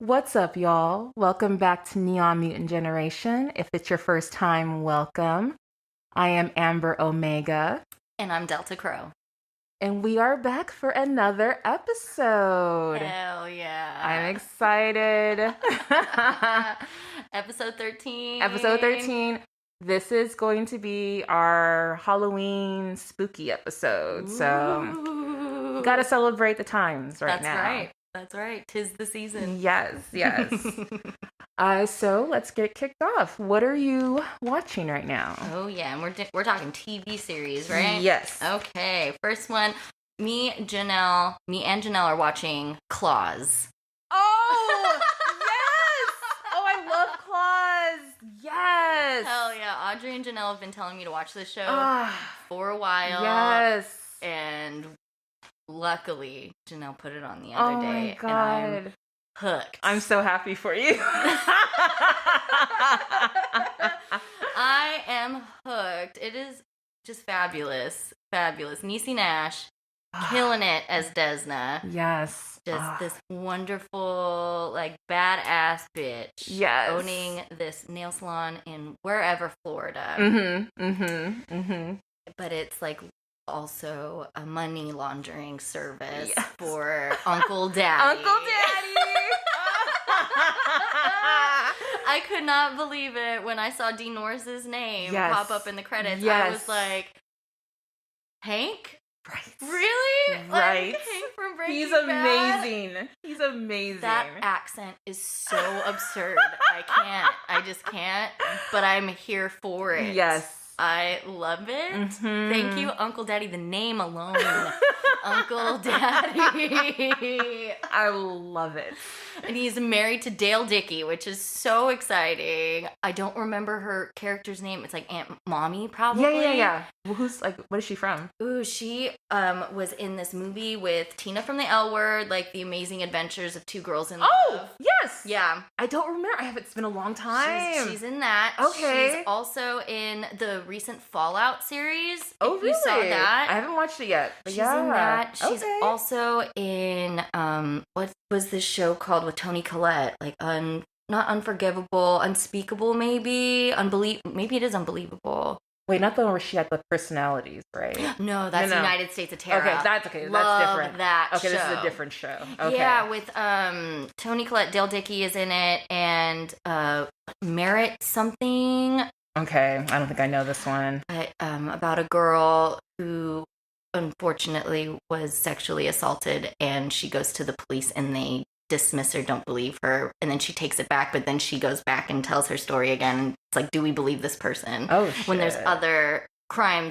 What's up, y'all? Welcome back to Neon Mutant Generation. If it's your first time, welcome. I am Amber Omega. And I'm Delta Crow. And we are back for another episode. Hell yeah. I'm excited. Episode 13. Episode 13. This is going to be our Halloween spooky episode. Ooh. So, gotta celebrate the times right now. That's right. 'Tis the season. Yes. So let's get kicked off. What are you watching right now? Oh yeah, and we're talking TV series, right? Yes. Okay. First one, me and Janelle are watching Claws. Oh yes! Oh, I love Claws. Yes. Hell yeah! Audrey and Janelle have been telling me to watch this show for a while. Yes. And luckily, Janelle put it on the other day. Oh my God. And I'm hooked. I'm so happy for you. I am hooked. It is just fabulous. Fabulous. Niecy Nash killing it as Desna. Yes. Just this wonderful, like, badass bitch. Yes. Owning this nail salon in wherever, Florida. But it's like also a money laundering service for Uncle Daddy. Uncle Daddy! I could not believe it when I saw Dean Norris's name pop up in the credits. I was like, Hank? Right. Really? Right. Like Hank from Breaking He's Bad? amazing. He's amazing. That accent is so absurd. I just can't. But I'm here for it. Yes. I love it. Thank you, Uncle Daddy. The name alone. Uncle Daddy. I love it. And he's married to Dale Dickey, which is so exciting. I don't remember her character's name. It's like Aunt Mommy, probably. Yeah. Well, what is she from? Ooh, she was in this movie with Tina from the L Word, like The Amazing Adventures of Two Girls in Love. Oh, yes. Yeah. I don't remember. It's been a long time. She's in that. Okay. She's also in the recent Fallout series. Oh, if really? You saw that. I haven't watched it yet. But She's in that. She's okay. also in what was this show called with Toni Collette? Like not Unforgivable, Unspeakable, maybe maybe it is Unbelievable. Wait, not the one where she had the personalities, right? No, that's United States of Terror. Okay, that's okay. Love That's different. That okay, show. This is a different show. Okay. Yeah, with Toni Collette, Dale Dickey is in it, and Merritt something. Okay, I don't think I know this one. About a girl who unfortunately was sexually assaulted, and she goes to the police and they dismiss her, don't believe her, and then she takes it back, but then she goes back and tells her story again. It's like, do we believe this person? Oh, shit. When there's other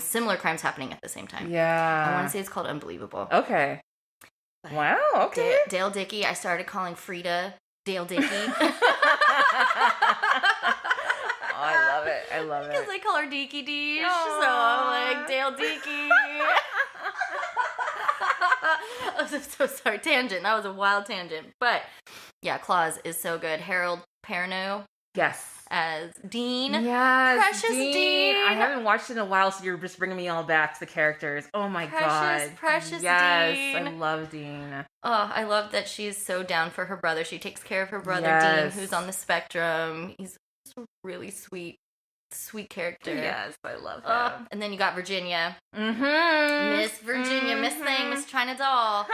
similar crimes happening at the same time. Yeah. I want to say it's called Unbelievable. Okay. But wow, okay. Dale Dickey, I started calling Frida Dale Dickey. Oh, I love it. Because I call her Deaky Deesh, Aww. so I'm like, Dale Dickey. I'm so sorry, tangent. That was a wild tangent. But, yeah, Claws is so good. Harold Perrineau. Yes. As Dean. Yes. Precious Dean. I haven't watched it in a while, so you're just bringing me all back to the characters. Oh my God. Precious yes, Dean. I love Dean. Oh, I love that she's so down for her brother. She takes care of her brother, Yes. Dean, who's on the spectrum. He's a really sweet character. Yes, I love him. And then you got Virginia. Mm-hmm. Miss Virginia, Miss Thing, Miss China Doll.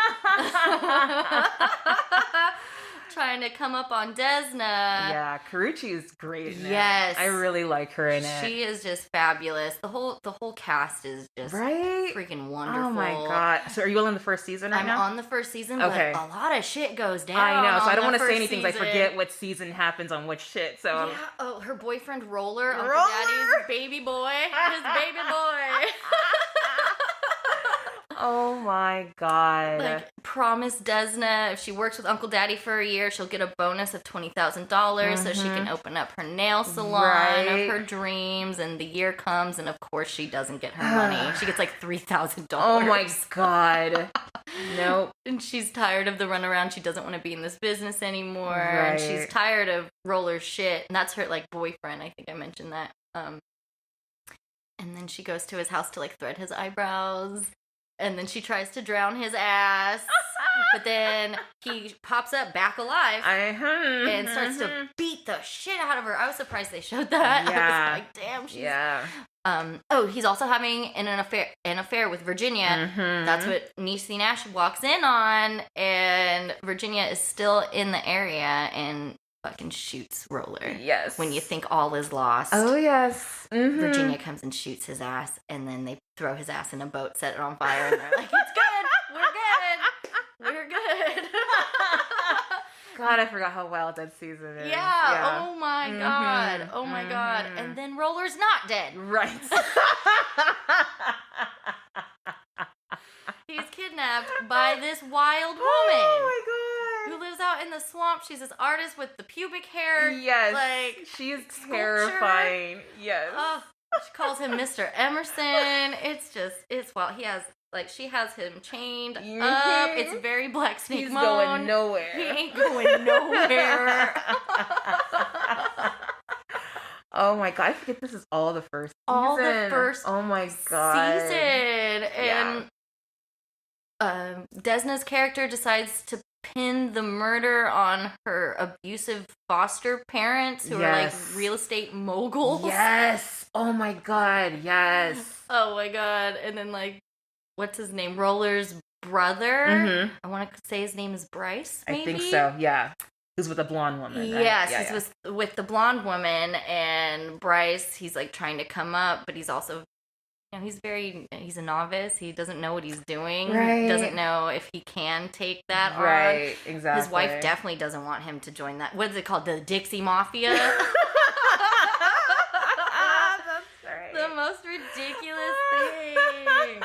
Trying to come up on Desna. Yeah, Carucci is great in it. Yes. I really like her in it. She is just fabulous. The whole cast is just freaking wonderful. Oh my God. So are you on the first season right now? I'm on the first season, Okay. but a lot of shit goes down. I know, so I don't want to say anything because I forget what season happens on which shit. So yeah. Oh, her boyfriend Roller, Uncle Daddy's baby boy. His baby boy. Oh my God. Like, promise Desna, if she works with Uncle Daddy for a year, she'll get a bonus of $20,000 so she can open up her nail salon of her dreams. And the year comes, and of course she doesn't get her money. She gets like $3,000. Oh my God. Nope. And she's tired of the runaround. She doesn't want to be in this business anymore. And she's tired of Roller's shit. And that's her like boyfriend. I think I mentioned that. And then she goes to his house to like thread his eyebrows. And then she tries to drown his ass. But then he pops up back alive and starts to Mm-hmm. beat the shit out of her. I was surprised they showed that. Yeah. I was like, damn, she's... Yeah. He's also having an affair with Virginia. Mhm. That's what Niecy Nash walks in on, and Virginia is still in the area and fucking shoots Roller. Yes. When you think all is lost. Oh, yes. Mhm. Virginia comes and shoots his ass, and then they throw his ass in a boat, set it on fire, and they're like, "It's good, we're good." God, I forgot how wild that season is. Yeah. Oh my god. Mhm. Oh my god. Mhm. And then Roller's not dead. Right. He's kidnapped by this wild woman Oh who lives out in the swamp. She's this artist with the pubic hair. my god. Yes. Like, she is sculpture. terrifying. Yes. Oh, she calls him Mr. Emerson. It's wild. She has him chained up. Mhm. It's very Black Snake He's Moan. going nowhere. He ain't going nowhere. Oh my god, I forget this is all the first season. All the first Oh my god. season. And Desna's character decides to pin the murder on her abusive foster parents who are like Yes. real estate moguls. Yes. Oh my god, yes. Oh my god. And then like, what's his name? Roller's brother. Mhm. I want to say his name is Bryce, maybe? I think so, yeah. Who's with a blonde woman, right? Yes, Yeah, he's with the blonde woman, and Bryce, he's like trying to come up, but he's also, he's a novice. He doesn't know what he's doing. Right. He doesn't know if he can take that on. Right, exactly. His wife definitely doesn't want him to join that. What is it called? The Dixie Mafia? That's right. The most ridiculous thing.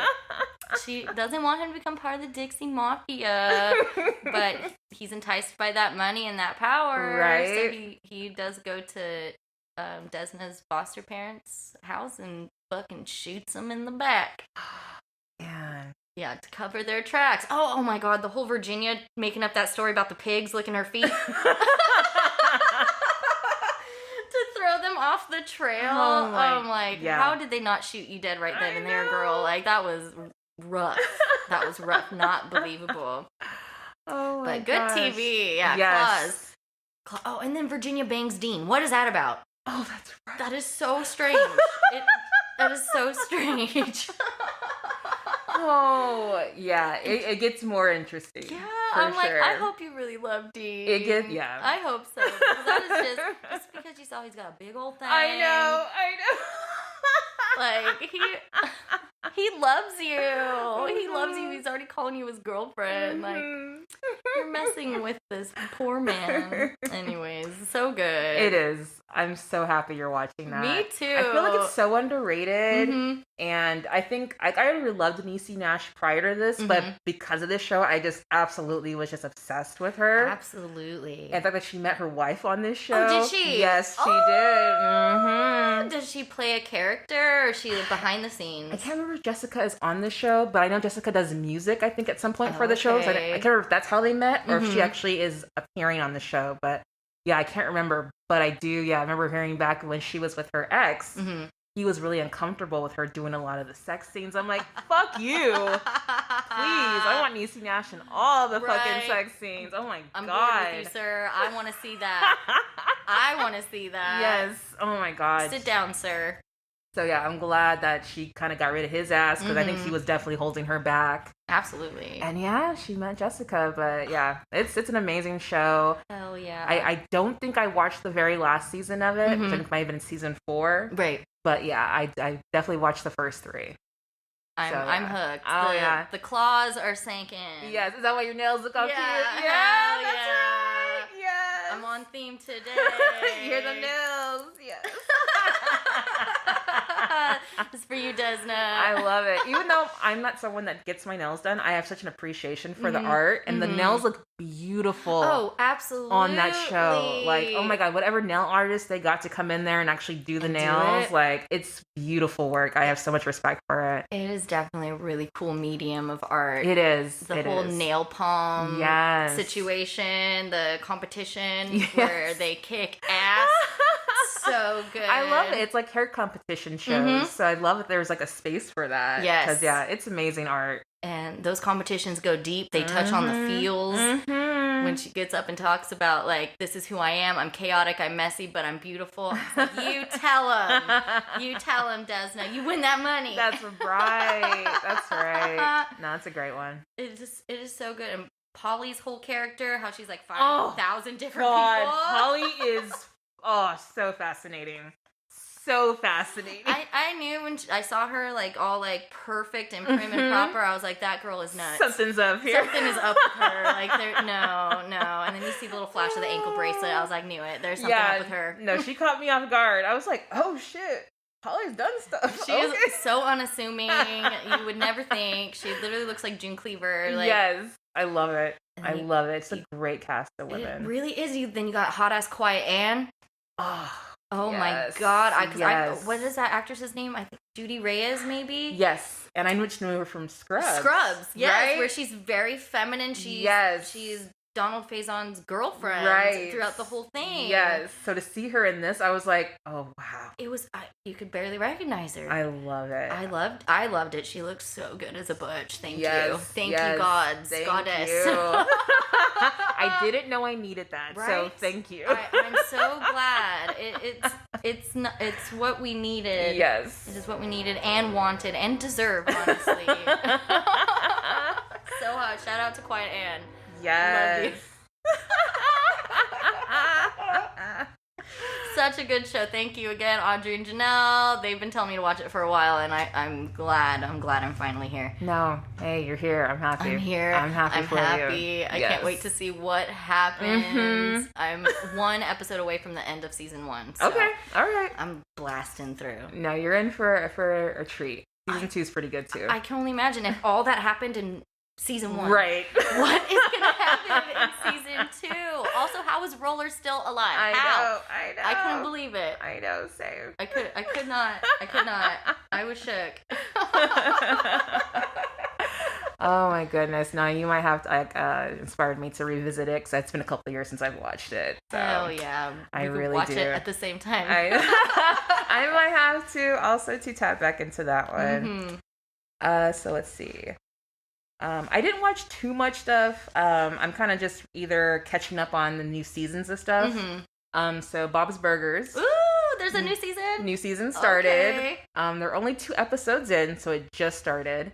She doesn't want him to become part of the Dixie Mafia, but he's enticed by that money and that power. Right. So he does go to Desna's foster parents' house and fucking shoots them in the back. Man. Yeah, to cover their tracks. Oh my god, the whole Virginia making up that story about the pigs licking her feet. To throw them off the trail. Oh my- I'm like, yeah. how did they not shoot you dead right then I and there, know. girl? Like, that was rough. That was rough. Not believable. Oh my But good gosh. TV. Yeah, Yes. Claws. Oh, and then Virginia bangs Dean. What is that about? Oh, that's right. That is so strange. That is so strange. Oh, yeah. It gets more interesting. Yeah, for I'm like, sure. I hope you really love Dean. It gets, yeah. I hope so. 'Cause that is just because you saw he's got a big old thing. I know. Like, he loves you. He loves you. He's already calling you his girlfriend. Like, Mhm. you're messing with this poor man. Anyways, so good. It is. I'm so happy you're watching that. Me too. I feel like it's so underrated. Mhm. And I think I already loved Niecy Nash prior to this, but Mhm. because of this show, I just absolutely was just obsessed with her. Absolutely. And the fact that she met her wife on this show. Oh, did she? Yes, she Oh. did. Mm-hmm. Does she play a character or is she behind the scenes? I can't remember if Jessica is on the show, but I know Jessica does music, I think, at some point for the show. So I Okay. can't remember if that's how they met or if she Mhm. actually is appearing on the show. But yeah, I can't remember. But I do, yeah, I remember hearing back when she was with her ex, Mhm. he was really uncomfortable with her doing a lot of the sex scenes. I'm like, fuck you. Please, I want Niecy Nash in all the Right. fucking sex scenes. Oh my I'm god. bored with you, sir. I want to see that. I want to see that. Yes. Oh my god. Sit down, sir. So yeah, I'm glad that she kind of got rid of his ass because I think Mhm. he was definitely holding her back. Absolutely. And yeah, she met Jessica, but yeah, it's an amazing show. Hell yeah. I don't think I watched the very last season of it, which I Mhm. think might have been season 4. Right. But yeah, I definitely watched the first 3. I'm So, I'm yeah. hooked. Oh, the, yeah. The claws are sinking. Yes, is that why your nails look all Yeah, cute? Yeah, hell that's yeah. right. Yes. I'm on theme today. You hear the nails? Yes. It's for you, Desna. I love it. Even though I'm not someone that gets my nails done, I have such an appreciation for the Mhm, art, and the mhm. nails look beautiful. Oh, absolutely. On that show, like, oh my god, whatever nail artist they got to come in there and actually do the And do nails, it. like, it's beautiful work. I have so much respect for it. It is definitely a really cool medium of art. It is. The it whole is. nail palm Yes. situation, the competition Yes. where they kick ass. So good. I love it. It's like hair competition shows, Mhm. so I love that there's like a space for that. Yes. because yeah, it's amazing art. And those competitions go deep. They touch on the feels. When she gets up and talks about, like, this is who I am. I'm chaotic. I'm messy, but I'm beautiful. It's like, you tell him. You tell him, Desna. You win that money. That's right. That's right. No, it's a great one. It is so good. And Polly's whole character, how she's like 5,000 different people. Polly is, so fascinating. So fascinating. I knew when I saw her like all like perfect and prim and proper, I was like, that girl is nuts. Something's up here. Something is up with her. Like, no. And then you see the little flash of the ankle bracelet. I was like, knew it. There's something up with her. No, she caught me off guard. I was like, oh shit. Polly's done stuff. She is so unassuming. You would never think. She literally looks like June Cleaver. Like, yes. I love it. I love it. It's a great cast of women. It really is. Then you got hot ass Quiet Anne. Oh yes, my god! What is that actress's name? I think Judy Reyes, maybe. Yes, and I just knew her from Scrubs. Scrubs, yes, right? where she's very feminine. She's Donald Faison's girlfriend throughout the whole thing. Yes. So to see her in this, I was like, oh wow. It was you could barely recognize her. I love it. I loved it. She looks so good as a butch. Thank you, goddess. I didn't know I needed that, so thank you. I'm so glad. It's what we needed. Yes, it is what we needed and wanted and deserved. Honestly, so hot. Shout out to Quiet Anne. Yes. Love you. Such a good show. Thank you again, Audrey and Janelle. They've been telling me to watch it for a while, and I'm glad I'm finally here. No, hey, you're here. I'm happy. I'm here. I'm happy for you. I can't wait to see what happens. I'm one episode away from the end of season 1. So okay, all right. I'm blasting through. No, you're in for a treat. Season 2 is pretty good too. I can only imagine if all that happened in season 1. Right. What is going to happen in season 2? Also, how is Roller still alive? I know. I couldn't believe it. I know, same. I could not. I was shook. Oh my goodness. No, you might have to, inspired me to revisit it because it's been a couple of years since I've watched it. So oh yeah. I really watch do. it at the same time. I might have to also to tap back into that one. So let's see. I didn't watch too much stuff. I'm kind of just either catching up on the new seasons of stuff. So Bob's Burgers. Ooh, there's a new season? New season started. Okay. There are only 2 episodes in, so it just started.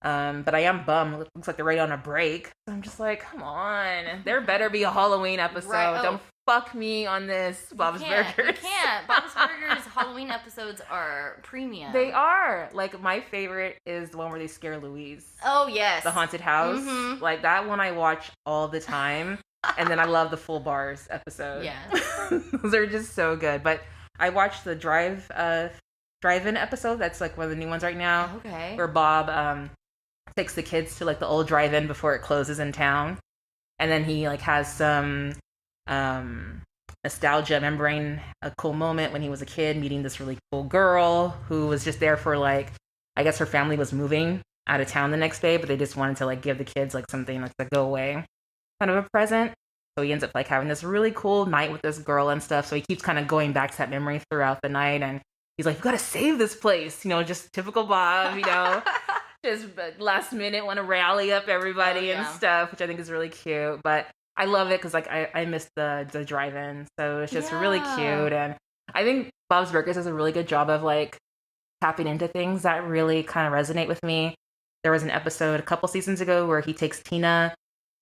But I am bummed. It looks like they're right on a break. So I'm just like, come on. There better be a Halloween episode. Right. Don't fuck me on this, Bob's Burgers. You can't. Bob's Burgers Halloween episodes are premium. They are. Like, my favorite is the one where they scare Louise. Oh, yes. The haunted house. Like, that one I watch all the time. And then I love the Full Bars episode. Yeah. Those are just so good. But I watched the drive-in episode. That's, like, one of the new ones right now. Okay. Where Bob takes the kids to, like, the old drive-in before it closes in town. And then he, like, has some nostalgia, remembering a cool moment when he was a kid, meeting this really cool girl who was just there for, like, I guess her family was moving out of town the next day, but they just wanted to, like, give the kids, like, something, like, to go away, kind of a present. So he ends up, like, having this really cool night with this girl and stuff. So he keeps kind of going back to that memory throughout the night. And he's like, you gotta save this place. You know, just typical Bob, you know. Just last minute want to rally up everybody and stuff, which I think is really cute. But I love it because, like, I miss the drive-in. So it's just really cute. And I think Bob's Burgers does a really good job of, like, tapping into things that really kind of resonate with me. There was an episode a couple seasons ago where he takes Tina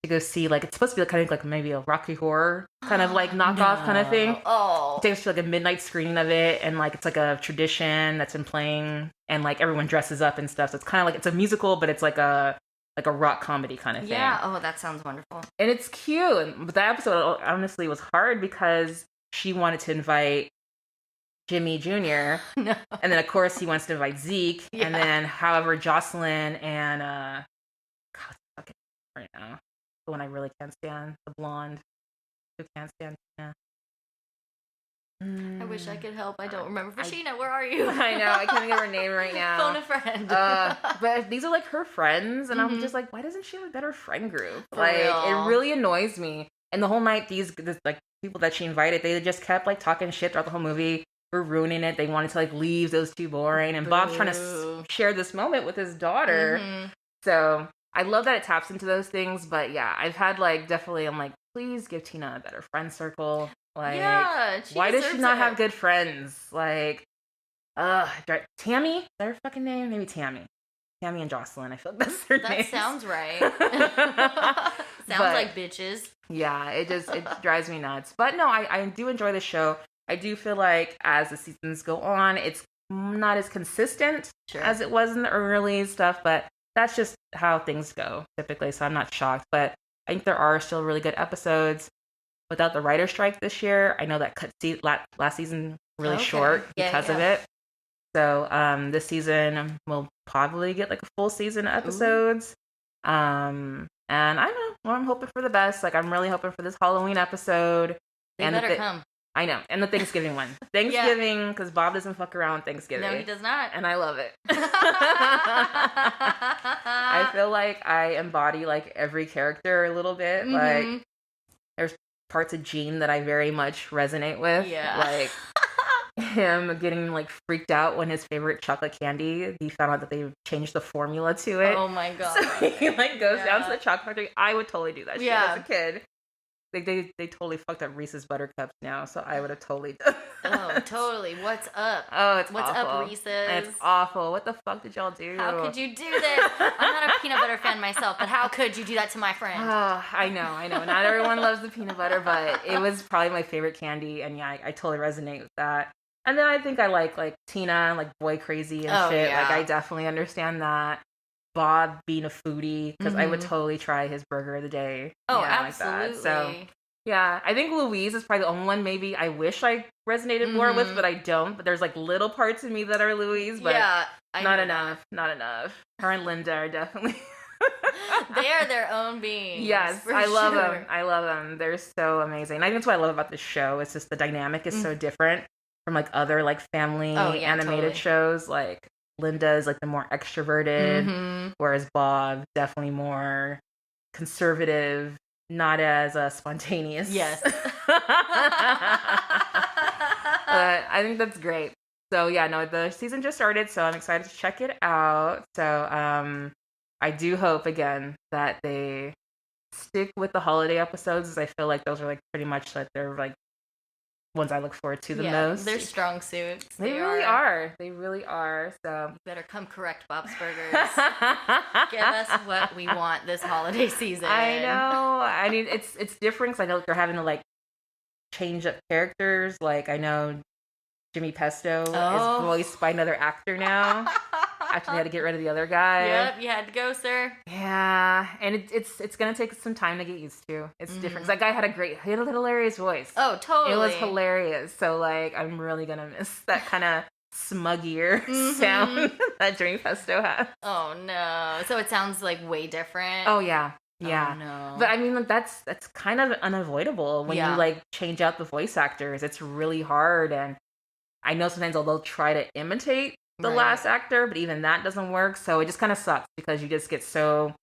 to go see, like, it's supposed to be kind of like maybe a Rocky Horror kind of like knockoff kind of thing. Oh. He takes her to, like, a midnight screening of it, and, like, it's like a tradition that's been playing, and, like, everyone dresses up and stuff. So it's kind of like, it's a musical, but it's like a rock comedy kind of thing. Yeah. Oh, that sounds wonderful. And it's cute. But that episode honestly was hard because she wanted to invite Jimmy Jr. No. And then, of course, he wants to invite Zeke. Yeah. And then, however, Jocelyn and God, fuck it right now. The one I really can't stand, the blonde who can't stand Tina. I wish I could help. I don't remember. Sheena, where are you? I know. I can't think of her name right now. Phone a friend. But these are, like, her friends. And I'm just like, why doesn't she have a better friend group? For like, real. it really annoys me. And the whole night, these like, people that she invited, they just kept, like, talking shit throughout the whole movie. We're ruining it. They wanted to, like, leave those two boring. And Bob's trying to share this moment with his daughter. So I love that it taps into those things, but yeah, I've had like definitely I'm like, please give Tina a better friend circle. Like, Yeah, why does she deserves not it. have good friends? Like, Tammy? Is that her fucking name? Maybe Tammy. Tammy and Jocelyn. I feel like that's their That names. sounds right. Sounds But- like bitches. Yeah, it drives me nuts. But no, I do enjoy the show. I do feel like as the seasons go on, it's not as consistent Sure. as it was in the early stuff, but that's just how things go typically, so I'm not shocked. But I think there are still really good episodes. Without the writer strike this year, I know that cut last season really Okay. short Yeah, because of yeah. it. So this season we'll probably get like a full season of episodes. And I don't know. Well, I'm hoping for the best. Like I'm really hoping for this Halloween episode. They and better come. I know, and the Thanksgiving one. Thanksgiving, because Bob doesn't fuck around with Thanksgiving. No, he does not. And I love it. I feel like I embody like every character a little bit. Mhm. Like there's parts of Gene that I very much resonate with. Yeah. Like him getting like freaked out when his favorite chocolate candy, he found out that they changed the formula to it. Oh my god. So he like goes down to Yeah. the chocolate factory. I would totally do that shit Yeah. as a kid. Like they totally fucked up Reese's Buttercups now, so I would have totally done Oh, totally. What's up? Oh, it's What's awful. up, Reese's? It's awful. What the fuck did y'all do? How could you do this? I'm not a peanut butter fan myself, but how could you do that to my friend? Oh, I know. Not everyone loves the peanut butter, but it was probably my favorite candy, and yeah, I totally resonate with that. And then I think I like Tina, like boy crazy and Oh, shit. yeah. Like I definitely understand that. Bob being a foodie, because I would Mhm. totally try his burger of the day. Oh, like absolutely. that. So yeah, I think Louise is probably the only one maybe I wish I resonated more with, Mhm. but I don't. But there's like little parts of me that are Louise, but yeah, I not know enough. Not enough. Her and Linda are definitely. that. They are their own beings. Yes, for I love sure. them. I love them. They're so amazing. And I think that's what I love about this show. It's just the dynamic is so different from like other like family Oh, yeah, animated totally. shows. Like Linda is like the more extroverted, Mhm. whereas Bob definitely more conservative, not as spontaneous. Yes. But I think that's great. So yeah, no, the season just started, so I'm excited to check it out. So I do hope again that they stick with the holiday episodes, as I feel like those are like pretty much like they're like ones I look forward to the most. They're strong suits. They really are. They really are. So You better come correct, Bob's Burgers. Give us what we want this holiday season. I know. I mean, it's different because I know they're having to like change up characters. Like I know Jimmy Pesto Oh. is voiced by another actor now. Actually, had to get rid of the other guy. Yep, you had to go, sir. Yeah, and it's gonna take some time to get used to. It's different. 'Cause that guy had a hilarious voice. Oh, totally. It was hilarious. So like, I'm really gonna miss that kind of smuggier sound that Jimmy Pesto has. Oh no. So it sounds like way different. Oh yeah, yeah. Oh, no. But I mean, like, that's kind of unavoidable when Yeah. you like change out the voice actors. It's really hard, and I know sometimes they'll try to imitate the Right. last actor, but even that doesn't work. So it just kind of sucks because you just get so,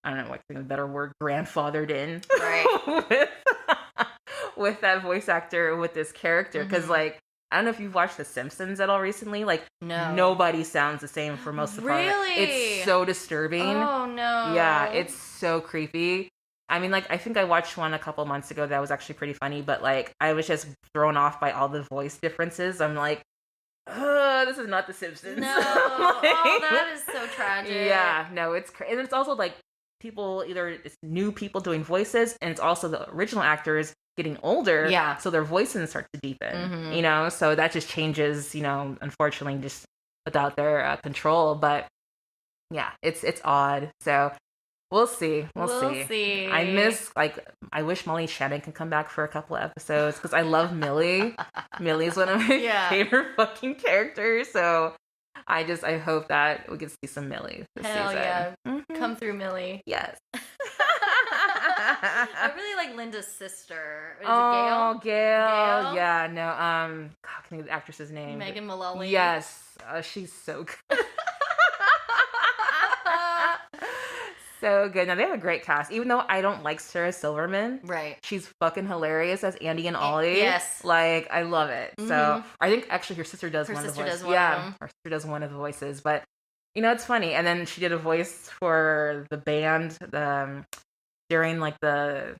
I don't know, like a better word, grandfathered in, Right. with that voice actor with this character. Because Mhm. like, I don't know if you've watched The Simpsons at all recently. Like, No. nobody sounds the same for most of the part. Really? It's so disturbing. Oh no. Yeah, it's so creepy. I mean, like, I think I watched one a couple months ago that was actually pretty funny, but like, I was just thrown off by all the voice differences. I'm like, this is not The Simpsons. No. Like- Oh, that is so tragic. Yeah, no, it's and it's also like people either it's new people doing voices, and it's also the original actors getting older. Yeah. so their voices start to deepen. Mhm. You know, so that just changes. You know, unfortunately, just without their control. But yeah, it's odd. So we'll see. We'll see. I wish Molly Shannon can come back for a couple of episodes because I love Millie. Millie's one of my Yeah. favorite fucking characters. So I hope that we can see some Millie this Hell season. yeah. Mhm. Come through, Millie. Yes. I really like Linda's sister. Is Oh, it Gail. Gail? Yeah, no. God, I can think of the actress's Gail? name. Megan Mullally. Yes. She's so good. So good. Now they have a great cast. Even though I don't like Sarah Silverman, Right. she's fucking hilarious as Andy and Ollie. yes. Like I love it. So Mhm. I think actually her sister does Her one of the sister voices. does one of them. her sister does one of the voices. But You know, it's funny. And then she did a voice for the band during like the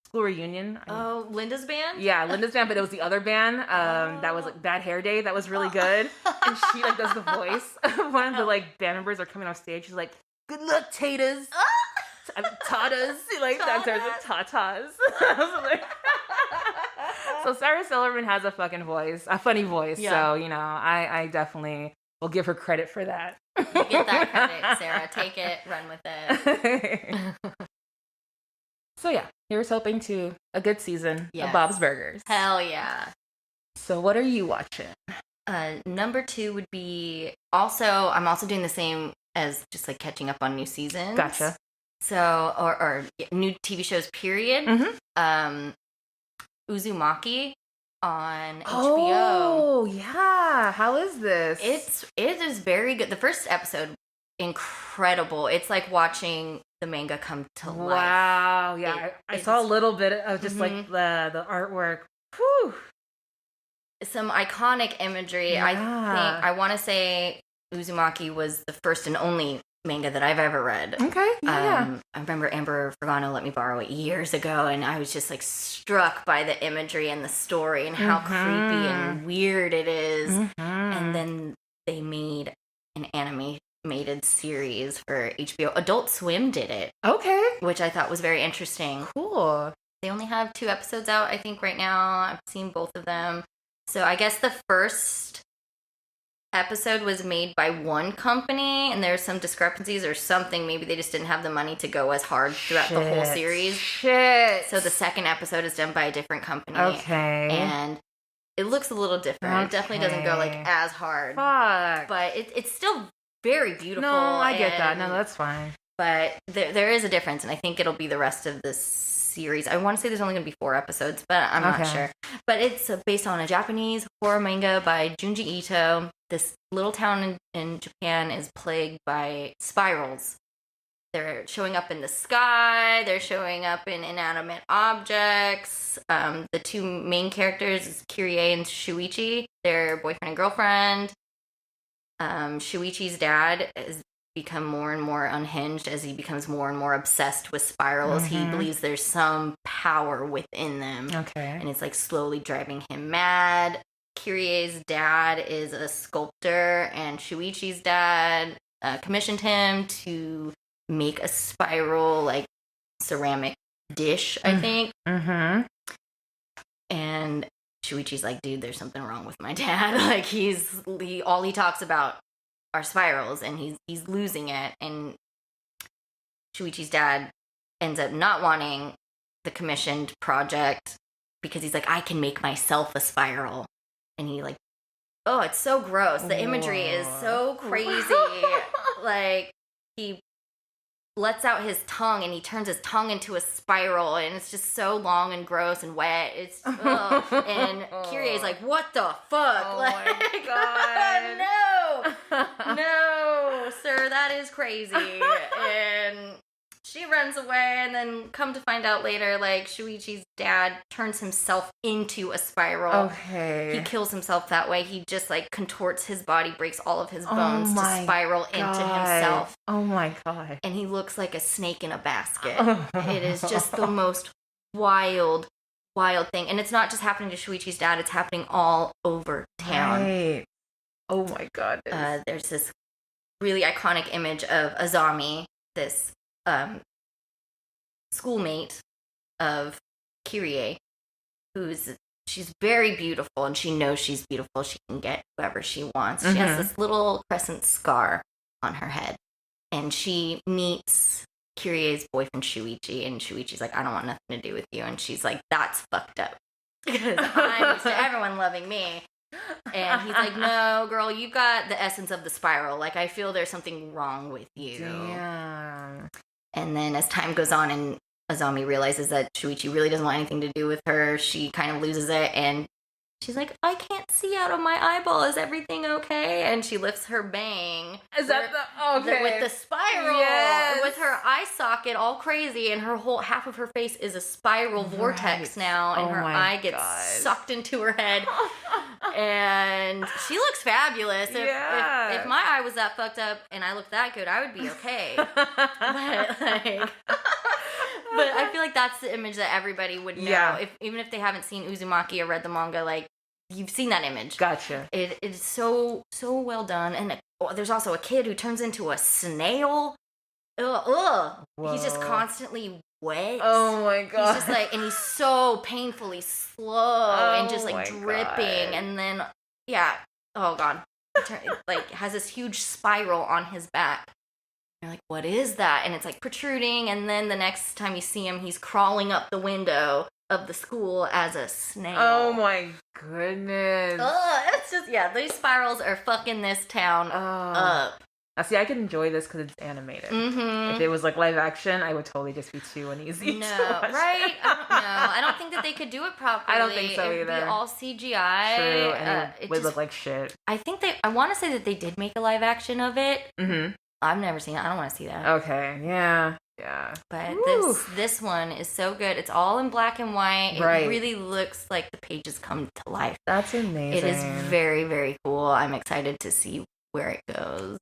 school reunion. Oh, Linda's band? Yeah, Linda's band, but it was the other band that was like Bad Hair Day. That was really good. And she like does the voice. One of the like band members are coming off stage. She's like, "Good luck, taters." Tatas. Like that's her tatas. So Sarah Silverman has a fucking voice, a funny voice. Yeah. So, you know, I definitely will give her credit for that. You get that credit, Sarah. Take it, run with it. So yeah, here's hoping to a good season of Bob's Burgers. Hell yeah. So what are you watching? Number 2 would be I'm also doing the same as just like catching up on new seasons. Gotcha. So, or new TV shows, period. Mm-hmm. Uzumaki on HBO. Oh, yeah. How is this? It is very good. The first episode, incredible. It's like watching the manga come to life. Wow. Yeah. I saw a little bit of just like the artwork. Whew. Some iconic imagery. Yeah. I want to say Uzumaki was the first and only manga that I've ever read. Okay. Yeah. I remember Amber Fergano let me borrow it years ago, and I was just like struck by the imagery and the story and how creepy and weird it is. And then they made an animated series for HBO. Adult Swim did it. Okay. Which I thought was very interesting. Cool. They only have 2 episodes out, I think, right now. I've seen both of them. So I guess the first episode was made by one company, and there's some discrepancies or something. Maybe they just didn't have the money to go as hard throughout the whole series. So the second episode is done by a different company. Okay. And it looks a little different. It definitely doesn't go like as hard. Fuck. But it's still very beautiful. No, I get that. No, that's fine. But there is a difference, and I think it'll be the rest of this series. I want to say there's only going to be 4 episodes, but I'm not sure. But it's based on a Japanese horror manga by Junji Ito. This little town in Japan is plagued by spirals. They're showing up in the sky. They're showing up in inanimate objects. The 2 main characters is Kirie and Shuichi. They're boyfriend and girlfriend. Shuichi's dad has become more and more unhinged as he becomes more and more obsessed with spirals. He believes there's some power within them. Okay. And it's like slowly driving him mad. Kirie's dad is a sculptor, and Shuichi's dad commissioned him to make a spiral, like, ceramic dish, I think. And Shuichi's like, dude, there's something wrong with my dad. Like, all he talks about are spirals, and he's losing it. And Shuichi's dad ends up not wanting the commissioned project because he's like, I can make myself a spiral. And he like, oh, it's so gross. The imagery is so crazy. Like, he lets out his tongue and he turns his tongue into a spiral, and it's just so long and gross and wet. It's ugh. And Kirie's like, what the fuck? Oh like, my God. No, sir, that is crazy. And she runs away, and then come to find out later, like, Shuichi's dad turns himself into a spiral. Okay. He kills himself that way. He just, like, contorts his body, breaks all of his bones to spiral into himself. Oh my God. And he looks like a snake in a basket. It is just the most wild thing. And it's not just happening to Shuichi's dad, it's happening all over town. Right. Oh my God. There's this really iconic image of Azami, this schoolmate of Kirie, she's very beautiful, and she knows she's beautiful. She can get whoever she wants. She has this little crescent scar on her head, and she meets Kirie's boyfriend Shuichi, and Shuichi's like, I don't want nothing to do with you. And she's like, that's fucked up, because I'm used to everyone loving me. And he's like, no, girl, you got the essence of the spiral. Like, I feel there's something wrong with you. Damn. And then as time goes on and Azami realizes that Shuichi really doesn't want anything to do with her, she kind of loses it, and she's like, I can't see out of my eyeball. Is everything okay? And she lifts her bang. Is that with the spiral, Yes. with her eye socket all crazy, and her whole half of her face is a spiral vortex now, and her eye gets sucked into her head, and she looks fabulous. If my eye was that fucked up and I looked that good, I would be okay. But I feel like that's the image that everybody would know. Yeah. Even if they haven't seen Uzumaki or read the manga, like, you've seen that image. Gotcha. It is so well done. And there's also a kid who turns into a snail. Ugh. He's just constantly wet. Oh my god. He's just like, and he's so painfully slow and just like dripping. God. And then, oh god. Like, has this huge spiral on his back. You're like, what is that? And it's like protruding, and then the next time you see him, he's crawling up the window of the school as a snail. Oh my goodness. It's just, these spirals are fucking this town up. Now, see, I could enjoy this because it's animated. Mm-hmm. If it was like live action, I would totally just be too uneasy. No, right? I don't think that they could do it properly. I don't think so either. It would be all CGI. True, and it would look like shit. I think I want to say that they did make a live action of it. Mm-hmm. I've never seen it. I don't want to see that. Okay, yeah. But this one is so good. It's all in black and white. Right. It really looks like the pages come to life. That's amazing. It is very, very cool. I'm excited to see where it goes.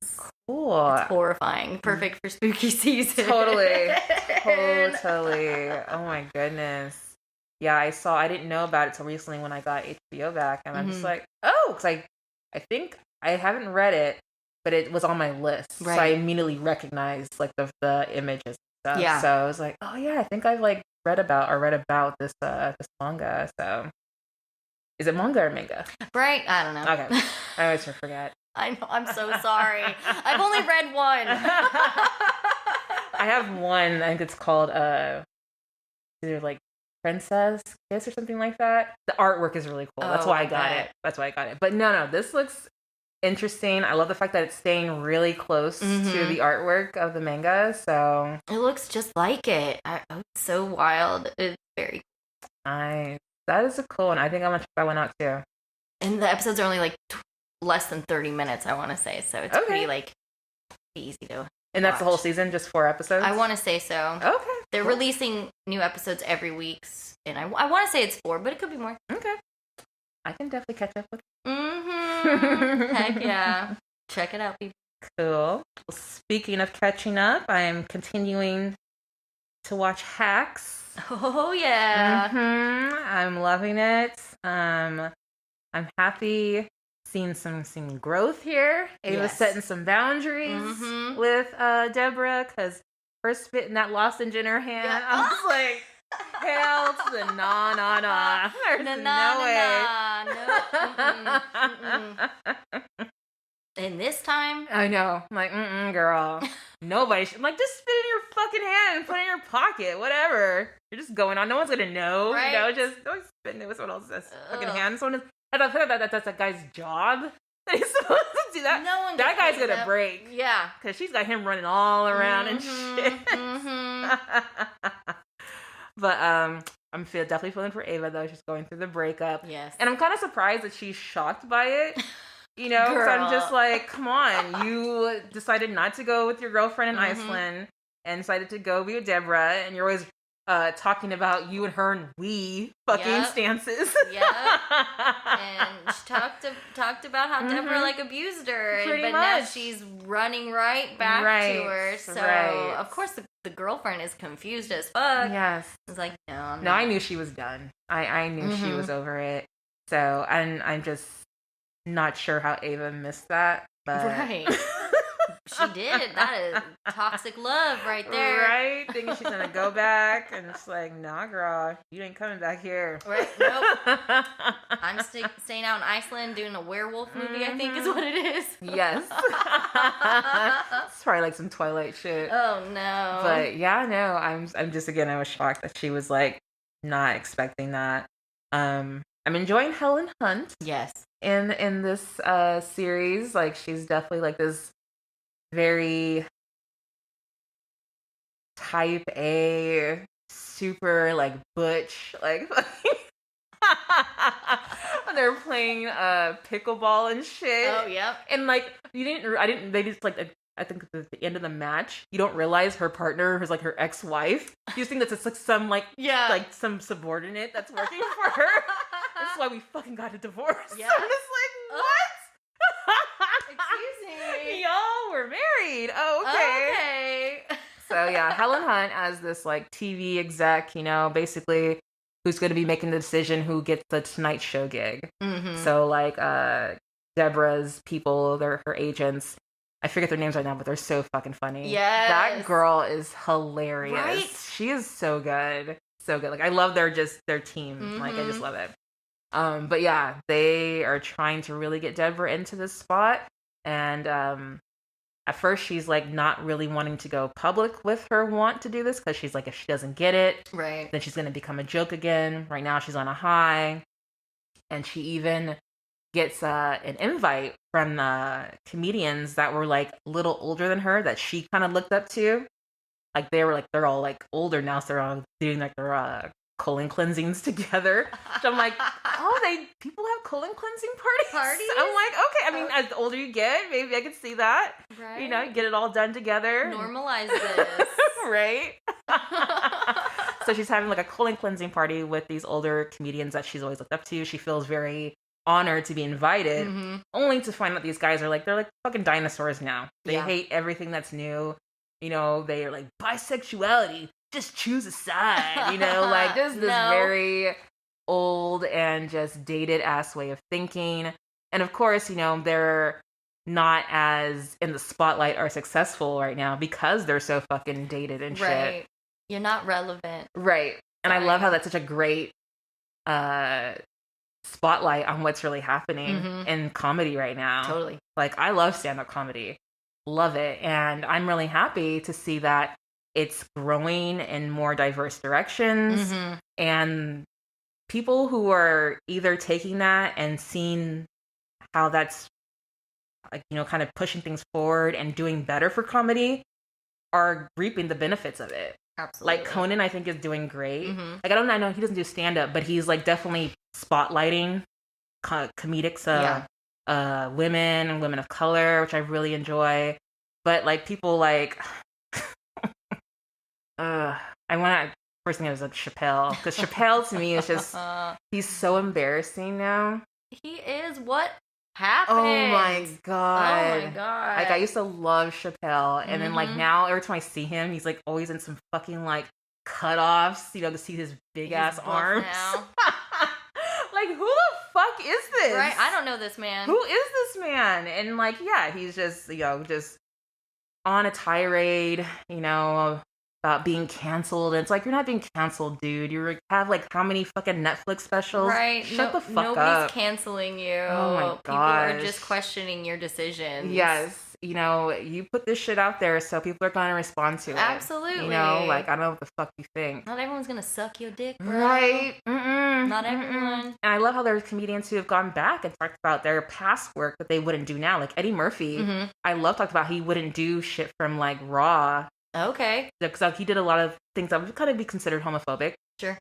Cool. It's horrifying. Perfect for spooky season. Totally. Oh my goodness. Yeah, I didn't know about it till recently when I got HBO back, and I'm just like, because I think I haven't read it, but it was on my list, right. So I immediately recognized like the images and stuff. Yeah. So I was like, oh yeah, I think I've like read about this manga. So is it manga or manga? Right, I don't know. Okay, I always forget. I know. I'm so sorry. I've only read one. I have one. I think it's called either like Princess Kiss or something like that. The artwork is really cool. That's why I got it. But no, this looks interesting. I love the fact that it's staying really close to the artwork of the manga. So it looks just like it. It's so wild. It's very nice. That is a cool one. I think I'm gonna check that one out too. And the episodes are only like less than 30 minutes, I want to say. So it's pretty like easy to. And that's the whole season, just 4 episodes? I want to say so. Okay. They're releasing new episodes every week, and I want to say it's 4, but it could be more. Okay. I can definitely catch up with it. Mm-hmm. Heck yeah. Check it out, people. Cool. Well, speaking of catching up, I am continuing to watch Hacks. Oh, yeah. Mm-hmm. I'm loving it. I'm happy seeing some growth here. Ava's setting some boundaries with Deborah, because her spitting that lozenge in her hand, I was like, hell to the nah. There's no way. And this time, I know. I'm like, girl. Nobody should. I'm like, just spit in your fucking hand and put it in your pocket. Whatever. You're just going on. No one's gonna know. Right. You know, just don't spit it with someone else's fucking hand. I thought that's that guy's job. That he's supposed to do that. No one. That guy's gonna break. Yeah, because she's got him running all around and shit. But I'm definitely feeling for Ava though. She's going through the breakup. Yes, and I'm kind of surprised that she's shocked by it. You know, because I'm just like, come on, you decided not to go with your girlfriend in Iceland and decided to go be with Deborah, and you're always talking about you and her and we fucking stances. Yeah. And she talked about how Deborah like abused her, but now she's running right back to her. So of course the girlfriend is confused as fuck. Yes. It's like, no, I knew she was done. I knew she was over it. So, and I'm just not sure how Ava missed that, but right. She did. That is toxic love right there. Right? Thinking she's gonna go back, and it's like, nah, girl, you ain't coming back here. Right? Nope. I'm staying out in Iceland doing a werewolf movie. I think is what it is. Yes. It's probably like some Twilight shit. Oh no. But yeah, no, I'm just I was shocked that she was like not expecting that. I'm enjoying Helen Hunt. Yes. In this series, like she's definitely like this very type A, super like butch, like When they were playing pickleball and shit. Oh, yep. And like they just like I think at the end of the match, you don't realize her partner is like her ex-wife. You just think that it's like some like some subordinate that's working for her. That's why we fucking got a divorce. Yeah. I'm just like, what? Excuse me. Y'all were married. Oh, okay. Okay. So yeah, Helen Hunt as this like TV exec, basically who's going to be making the decision who gets the Tonight Show gig. Mm-hmm. So like Deborah's people, they're her agents. I forget their names right now, but they're so fucking funny. Yes. That girl is hilarious. Right? She is so good. So good. Like I love their team. Mm-hmm. Like I just love it. But yeah, they are trying to really get Deborah into this spot. And at first she's like not really wanting to go public with her want to do this because she's like, if she doesn't get it, right, then she's going to become a joke again. Right now she's on a high. And she even gets an invite from comedians that were like a little older than her that she kind of looked up to. Like they're all like older now, so they're all doing like their colon cleansings together. So I'm like, oh, people have colon cleansing parties? I'm like, okay. I mean, as the older you get, maybe I could see that. Right. Get it all done together. Normalize this. Right? So she's having like a colon cleansing party with these older comedians that she's always looked up to. She feels very honored to be invited, only to find out these guys are like, they're like fucking dinosaurs now. They hate everything that's new. They are like, bisexuality, just choose a side, like this very old and just dated ass way of thinking. And of course, they're not as in the spotlight or successful right now because they're so fucking dated and shit. You're not relevant. Right. And I love how that's such a great spotlight on what's really happening in comedy right now. Totally. Like I love stand-up comedy. Love it. And I'm really happy to see that it's growing in more diverse directions. And people who are either taking that and seeing how that's like, kind of pushing things forward and doing better for comedy are reaping the benefits of it. Absolutely. Like Conan, I think, is doing great. Like I know he doesn't do stand-up, but he's like definitely spotlighting comedics women and women of color, which I really enjoy. But like people like first thing I was like Chappelle, because Chappelle to me is just he's so embarrassing now. He is. What happened? Oh my god. Oh my god. Like I used to love Chappelle, and then like now every time I see him, he's like always in some fucking like cutoffs, to see his big ass arms. Like who the fuck is this? Right, I don't know this man. Who is this man? And like, yeah, he's just just on a tirade, about being canceled. And it's like, you're not being canceled, dude. You have like how many fucking Netflix specials? Right. Shut the fuck up. Nobody's canceling you. Oh my People gosh. are just questioning your decisions. Yes. You put this shit out there, so people are going to respond to it. Absolutely. Like, I don't know what the fuck you think. Not everyone's going to suck your dick, bro. Right. Not everyone. And I love how there's comedians who have gone back and talked about their past work that they wouldn't do now. Like Eddie Murphy. I love talked about he wouldn't do shit from like Raw. Okay. Because he did a lot of things that would kind of be considered homophobic. Sure.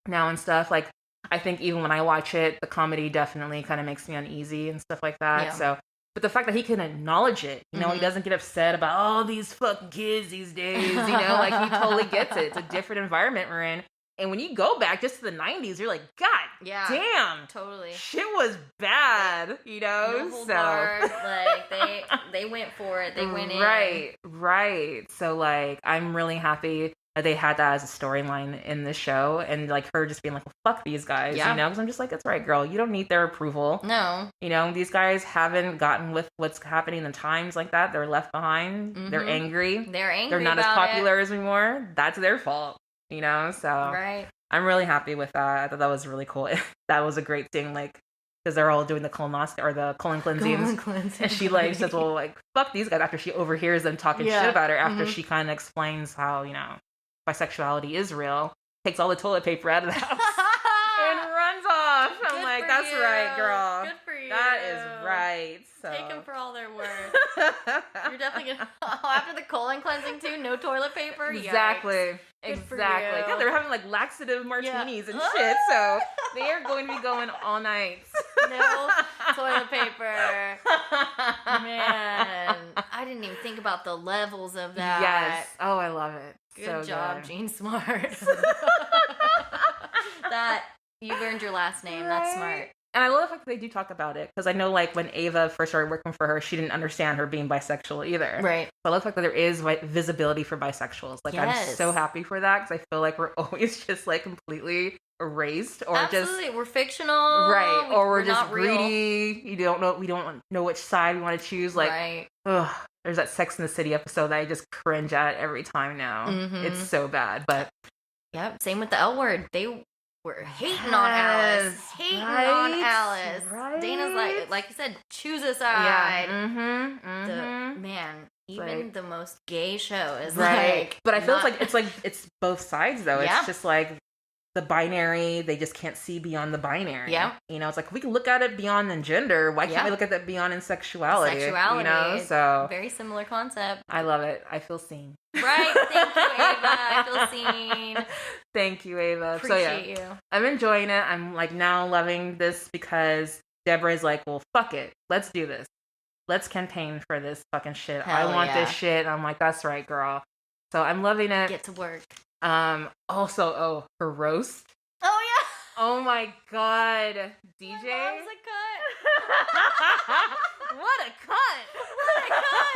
Now and stuff. Like, I think even when I watch it, the comedy definitely kind of makes me uneasy and stuff like that. Yeah. So, but the fact that he can acknowledge it, he doesn't get upset about all these fucking kids these days, like he totally gets it. It's a different environment we're in. And when you go back just to the 90s, you're like, God damn. Totally. Shit was bad, No hold barred. Like they went for it. They went in. Right. So like I'm really happy that they had that as a storyline in the show, and like her just being like, well, fuck these guys, because I'm just like, that's right, girl, you don't need their approval. No. These guys haven't gotten with what's happening in times like that. They're left behind. They're angry. They're not as popular as anymore. That's their fault. So right. I'm really happy with that. I thought that was really cool. That was a great thing, like, because they're all doing the colonoscopy or the colon cleansings. And she like says, well, like, fuck these guys, after she overhears them talking shit about her, after she kind of explains how, bisexuality is real, takes all the toilet paper out of the house and runs off. I'm like, that's right, girl. Good for you. That is right. So. Take them for all their worth. You're definitely gonna after the colon cleansing too. No toilet paper. Exactly. Yikes. Exactly. Yeah, they were having like laxative martinis and shit. So They are going to be going all night. No toilet paper. Man, I didn't even think about the levels of that. Yes. Oh, I love it. Good So job, good. Jean Smart. That you earned your last name. That's smart. And I love the fact that they do talk about it, because I know, like, when Ava first started working for her, she didn't understand her being bisexual either. Right. So I love the fact that there is visibility for bisexuals. Like, I'm so happy for that, because I feel like we're always just, like, completely erased, or Absolutely. We're fictional. right, or we're just not real. greedy. We don't know which side we want to choose. Like, right. ugh, there's that Sex in the City episode that I just cringe at every time now. Mhm. It's so bad, but Yep. Same with the L Word. They were hating on Alice. Hating on Alice. Right. Dana's like you said, choose a side. yeah, mm-hmm. Man, even like- the most gay show is Right. like. But I feel not- it's both sides though. Yeah. It's just like the binary, they just can't see beyond the binary. Yeah. You know, it's like we can look at it beyond in gender. Why can't Yeah. we look at that beyond in sexuality? Sexuality. You know? So Very similar concept. I love it. I feel seen. Right. Thank you, Ava. I feel seen. Thank you, Ava. Appreciate you. I'm enjoying it. I'm like now loving this because Deborah is like, well, fuck it. Let's do this. Let's campaign for this fucking shit. I Hell want yeah. this shit. I'm like, that's right, girl. So I'm loving it. Get to work. Also, her roast. Oh yeah. Oh my god, DJ. My mom's a cut. What a cut!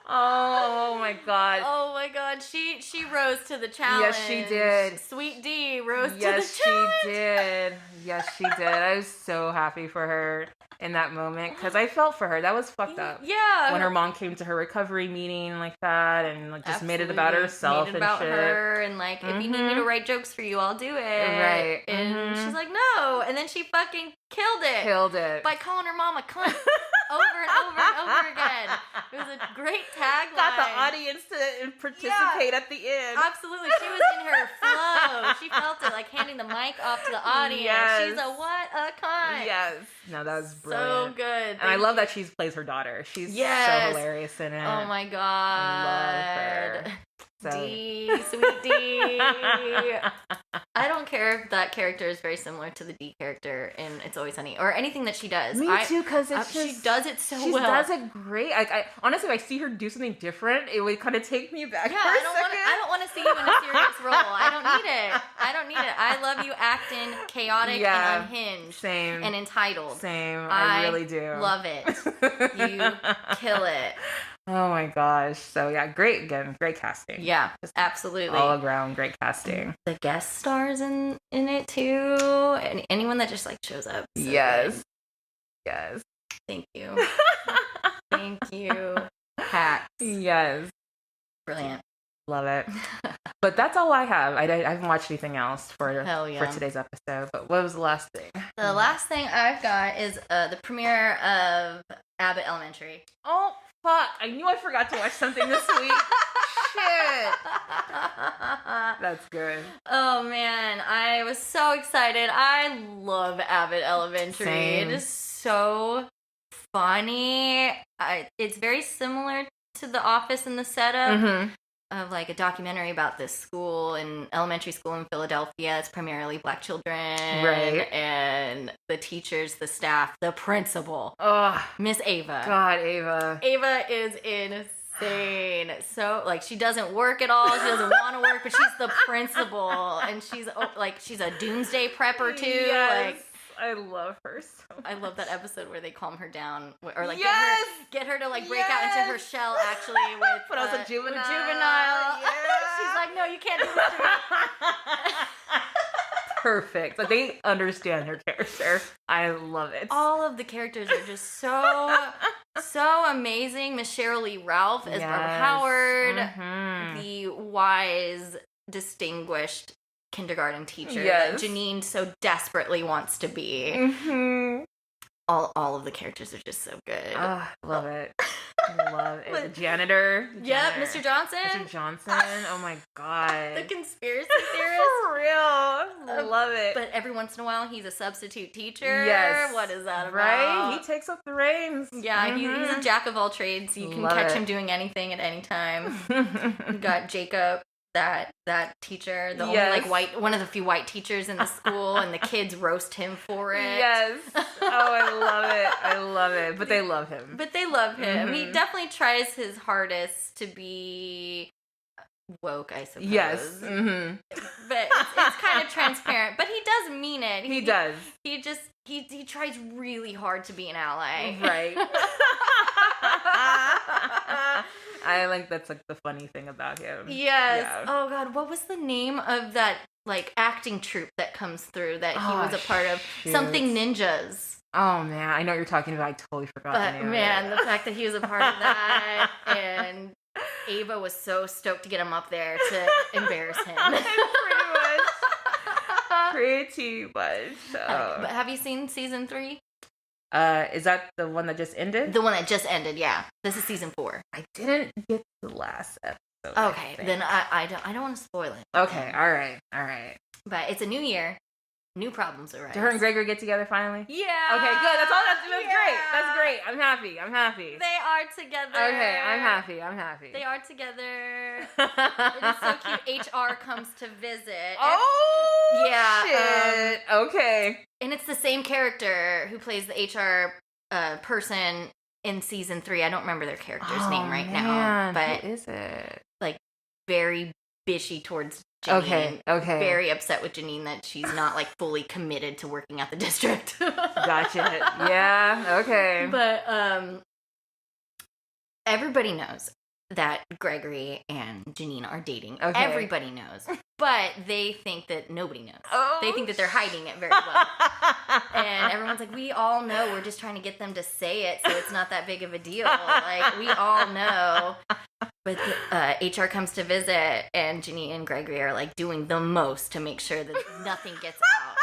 Oh my god. Oh my god, she rose to the challenge. Yes, she did. Sweet D rose Yes, to the challenge. she did. Yes, she did. I was so happy for her in that moment because I felt for her. That was fucked up. Yeah. When her mom came to her recovery meeting like that and like just made it about Absolutely. herself Made it and about shit. her and like, if you need me to write jokes for you, I'll do it. Right. And Mhm. she's like, no. And then she fucking killed it. Killed it. By calling her mom a cunt over and over and over again. It was a great tagline. Got the audience to participate at the end. Absolutely. She was in her flow. She felt it, like handing the mic off to the audience. Yes. She's a what a cunt. Yes. No, that was So brilliant. good. And I love that she plays her daughter. She's Yes. so hilarious in it. Oh my god. Love her. So. D, sweet D. I don't care if that character is very similar to the D character in It's Always Sunny or anything that she does. Me too, because it's she just does it so she well. does it great. I honestly, if I see her do something different, it would kind of take me back. Yeah, for a I second. don't want to see you in a serious role. I don't need it. I don't need it. I love you acting chaotic Yeah. and unhinged Same. and entitled. Same. I really do. Love it. You kill it. Oh my gosh. So yeah, great casting. Yeah, absolutely. All around great casting. The guest stars in it too, and anyone that just like shows up. So Yes. good. Yes. Thank you. Thank you. Hacks. Yes. Brilliant. Love it. But that's all I have. I haven't watched anything else for Hell yeah. today's episode. But what was the last thing? The last thing I've got is the premiere of Abbott Elementary. Oh fuck! I knew I forgot to watch something this week. Shit. That's good. Oh man, I was so excited. I love Abbott Elementary. Same. It is so funny. It's very similar to The Office in the setup. Mm-hmm. Of like a documentary about this school and elementary school in Philadelphia. It's primarily black children. Right. And the teachers, the staff, the principal, Oh Miss Ava. God, Ava. Ava is insane. So like she doesn't work at all. She doesn't want to work, but she's the principal and she's a doomsday prepper too. Yes. Like I love her so much. I love that episode where they calm her down, or like Yes! get her to like break out into her shell. Actually, with But also Juvenile. with Juvenile. Yeah. She's like, no, you can't do this to me. Perfect. Like they understand her character. I love it. All of the characters are just so amazing. Miss Cheryl Lee Ralph as Barbara Howard, Mhm. the wise, distinguished kindergarten teacher Yes. that Janine so desperately wants to be. Mhm. All of the characters are just so good. Ah, love it. Love it. The janitor. Yep, Mr. Johnson. Mr. Johnson. Oh my god. The conspiracy theorist. For real. Love it. But every once in a while, he's a substitute teacher. Yes. What is that about? Right? He takes up the reins. Yeah, he's a Mhm. jack of all trades. You can Love catch it. him doing anything at any time. We got Jacob, that teacher, the only Yes. like one of the few white teachers in the school, and the kids roast him for it. Yes. Oh, I love it. I love it. But they love him. But they love him. He Mhm. definitely tries his hardest to be woke, I suppose. Yes. But it's kind of transparent. But he does mean it. He does. He just he tries really hard to be an ally. Right. I like that's like the funny thing about him. Yes. Yeah. Oh God, what was the name of that like acting troupe that comes through that he was a part of? shoot. Something Ninjas. Oh man, I know what you're talking about. I totally forgot the But name man, of the it. fact that he was a part of that, and Ava was so stoked to get him up there to embarrass him. Pretty much. But have you seen season 3? Is that the one that just ended? The one that just ended, yeah. This is season 4. I didn't get the last episode. I Okay, think. then I don't want to spoil it. Okay, all right. But it's a new year, new problems arise. Did her and Gregory get together finally? Yeah. Okay, good. That's all. That's Yeah. great. That's great. I'm happy. They are together. Okay, I'm happy. They are together. It is so cute. HR comes to visit. Oh, Yeah, shit. Okay. And it's the same character who plays the HR person in season 3. I don't remember their character's name right now. But who is it? very bishy towards Janine. Okay. Very upset with Janine that she's not like fully committed to working at the district. Gotcha. Yeah. Okay. But everybody knows that Gregory and Janine are dating. Okay. Everybody knows. But they think that nobody knows. Oh, They think that they're hiding it very well. And everyone's like, we all know. We're just trying to get them to say it so it's not that big of a deal. Like, we all know. But HR comes to visit, and Janine and Gregory are like doing the most to make sure that nothing gets out.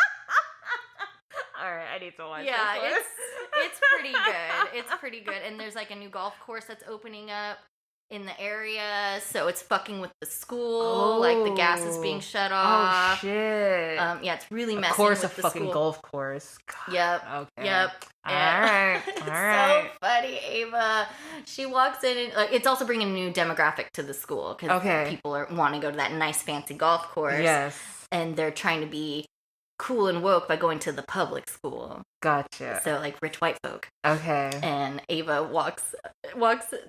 All right, I need to watch. Yeah, this one. it's pretty good. It's pretty good. And there's like a new golf course that's opening up in the area, so it's fucking with the school. Like the gas is being shut off. Oh shit. Yeah, it's really messing Of course, with a the fucking school. golf course. God. Yep. Okay. Yep. All right. It's All right. so funny, Ava. She walks in, and like, it's also bringing a new demographic to the school because Okay. people want to go to that nice fancy golf course. Yes. And they're trying to be cool and woke by going to the public school. Gotcha. So like rich white folk. Okay. And Ava walks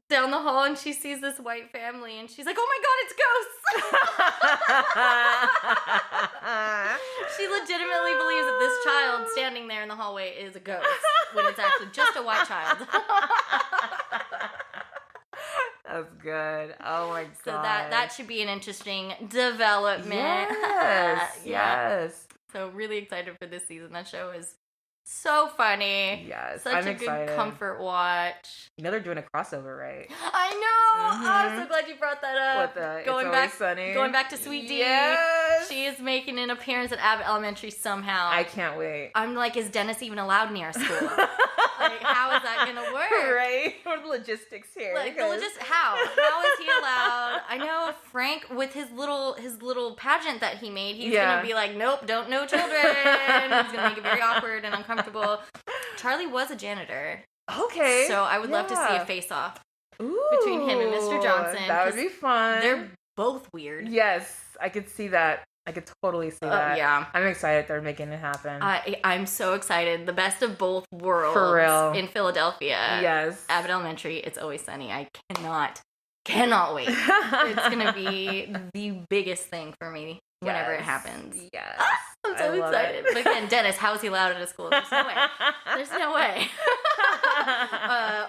down the hall, and she sees this white family, and she's like, "Oh my god, it's ghosts!" She legitimately believes that this child standing there in the hallway is a ghost when it's actually just a white child. That's good. Oh my god. So that should be an interesting development. Yes. Yeah. Yes. So really excited for this season. That show is so funny. Yes. Such I'm a excited. good comfort watch. You know they're doing a crossover, right? I know. Oh, I'm so glad you brought that up. With the going It's back, Always Sunny. going back to Sweet D. Yes. She is making an appearance at Abbott Elementary somehow. I can't wait. I'm like, is Dennis even allowed near our school? Like, how is that gonna work? Right? Or the logistics here. Like, because- how is he allowed? I know Frank with his little pageant that he made. He's Yeah. gonna be like, nope, don't know children. He's gonna make it very awkward and uncomfortable. Charlie was a janitor, Okay. so I would love to see Yeah. a face-off. Ooh, between him and Mr. Johnson, That would 'cause be fun. They're both weird. Yes, I could see that. I could totally see that. Yeah. I'm excited they're making it happen. I'm so excited. The best of both worlds. For real. In Philadelphia. Yes. Abbott Elementary, It's Always Sunny. I cannot wait. It's going to be the biggest thing for me whenever it Yes. happens. Yes. I'm so I love excited. it. But again, Dennis, how is he allowed at a school? There's no way. There's no way.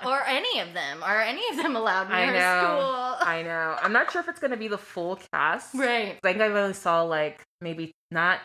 Or any of them. Are any of them allowed near I know. school? I know. I'm not sure if it's going to be the full cast. Right. I think I really saw like maybe not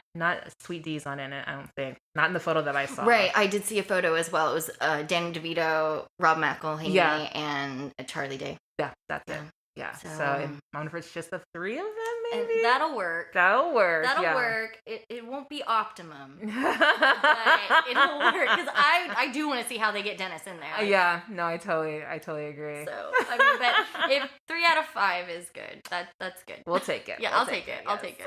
Sweet D's on it. I don't think. Not in the photo that I saw. Right, I did see a photo as well. It was Danny DeVito, Rob McElhenney, Yeah. and Charlie Day. Yeah, that's it. Yeah. Yeah. So, So, I wonder if it's just the three of them. Maybe And that'll work. that'll work. That'll yeah. work. It won't be optimum, but it'll work because I do want to see how they get Dennis in there. Like, Yeah. No, I totally agree. So I mean, but if 3 out of 5 is good, that's good. We'll take it. Yeah, We'll I'll take it. I'll yes. take it.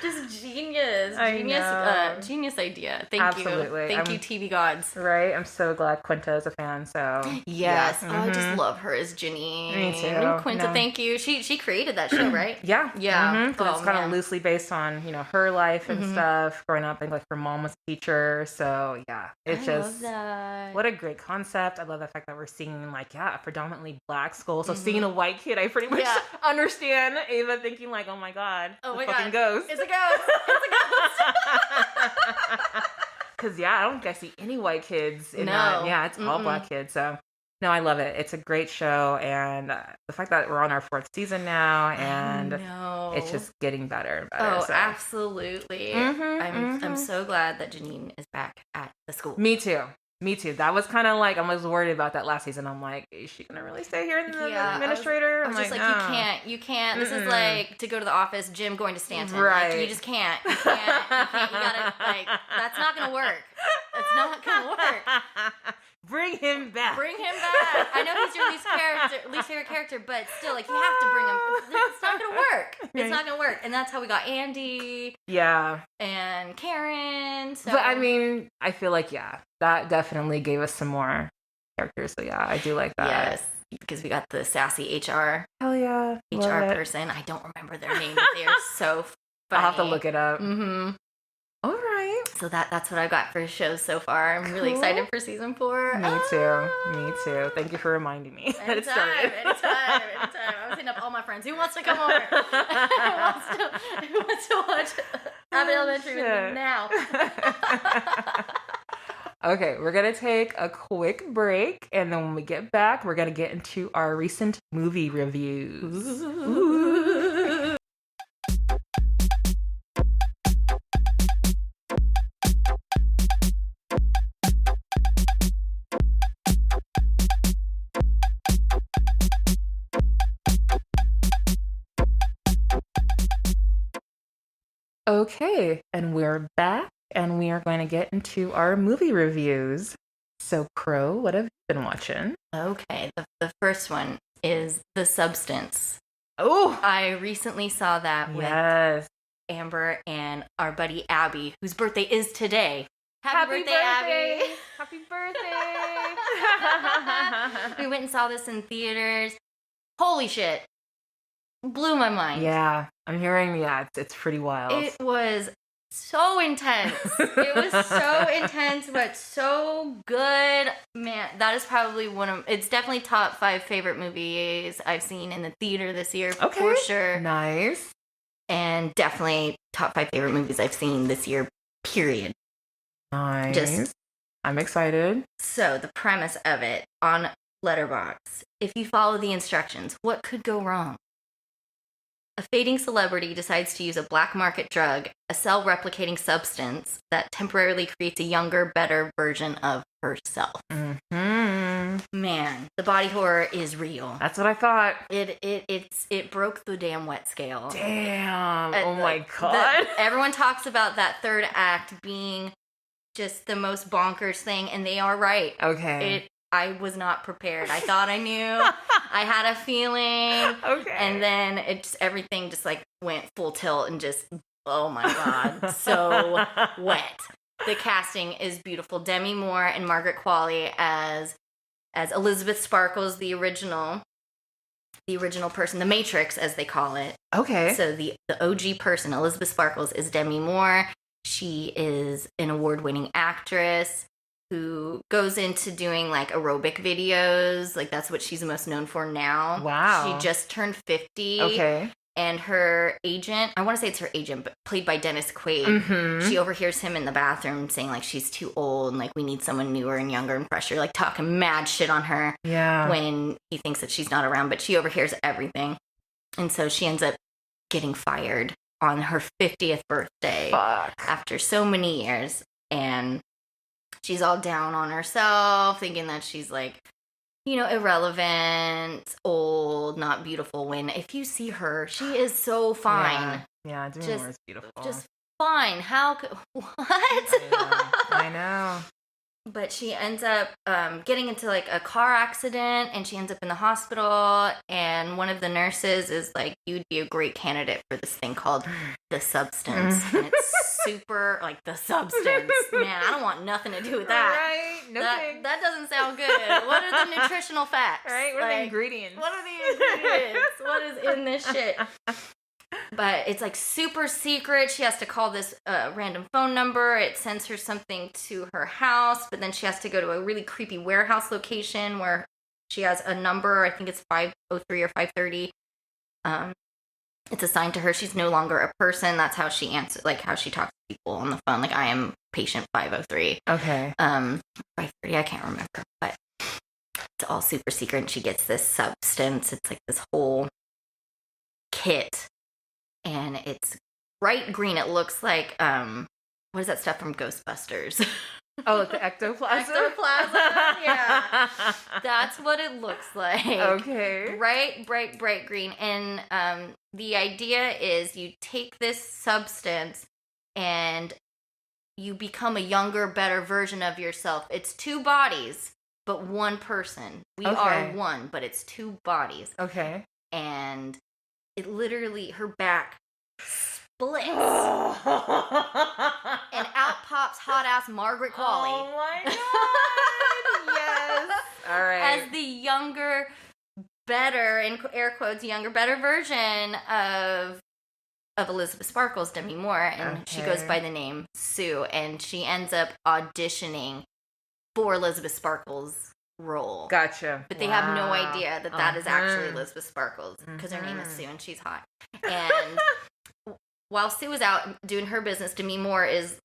Just genius. I know. Genius idea. Thank Absolutely. you. Thank you, TV gods. Right? I'm so glad Quinta is a fan, so. Yes. Yeah. Oh, I just love her as Janine. Me too. And Quinta, No. thank you. She created that show, right? Yeah. Yeah. 'Cause Oh, it's kind of man. loosely based on, her life and stuff. Growing up, and like her mom was a teacher. So yeah, it's I just love that. what a great concept. I love the fact that we're seeing like, a predominantly black school. So seeing a white kid, I pretty much understand Ava thinking like, oh my God, Oh my fucking God. ghost. It's a ghost. It's a ghost. Because I don't think I see any white kids in No. that. Yeah, it's all black kids. So no, I love it. It's a great show, and the fact that we're on our 4th season now, and it's just getting better and better. Oh, so. absolutely. I'm so glad that Janine is back at the school. Me too. That was kind of like, I was worried about that last season. I'm like, is she gonna really stay here in the administrator? I was just like, no. you can't. This is like to go to the office, Jim going to Stanton. Right. Like, you just can't. You gotta, like, that's not gonna work. It's not gonna work. Bring him back. I know he's your least favorite character, but still, like, you have to bring him. It's not gonna work. It's not gonna work. And that's how we got Andy. Yeah. And Karen. So. But I mean, I feel like, that definitely gave us some more characters. So yeah, I do like that. Yes. Because we got the sassy HR. Hell yeah. HR person. I don't remember their name, but they are so funny. I'll have to look it up. Mm-hmm. All right. So that's what I've got for shows so far. I'm really excited for season 4. Me too. Thank you for reminding me. Anytime. I was hitting up all my friends. Who wants to come over? who wants to watch Abbott Elementary with me now? Okay, we're going to take a quick break, and then when we get back, we're going to get into our recent movie reviews. Ooh. Okay, and we're back, and we are going to get into our movie reviews. So, Crow, what have you been watching? Okay, the first one is The Substance. Oh! I recently saw that with Amber and our buddy Abby, whose birthday is today. Happy birthday, Abby! Happy birthday! We went and saw this in theaters. Holy shit. Blew my mind. Yeah, I'm hearing, it's pretty wild. It was so intense. It was so intense, but so good. Man, that is probably it's definitely top 5 favorite movies I've seen in the theater this year, for sure. Nice. And definitely top 5 favorite movies I've seen this year, period. Nice. I'm excited. So, the premise of it on Letterboxd. If you follow the instructions, what could go wrong? A fading celebrity decides to use a black market drug, a cell-replicating substance that temporarily creates a younger, better version of herself. Mm-hmm. Man, the body horror is real. That's what I thought. It broke the damn wet scale. Damn. Oh my God. Everyone talks about that third act being just the most bonkers thing, and they are right. Okay. I was not prepared. I thought I knew. I had a feeling. Okay. And then everything just like went full tilt and just, oh my God, so wet. The casting is beautiful. Demi Moore and Margaret Qualley as Elizabeth Sparkles, the original person, the Matrix as they call it. Okay. So the OG person, Elizabeth Sparkles, is Demi Moore. She is an award-winning actress who goes into doing like aerobic videos. Like that's what she's most known for now. Wow. She just turned 50. Okay. And her agent, I want to say it's her agent, but played by Dennis Quaid, she overhears him in the bathroom saying like she's too old and like we need someone newer and younger and fresher, like talking mad shit on her when he thinks that she's not around, but she overhears everything. And so she ends up getting fired on her 50th birthday after so many years. And she's all down on herself, thinking that she's like, you know, irrelevant, old, not beautiful. When if you see her, she is so fine. Yeah, Demi Moore is beautiful. Just fine. How could... What? I know. But she ends up getting into like a car accident, and she ends up in the hospital. And one of the nurses is like, "You'd be a great candidate for this thing called the substance." And it's super like the substance. Man, I don't want nothing to do with that. Right? No thanks. That doesn't sound good. What are the nutritional facts? Right? What are the ingredients? What are the ingredients? What is in this shit? But it's like super secret. She has to call this random phone number. It sends her something to her house, but then she has to go to a really creepy warehouse location where she has a number. I think it's 503 or 530. It's assigned to her. She's no longer a person. That's how she answers, like how she talks to people on the phone. Like, I am patient 503. Okay. 530, I can't remember, but it's all super secret. And she gets this substance. It's like this whole kit. And it's bright green. It looks like, what is that stuff from Ghostbusters? Oh, like the ectoplasm? Ectoplasm, yeah. That's what it looks like. Okay. Bright green. And the idea is you take this substance and you become a younger, better version of yourself. It's two bodies, but one person. We are one, but it's two bodies. Okay. And it literally, her back splits. And out pops hot ass Margaret Qualley. Oh my god. Yes. All right. As the younger, better, in air quotes, younger, better version of Elizabeth Sparkles, Demi Moore. And she goes by the name Sue. And she ends up auditioning for Elizabeth Sparkles' role. Gotcha. But they have no idea that that is actually Elizabeth Sparkles because her name is Sue and she's hot. And while Sue is out doing her business, Demi Moore is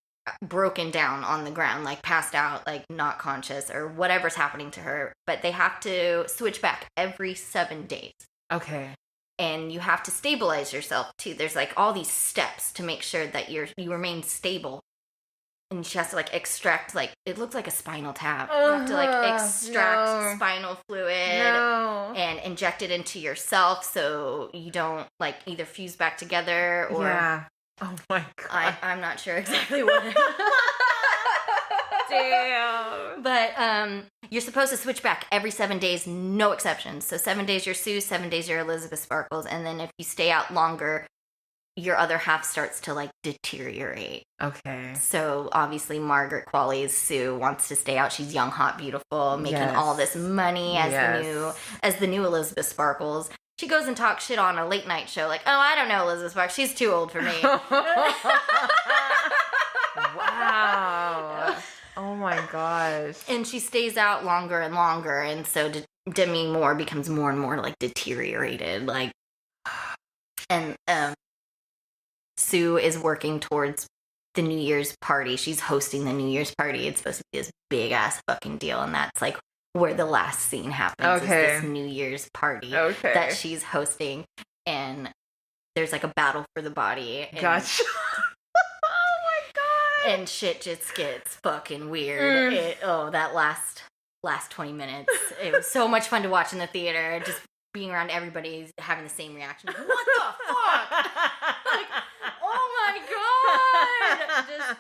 broken down on the ground, like passed out, like not conscious or whatever's happening to her. But they have to switch back every 7 days. Okay. And you have to stabilize yourself too. There's like all these steps to make sure that you remain stable. And she has to like extract, like, it looks like a spinal tap. You have to like extract spinal fluid and inject it into yourself so you don't like either fuse back together or. Yeah. Oh my god. I'm not sure exactly what. Damn. But you're supposed to switch back every 7 days, no exceptions. So 7 days you're Sue, 7 days you're Elizabeth Sparkles, and then if you stay out longer, your other half starts to like deteriorate. Okay. So obviously Margaret Qualley's Sue wants to stay out. She's young, hot, beautiful, making all this money as the new Elizabeth Sparkles. She goes and talks shit on a late night show, like, "Oh, I don't know Elizabeth Sparkles. She's too old for me." Wow. Oh my gosh. And she stays out longer and longer, and so Demi Moore becomes more and more like deteriorated, like, and Sue is working towards the New Year's party. She's hosting the New Year's party. It's supposed to be this big ass fucking deal, and that's like where the last scene happens. Is this New Year's party that she's hosting, and there's like a battle for the body. And, gotcha. Oh my god. And shit just gets fucking weird. That last 20 minutes, it was so much fun to watch in the theater. Just being around everybody having the same reaction. What the fuck? Like, oh my god!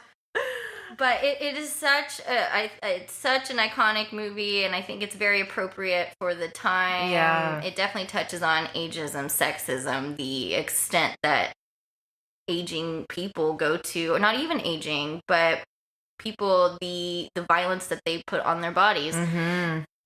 But it is such it's such an iconic movie, and I think it's very appropriate for the time. Yeah. It definitely touches on ageism, sexism, the extent that aging people go to, or not even aging, but people, the violence that they put on their bodies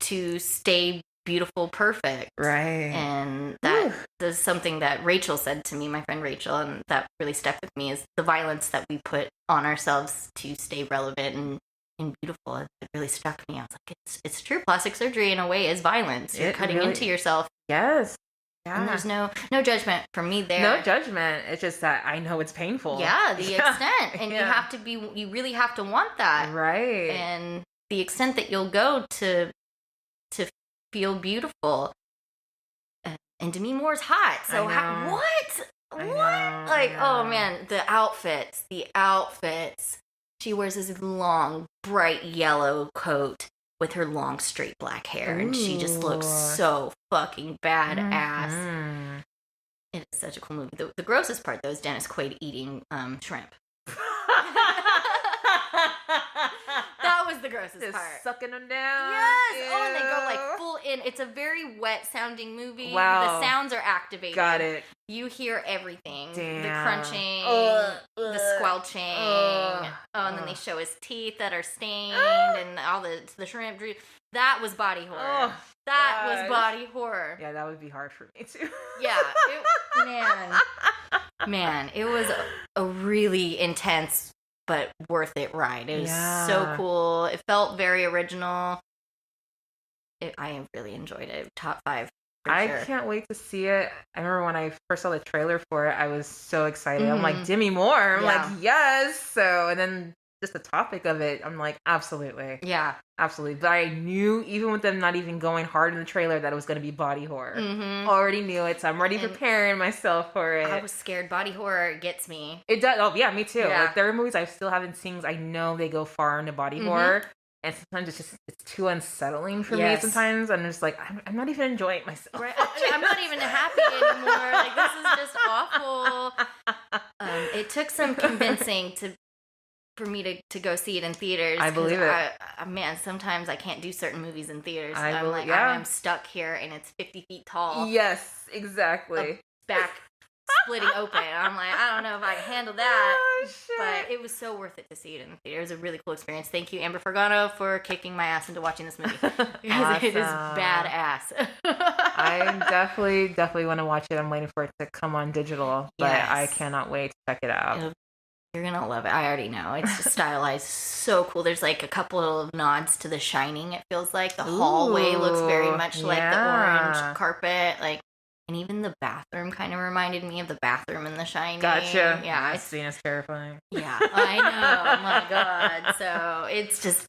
to stay beautiful, perfect. Right. And that is something that Rachel said to me, my friend Rachel, and that really stuck with me, is the violence that we put on ourselves to stay relevant and beautiful. It really struck me. I was like, it's true. Plastic surgery in a way is violence. You're cutting into yourself. Yes. Yeah. And there's no judgment from me there. No judgment. It's just that I know it's painful. Yeah, the extent. And you really have to want that. Right. And the extent that you'll go to feel beautiful. And Demi Moore's hot. So what? Like, oh man, the outfits. She wears this long, bright yellow coat with her long, straight black hair. And she just looks so fucking badass. It is such a cool movie. The grossest part, though, is Dennis Quaid eating shrimp. That was the grossest Just part. sucking them down. Yes. Ew. Oh, and they go like full in. It's a very wet sounding movie. Wow. The sounds are activated. Got it. You hear everything. Damn. The crunching, the squelching. And then they show his teeth that are stained and all the shrimp. That was body horror. That was body horror. Yeah, that would be hard for me too. Yeah. Man, it was a really intense but worth it ride. It was so cool. It felt very original. I really enjoyed it. Top 5. I can't wait to see it. I remember when I first saw the trailer for it, I was so excited. I'm like, Demi Moore. I'm like, yes. So, and then just the topic of it, I'm like, absolutely. Yeah. Absolutely. But I knew, even with them not even going hard in the trailer, that it was going to be body horror. Already knew it, so I'm already preparing myself for it. I was scared. Body horror gets me. It does. Oh, yeah, me too. Yeah. Like, there are movies I still haven't seen. I know they go far into body horror. And sometimes it's too unsettling for me sometimes. I'm just like, I'm not even enjoying myself. Right. I'm not even happy anymore. Like, this is just awful. It took some convincing for me to go see it in theaters. I believe it. Man, sometimes I can't do certain movies in theaters. I'm stuck here and it's 50 feet tall. Yes, exactly. Back splitting open. I'm like, I don't know if I can handle that. Oh, shit. But it was so worth it to see it in the theater. It was a really cool experience. Thank you, Amber Fergano, for kicking my ass into watching this movie. Because it is badass. I definitely want to watch it. I'm waiting for it to come on digital. But I cannot wait to check it out. You're going to love it. I already know. It's just stylized so cool. There's like a couple of nods to The Shining, it feels like. The hallway looks very much like the orange carpet. Like, and even the bathroom kind of reminded me of the bathroom in The Shining. Gotcha. Yeah. That scene is terrifying. Yeah, I know. Oh my God. So it's just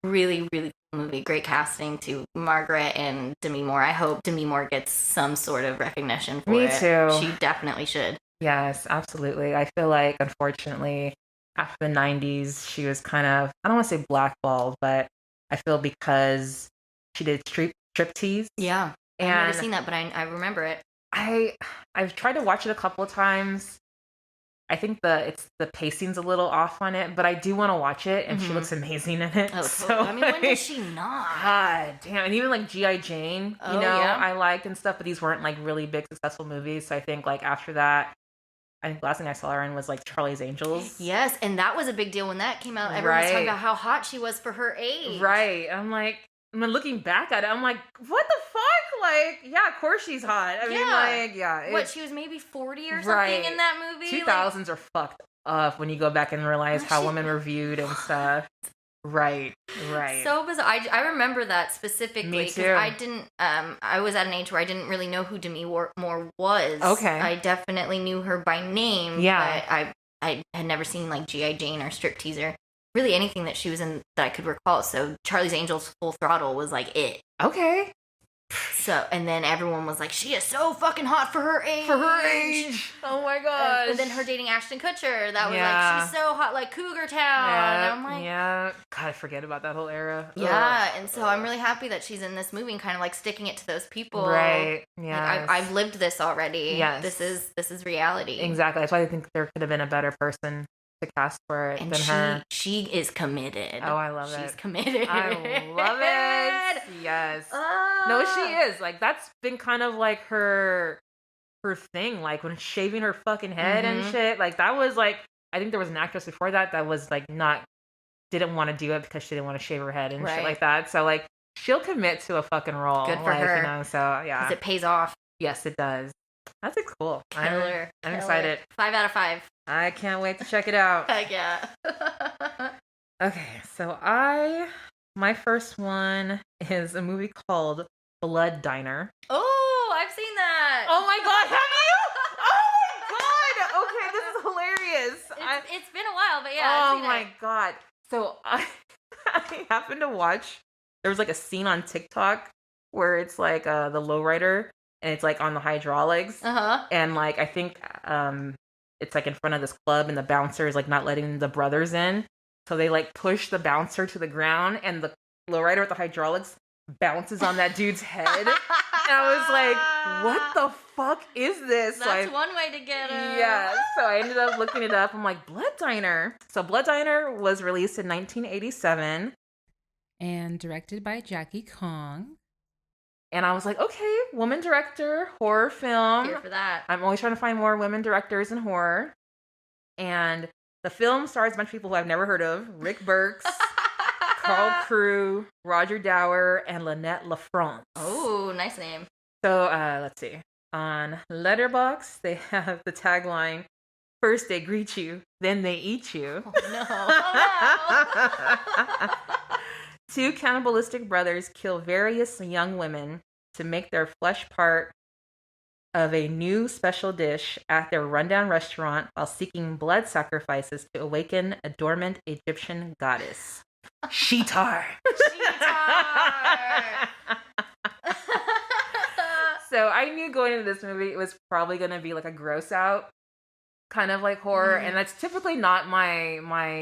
really, really cool movie. Great casting to Margaret and Demi Moore. I hope Demi Moore gets some sort of recognition for it. Me too. She definitely should. Yes, absolutely. I feel like, unfortunately, after the 90s, she was kind of, I don't want to say blackballed, but I feel because she did striptease. Yeah. And I've never seen that, but I remember it. I've tried to watch it a couple of times. I think the pacing's a little off on it, but I do want to watch it, and she looks amazing in it. Oh, so, I mean, when did she not? God damn. And even like G.I. Jane, I liked and stuff, but these weren't like really big, successful movies. So I think like after that, I think the last thing I saw her in was like Charlie's Angels. Yes, and that was a big deal when that came out. Everyone was talking about how hot she was for her age. Right. I'm like, looking back at it, I'm like, what the fuck? Like, yeah, of course she's hot. I mean, like, yeah. What, she was maybe 40 or something in that movie? 2000s are fucked up when you go back and realize how women were viewed and stuff. Right. So bizarre. I remember that specifically. Me too. I didn't, I was at an age where I didn't really know who Demi Moore was. Okay. I definitely knew her by name. Yeah. But I had never seen like G.I. Jane or Stripteaser. Really anything that she was in that I could recall. So Charlie's Angels Full Throttle was like it. Okay. So, and then everyone was like, she is so fucking hot for her age. Oh my gosh. And then her dating Ashton Kutcher. That was like, she's so hot, like Cougar Town. Yeah, and I'm like, God, I forget about that whole era. Yeah, and so I'm really happy that she's in this movie and kind of like sticking it to those people. Right. Yeah. Like, I've lived this already. Yes. This is reality. Exactly. That's why I think there could have been a better person to cast for it and than her. She is committed. Oh, I love it. She's committed. I love it. Yes. No, she is. Like, that's been kind of like her thing. Like, when shaving her fucking head and shit. Like, that was like, I think there was an actress before that was like didn't want to do it because she didn't want to shave her head and shit like that. So, like, she'll commit to a fucking role. Good for her. You know, so, yeah. Because it pays off. Yes, it does. That's cool. Killer. I'm excited. 5 out of 5. I can't wait to check it out. Heck yeah. Okay, so my first one is a movie called Blood Diner. Oh, I've seen that. Oh my God, have you? Oh my God. Okay, this is hilarious. It's been a while, but yeah. I've seen my God. So I happened to watch, there was like a scene on TikTok where it's like the lowrider and it's like on the hydraulics. And like, I think it's like in front of this club and the bouncer is like not letting the brothers in. So they like push the bouncer to the ground and the lowrider with the hydraulics bounces on that dude's head. And I was like, what the fuck is this? That's one way to get him. Yeah. So I ended up looking it up. I'm like, Blood Diner. So Blood Diner was released in 1987. and directed by Jackie Kong. And I was like, okay, woman director, horror film. Here for that. I'm always trying to find more women directors in horror. And the film stars a bunch of people who I've never heard of. Rick Burks, Carl Crew, Roger Dower, and Lynette LaFrance. Oh, nice name. So let's see. On Letterboxd, they have the tagline, "First they greet you, then they eat you." Oh, no. Oh, no. Two cannibalistic brothers kill various young women to make their flesh part of a new special dish at their rundown restaurant while seeking blood sacrifices to awaken a dormant Egyptian goddess. Sheetar. So I knew going into this movie it was probably going to be like a gross out kind of like horror, and that's typically not my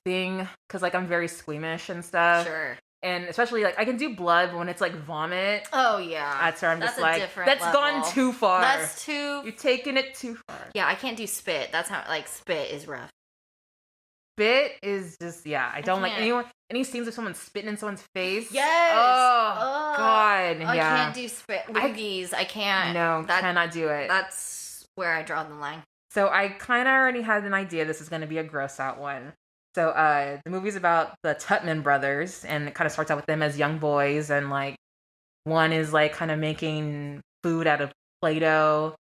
thing because like I'm very squeamish and stuff. Sure. And especially like I can do blood, but when it's like vomit, Oh yeah. that's where I'm That's just a like, different that's level. gone too far. That's too. You're taking it too far. Yeah, I can't do spit. That's how like spit is rough. Spit is just I don't like can't. any scenes of someone spitting in someone's face. Yes. Oh God. I Yeah. can't do spit. Loogies. I can't. No, That- cannot do it. That's where I draw the line. So I kind of already had an idea this is going to be a gross out one. So the movie's about the Tutman brothers, and it kind of starts out with them as young boys, and like one is like kind of making food out of Play-Doh,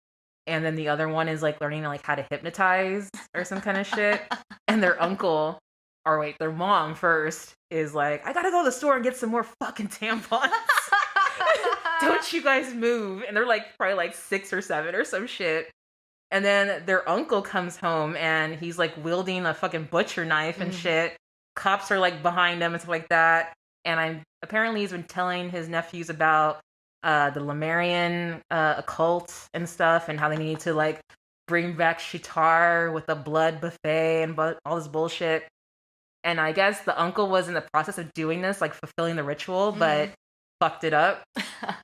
and then the other one is like learning like how to hypnotize or some kind of shit. And their uncle, or wait, their mom first is like, I gotta go to the store and get some more fucking tampons. Don't you guys move? And they're like probably like 6 or 7 or some shit. And then their uncle comes home and he's like wielding a fucking butcher knife and shit. Cops are like behind him and stuff like that. And apparently he's been telling his nephews about the Lemurian occult and stuff, and how they need to like bring back Shitar with a blood buffet and all this bullshit. And I guess the uncle was in the process of doing this, like fulfilling the ritual, but fucked it up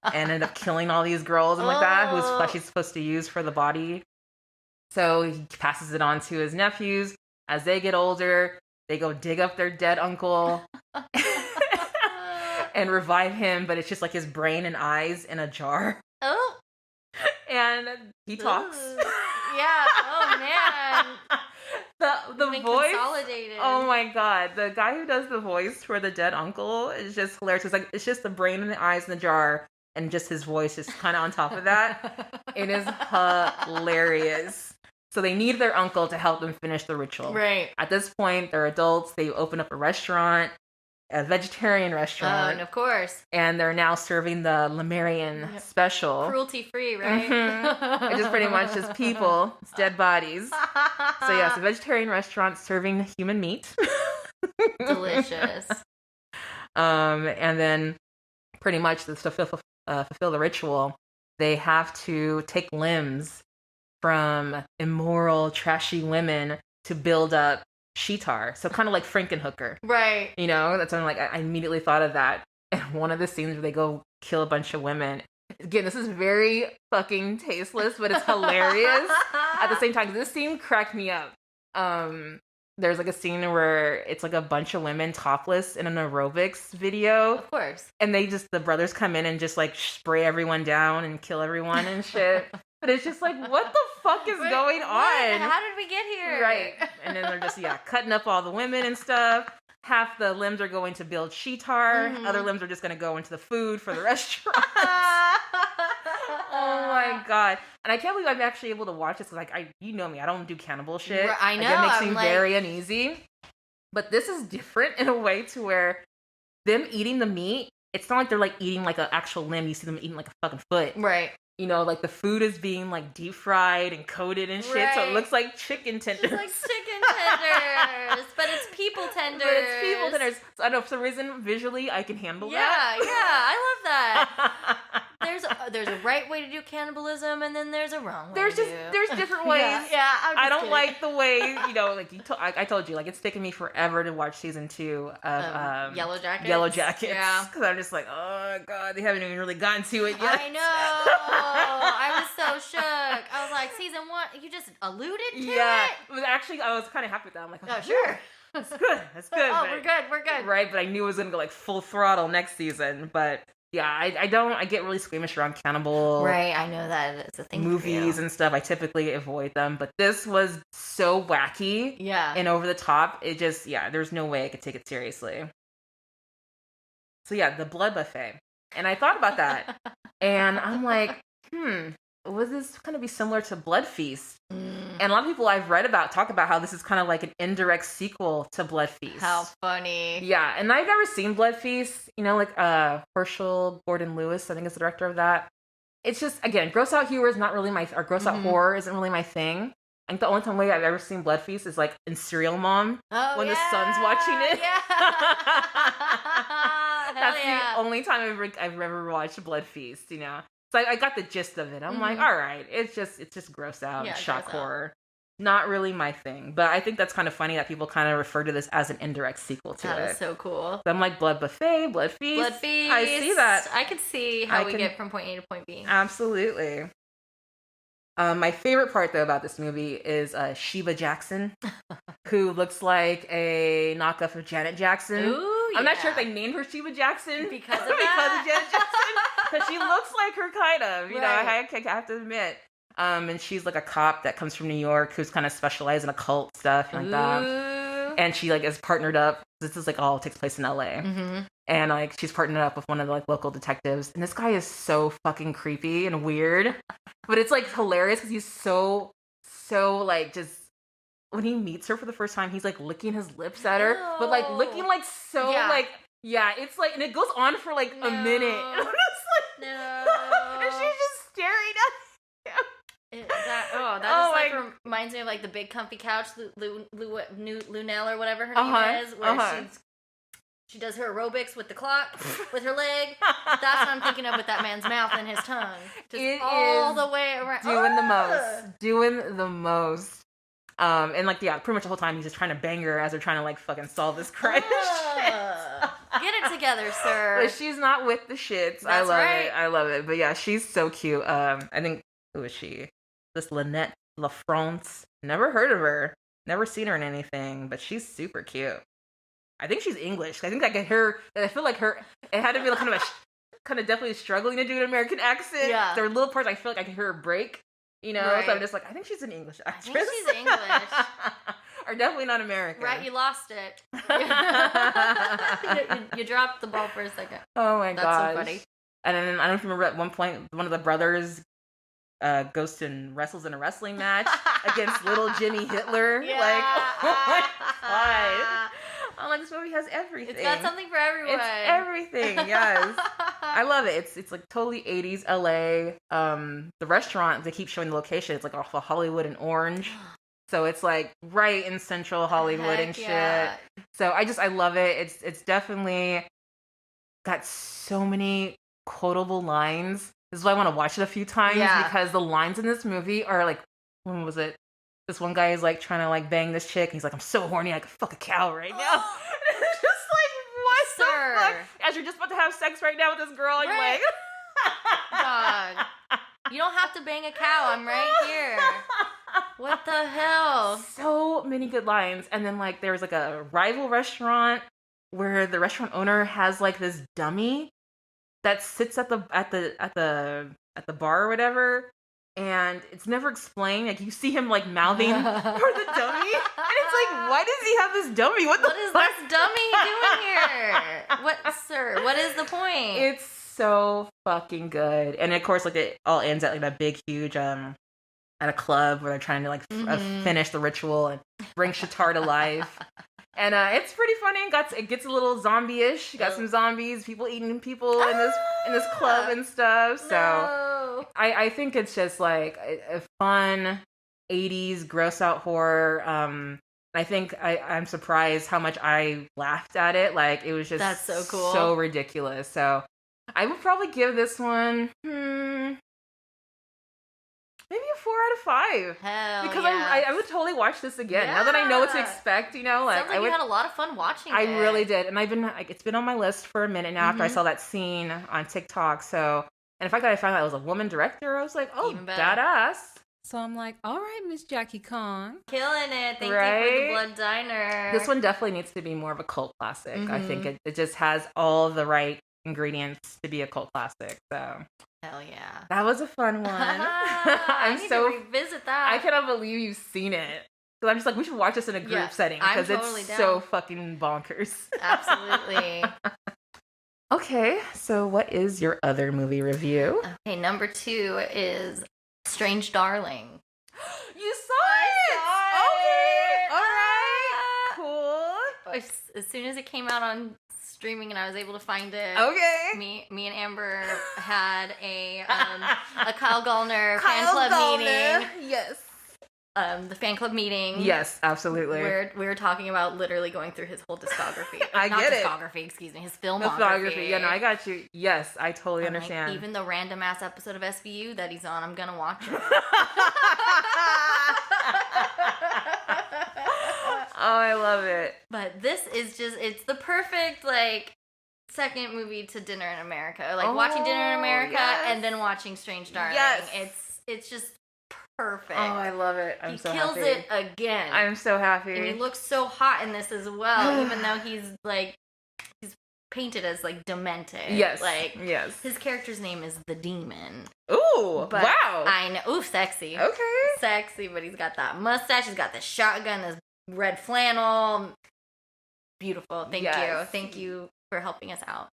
and ended up killing all these girls and like that, whose flesh he's supposed to use for the body. So he passes it on to his nephews. As they get older, they go dig up their dead uncle and revive him, but it's just like his brain and eyes in a jar. Oh. And he talks. Ooh. Yeah. Oh man. The Been voice. consolidated. Oh my God. The guy who does the voice for the dead uncle is just hilarious. It's like it's just the brain and the eyes in the jar and just his voice is kind of on top of that. It is hilarious. So they need their uncle to help them finish the ritual. Right. At this point, they're adults. They open up a restaurant, a vegetarian Oh, restaurant, and of course. and they're now serving the Lemurian special. Cruelty free, right? Which is pretty much just people. It's dead bodies. So yeah, it's a vegetarian restaurant serving human meat. Delicious. And then pretty much to fulfill the ritual, they have to take limbs from immoral, trashy women to build up Shitar. So kind of like Frankenhooker. Right. You know, that's when like I immediately thought of that. And one of the scenes where they go kill a bunch of women. Again, this is very fucking tasteless, but it's hilarious at the same time. 'Cause this scene cracked me up. There's like a scene where it's like a bunch of women topless in an aerobics video, Of course. and the brothers come in and just like spray everyone down and kill everyone and shit. But it's just like, what the fuck is going on? How did we get here? Right. And then they're just, cutting up all the women and stuff. Half the limbs are going to build Shitar. Other limbs are just going to go into the food for the restaurant. Oh my God. And I can't believe I'm actually able to watch this. Like, you know me, I don't do cannibal shit. I know. Like, it makes I'm me like- very uneasy. But this is different in a way to where them eating the meat, it's not like they're like eating like an actual limb. You see them eating like a fucking foot. Right. You know, like the food is being like deep fried and coated and shit, so it Right. looks like chicken tenders. It's like chicken tenders, but it's people tenders. But it's people tenders. So I don't know, for some reason, visually, I can handle Yeah, that. I love that. There's a right way to do cannibalism, and then there's a wrong way. There's to just do. there's different ways. Yeah. I'm I just don't kidding. like the way, you know, like I told you, like it's taken me forever to watch season 2 of Yellow Jackets. Yellow Jackets. Yeah. Because I'm just like, oh God, they haven't even really gotten to it yet. I know. I was so shook. I was like, season 1, you just alluded to Yeah. it. But actually, I was kind of happy with that. I'm like, Oh, sure. It's good. It's good. Oh, but- we're good. We're good. Right, but I knew it was gonna go like full throttle next season. But yeah, I get really squeamish around cannibal Right. I know that it's a thing. movies For you. and stuff. I typically avoid them, but this was so wacky Yeah. and over the top. It just, yeah, there's no way I could take it seriously. So yeah, the blood buffet. And I thought about that. And I'm like, would this kind of be similar to Blood Feast? And a lot of people I've read about talk about how this is kind of like an indirect sequel to Blood Feast. How funny. Yeah, and I've never seen Blood Feast. You know, like Herschel Gordon Lewis, I think is the director of that. It's just, again, gross out humor is not really my, or gross out horror isn't really my thing. I think the only time way I've ever seen Blood Feast is like in Serial Mom when the son's watching it. Yeah. That's the only time I've ever watched Blood Feast, you know. So I got the gist of it. I'm like, all right, it's just gross out, Yeah, shock gross out. horror. Not really my thing, but I think that's kind of funny that people kind of refer to this as an indirect sequel to That it. is so cool. So I'm like, Blood Buffet, Blood Feast. Blood Feast. I see that. I can see how I we can- get from point A to point B. Absolutely. My favorite part, though, about this movie is Sheba Jackson, who looks like a knockoff of Janet Jackson. Ooh, I'm not sure yeah. if they named her Sheba Jackson Because of because that. of Janet Jackson, because she looks like her, kind of. You know, Right. I have to admit. And she's like a cop that comes from New York who's kind of specialized in occult stuff like that. Ooh. And she like is partnered up. This is like all takes place in LA. Mhm. And like she's partnered up with one of the like local detectives, and this guy is so fucking creepy and weird, but it's like hilarious because he's so like just when he meets her for the first time, he's like licking his lips at her, but like licking like so Yeah. like yeah, it's like, and it goes on for like a minute. No. And I'm just like, No. and she's just staring at him. That Oh just like my- reminds me of like the big comfy couch, Lunell or whatever her Uh-huh, name is, where uh-huh. she does her aerobics with the clock, with her leg. That's what I'm thinking of with that man's mouth and his tongue, just It all is the way around. doing the Ah! most, doing the most. And like yeah, pretty much the whole time he's just trying to bang her as they're trying to like fucking solve this crime. Ah! Get it together, sir. But she's not with the shits. I That's love right. it. I love it. But yeah, she's so cute. I think who is she? This Lynette LaFrance. Never heard of her. Never seen her in anything, but she's super cute. I think she's English. I think I get her. I feel like her. It had to be like kind of definitely struggling to do an American accent. Yeah. There are little parts I feel like I can hear her break. You know, Right. so I'm just like, I think she's an English actress. think she's English. or definitely not American. Right, you lost it. you dropped the ball for a second. Oh my That's gosh. so funny. And then I don't know if you remember at one point one of the brothers goes and wrestles in a wrestling match against little Jimmy Hitler. Yeah. Like, oh my god. I'm like, this movie has everything. It's got something for everyone. It's everything, yes. I love it. It's like totally 80s LA. The restaurant, they keep showing the location. It's like off of Hollywood and Orange. So it's like right in central Hollywood Heck and shit. yeah. So I love it. It's definitely got so many quotable lines. This is why I want to watch it a few times Yeah. because the lines in this movie are like, when was it? This one guy is like trying to like bang this chick. And he's like, I'm so horny, I could fuck a cow right now. It's just like, what Sir. the fuck? As you're just about to have sex right now with this girl, you're Right. like, Dog. You don't have to bang a cow. I'm right here. What the hell? So many good lines. And then like there's like a rival restaurant where the restaurant owner has like this dummy that sits at the bar or whatever, and it's never explained. Like you see him like mouthing for the dummy, and it's like, why does he have this dummy? What is fuck? this dummy doing here? What, sir? What is the point? It's so fucking good. And of course, like it all ends at like that big, huge at a club where they're trying to like finish the ritual and bring Shatar to life. And it's pretty funny. It gets a little zombie-ish. You got some zombies, people eating people in this club and stuff. So No. I think it's just like a fun 80s gross out horror. I think I'm surprised how much I laughed at it. Like it was just That's so cool. so ridiculous. So I would probably give this one maybe a 4 out of 5. Hell Because yeah. I would totally watch this again now that I know what to Yeah. expect. You know, like Sounds like I would. you had a lot of fun watching I it. really did, and I've been like, it's been on my list for a minute now after I Mhm. saw that scene on TikTok. So, and the fact that I found out it was a woman director, I was like, oh, Even better. badass. So I'm like, all right, Miss Jackie Kong. Killing it. Thank you for Right? the Blood Diner. This one definitely needs to be more of a cult classic. I think Mhm. it just has all the right ingredients to be a cult classic. So Hell yeah. that was a fun one. I need to revisit that. I cannot believe you've seen it. Because I'm just like, we should watch this in a group Yeah, setting I'm because totally it's so down. fucking bonkers. Absolutely. Okay, so what is your other movie review? Okay, number 2 is Strange Darling. You saw it! saw it! Okay, all right, As soon as it came out on streaming and I was able to find it, cool. Okay. me and Amber had a Kyle Gallner fan club meeting. Yes. The fan club meeting. Yes, absolutely. Where we were talking about literally going through his whole discography. I Not get it. discography, excuse me, his filmography. Discography. Yeah, no, I got you. Yes, I totally I'm like, understand. even the random ass episode of SVU that he's on, I'm gonna watch it. Oh, I love it. But this is just, it's the perfect, like, second movie to Dinner in America. Like, watching Dinner in America yes. and then watching Strange Darling. Yes. It's just perfect. Oh, I love it. I'm he so kills happy. it again. I'm so happy. And he looks so hot in this as well, even though he's painted as, like, demented. Yes. Like, yes. his character's name is the Demon. Ooh, But wow. I know. Ooh, sexy. Okay. Sexy, but he's got that mustache. He's got the shotgun, this red flannel. Beautiful. Thank Yes. you. Thank you for helping us out.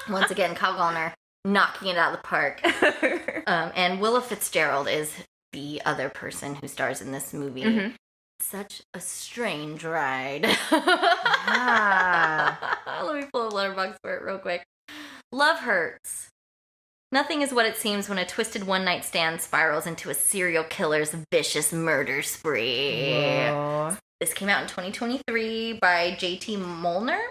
Once again, Kyle Gallner knocking it out of the park. And Willa Fitzgerald is the other person who stars in this movie. Mhm. Such a strange ride. Let me pull up Letterboxd for it real quick. Love hurts. Nothing is what it seems when a twisted one-night stand spirals into a serial killer's vicious murder spree. Whoa. This came out in 2023 by J.T. Molnar.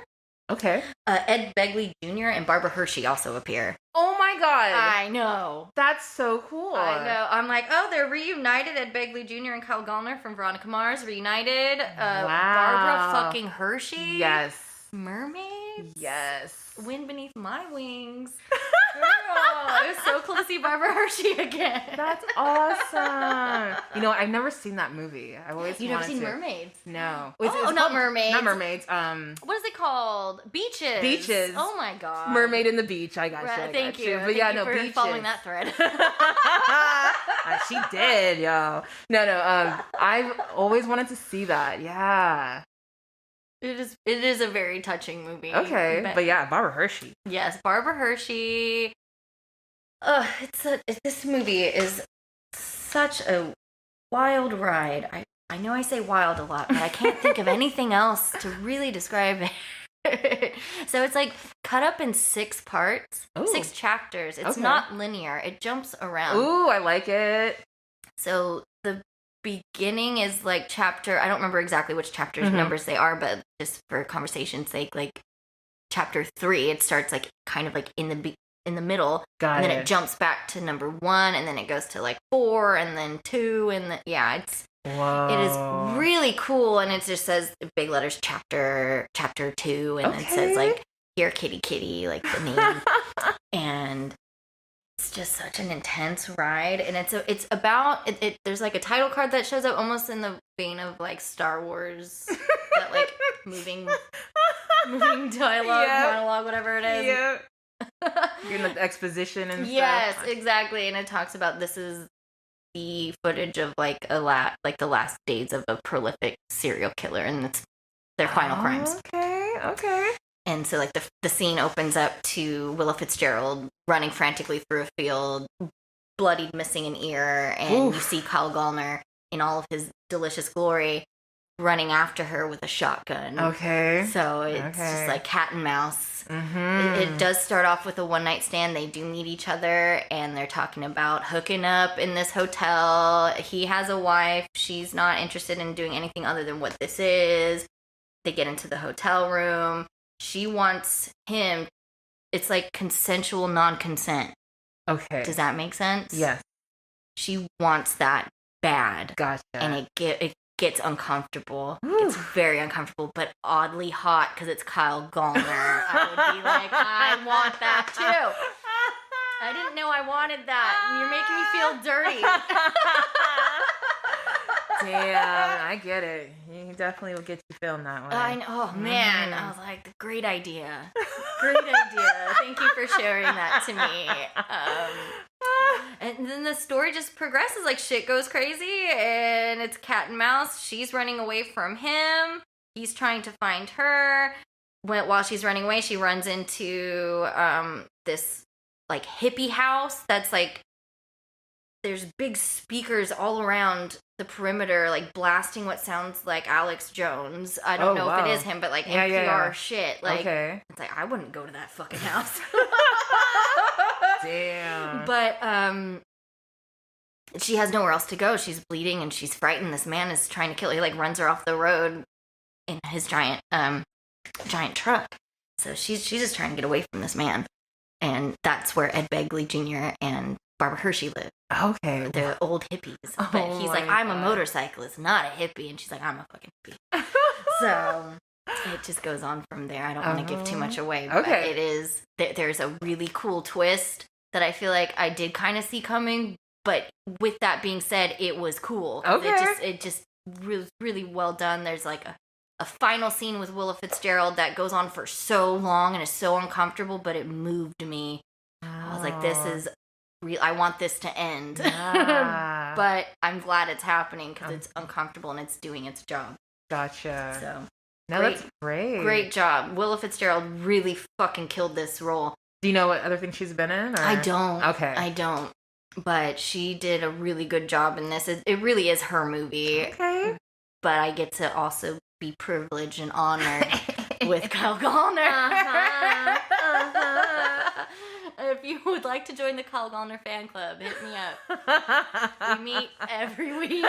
Okay. Ed Begley Jr. and Barbara Hershey also appear. Oh my god. I know. That's so cool. I know. I'm like, oh, they're reunited. Ed Begley Jr. and Kyle Gallner from Veronica Mars reunited. Barbara fucking Hershey. Yes. Mermaids. Yes. Wind beneath my wings. Girl, it was so cool to see Barbara Hershey again. That's awesome. You know, I've never seen that movie. I've always You've never wanted seen to. Mermaids? No. Oh, It's not called- Mermaids. Not mermaids. What is it called? Beaches. Beaches. Oh my god. Mermaid in the Beach. I got you. I Right, thank got you. But Thank yeah, you no, for beaches. following that thread. She did, yo. No. I've always wanted to see that. Yeah. It is a very touching movie. Okay. But yeah, Barbara Hershey. Yes, Barbara Hershey. This movie is such a wild ride. I know I say wild a lot, but I can't think of anything else to really describe it. So it's like cut up in 6 parts, Ooh. 6 chapters. It's Okay. not linear. It jumps around. Ooh, I like it. So the beginning is like chapter, I don't remember exactly which chapters Mhm. numbers they are, but just for conversation's sake, like chapter 3, it starts like kind of like in the middle, Got and then it. it jumps back to number 1, and then it goes to like 4, and then 2, and then, yeah, Whoa. it is really cool, and it just says big letters chapter 2, and it says Okay. like here kitty kitty, like the name, and it's just such an intense ride, and it's about it. There's like a title card that shows up almost in the vein of like Star Wars, that like moving dialogue, Yeah. monologue, whatever it is. Yeah. You're in the exposition and Yes, stuff. exactly, and it talks about this is the footage of like the last days of a prolific serial killer, and it's their final crimes. Okay. And so, like, the scene opens up to Willa Fitzgerald running frantically through a field, bloodied, missing an ear, and Oof. you see Kyle Gallner in all of his delicious glory running after her with a shotgun. Okay. So it's just Okay. like cat and mouse. Mm-hmm. It does start off with a one-night stand. They do meet each other, and they're talking about hooking up in this hotel. He has a wife. She's not interested in doing anything other than what this is. They get into the hotel room. She wants him. It's like consensual non-consent. Okay. Does that make sense? Yes. She wants that bad, Gotcha. and it gets uncomfortable. Whew. It's very uncomfortable, but oddly hot because it's Kyle Gallner. I would be like, I want that too. I didn't know I wanted that. You're making me feel dirty. Damn, I get it. He definitely will get you feeling that way. I know. Oh, man. I was like, great idea. Great idea. Thank you for sharing that to me. And then the story just progresses. Like, shit goes crazy, and it's cat and mouse. She's running away from him. He's trying to find her. While she's running away, she runs into this, like, hippie house that's, like, there's big speakers all around the perimeter, like, blasting what sounds like Alex Jones. I don't know if it is him, but, like, NPR shit. Like, it's like, I wouldn't go to that fucking house. Damn. But, she has nowhere else to go. She's bleeding and she's frightened. This man is trying to kill her. He, like, runs her off the road in his giant truck. So she's just trying to get away from this man. And that's where Ed Begley Jr. and Barbara Hershey live. Okay. The old hippies. But he's like, I'm a motorcyclist, not a hippie. And she's like, I'm a fucking hippie. So it just goes on from there. I don't want to give too much away. But it is, there's a really cool twist that I feel like I did kind of see coming. But with that being said, it was cool. It just really, really well done. There's like a final scene with Willa Fitzgerald that goes on for so long and is so uncomfortable, but it moved me. I was like, this is real. I want this to end. Yeah. But I'm glad it's happening because it's uncomfortable and it's doing its job. Gotcha. So, no, that's great. Great job. Willa Fitzgerald really fucking killed this role. Do you know what other things she's been in? Or? I don't. Okay. I don't. But she did a really good job in this. It really is her movie. Okay. But I get to also be privileged and honored with Kyle Gallner. If you would like to join the Kyle Gallner fan club, hit me up. We meet every week.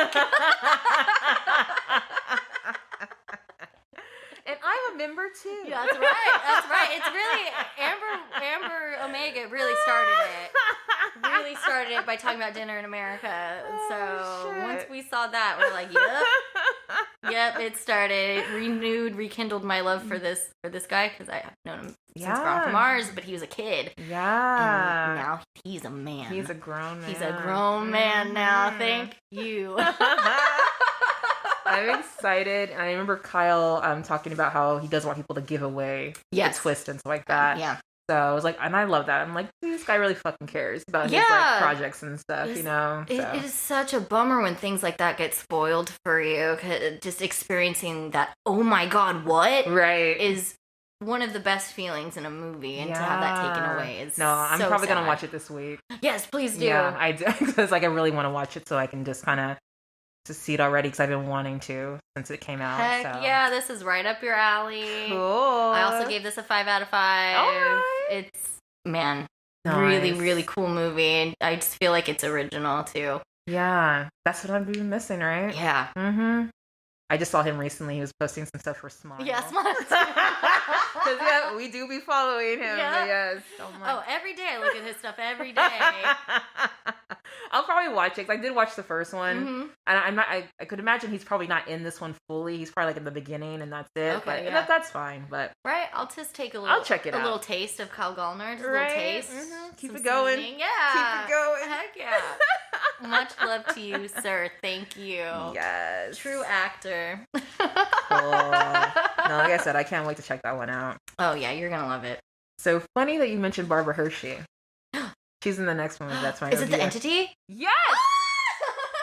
And I'm a member too. Yeah, that's right. That's right. It's really Amber Omega really started it. Really started it by talking about Dinner in America. So once we saw that, we're like, yep, it started. It rekindled my love for this guy because I have known him since Gone from Mars, but he was a kid. Yeah. And now he's a man. He's a grown man. He's a grown man now. Thank you. I'm excited. And I remember Kyle talking about how he doesn't want people to give away the twist and stuff like that. Yeah. So I was like, and I love that. I'm like, this guy really fucking cares about his like projects and stuff, you know? So. It is such a bummer when things like that get spoiled for you. Just experiencing that, oh my God, what? Right. Is one of the best feelings in a movie, and to have that taken away is I'm so probably sad. going to watch it this week. Yes, please do. Yeah, I do. Because like, I really want to watch it so I can just kind of to see it already because I've been wanting to since it came out. Heck so. yeah, this is right up your alley. Cool. I also gave this a 5 out of 5. All right. It's, man, nice. really, really cool movie. And I just feel like it's original too. Yeah, that's what I've been missing, right? Yeah. Mm-hmm. I just saw him recently. He was posting some stuff for Smile. Yeah, Smile. Because yeah, we do be following him. Yeah. Yes. Oh, every day I look at his stuff every day. I'll probably watch it. 'Cause I did watch the first one, Mm-hmm. and I'm not. I could imagine he's probably not in this one fully. He's probably like in the beginning, and that's it. Okay, but yeah. that's fine. But Right, I'll just take a little. I'll check it out. A little taste of Kyle Gallner, just a Right? little taste. Mm-hmm. Keep some it going. seasoning. Yeah. Keep it going. Heck yeah. Much love to you, sir. Thank you. Yes. True actor. Cool. No, like I said, I can't wait to check that one out. Oh yeah, you're gonna love it. So funny that you mentioned Barbara Hershey. She's in the next movie. That's my Is it review. The Entity? Yes.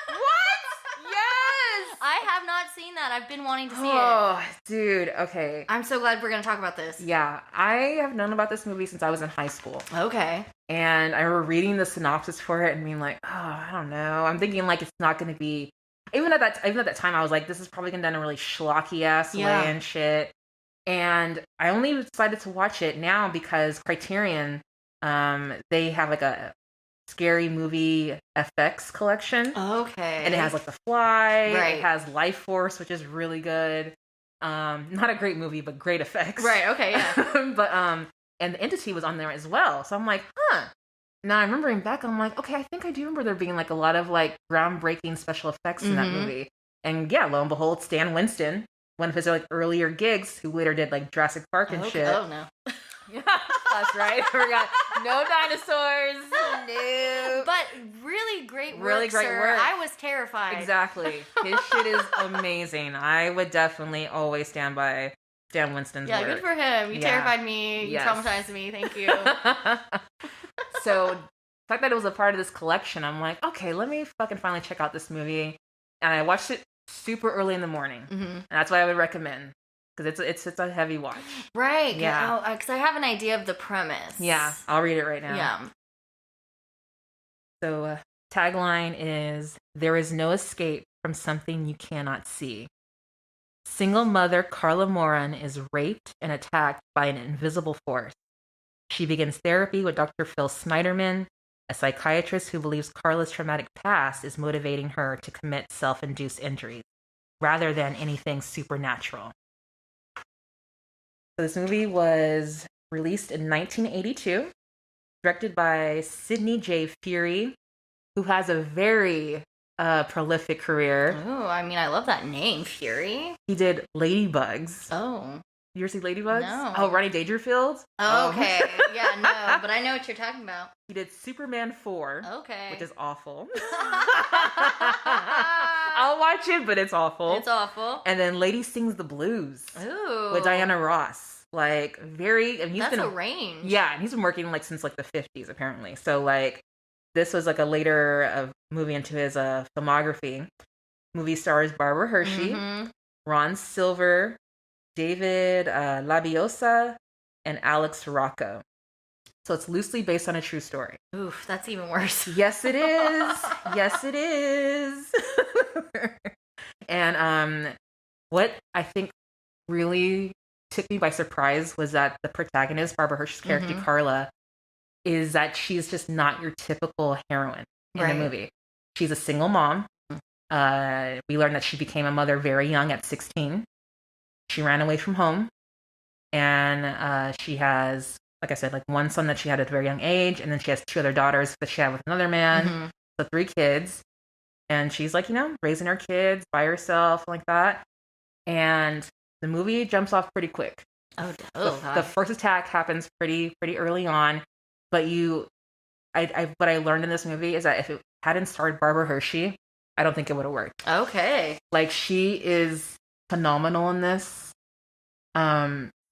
What? Yes. I have not seen that. I've been wanting to see it. Oh, dude. Okay. I'm so glad we're gonna talk about this. Yeah, I have known about this movie since I was in high school. Okay. And I remember reading the synopsis for it and being like, oh, I don't know. I'm thinking like it's not going to be. Even at that time, I was like, this is probably going to be done in a really schlocky ass way and shit. And I only decided to watch it now because Criterion, they have like a scary movie FX collection. Okay. And it has like The Fly. Right. It has Life Force, which is really good. Not a great movie, but great effects. Right. Okay. Yeah. But and The Entity was on there as well. So I'm like, huh. Now I'm remembering back, I'm like, okay, I think I do remember there being like a lot of like groundbreaking special effects in that movie. And yeah, lo and behold, Stan Winston, one of his like earlier gigs, who later did like Jurassic Park and shit. Oh no. That's right. I forgot. No dinosaurs. No. But really great work, Really great sir. work. I was terrified. Exactly. His shit is amazing. I would definitely always stand by Dan Winston's Yeah, work. good for him. You Yeah. terrified me. Yes. You traumatized me. Thank you. So the fact that it was a part of this collection, I'm like, okay, let me fucking finally check out this movie. And I watched it super early in the morning. hmm And that's what I would recommend. Because it's a heavy watch. Right. Yeah. Yeah. Because I have an idea of the premise. Yeah. I'll read it right now. Yeah. So tagline is, there is no escape from something you cannot see. Single mother Carla Moran is raped and attacked by an invisible force. She begins therapy with Dr. Phil Snyderman, a psychiatrist who believes Carla's traumatic past is motivating her to commit self-induced injuries, rather than anything supernatural. So this movie was released in 1982, directed by Sidney J. Furie, who has a very prolific career. Oh, I mean, I love that name, Fury. He did Ladybugs. Oh. You ever see Ladybugs? No. Oh, Rodney Dangerfield? Oh, okay. Yeah, no, but I know what you're talking about. He did Superman 4, Okay. which is awful. I'll watch it, but it's awful. It's awful. And then Lady Sings the Blues Ooh. with Diana Ross. Like, very... And he's That's been, a range. yeah, and he's been working, like, since, like, the 50s, apparently. So, like, this was, like, a later movie into his filmography. Movie stars Barbara Hershey, Mhm. Ron Silver, David Labiosa, and Alex Rocco. So it's loosely based on a true story. Oof, that's even worse. Yes, it is. Yes, it is. And what I think really took me by surprise was that the protagonist, Barbara Hershey's character, Mhm. Carla, is that she's just not your typical heroine in Right. the movie. She's a single mom. We learned that she became a mother very young at 16. She ran away from home. And she has, like I said, like one son that she had at a very young age. And then she has 2 other daughters that she had with another man. Mhm. So 3 kids. And she's like, raising her kids by herself, like that. And the movie jumps off pretty quick. Oh, The first attack happens pretty early on. But what I learned in this movie is that if it hadn't starred Barbara Hershey, I don't think it would have worked. Okay. Like, she is phenomenal in this.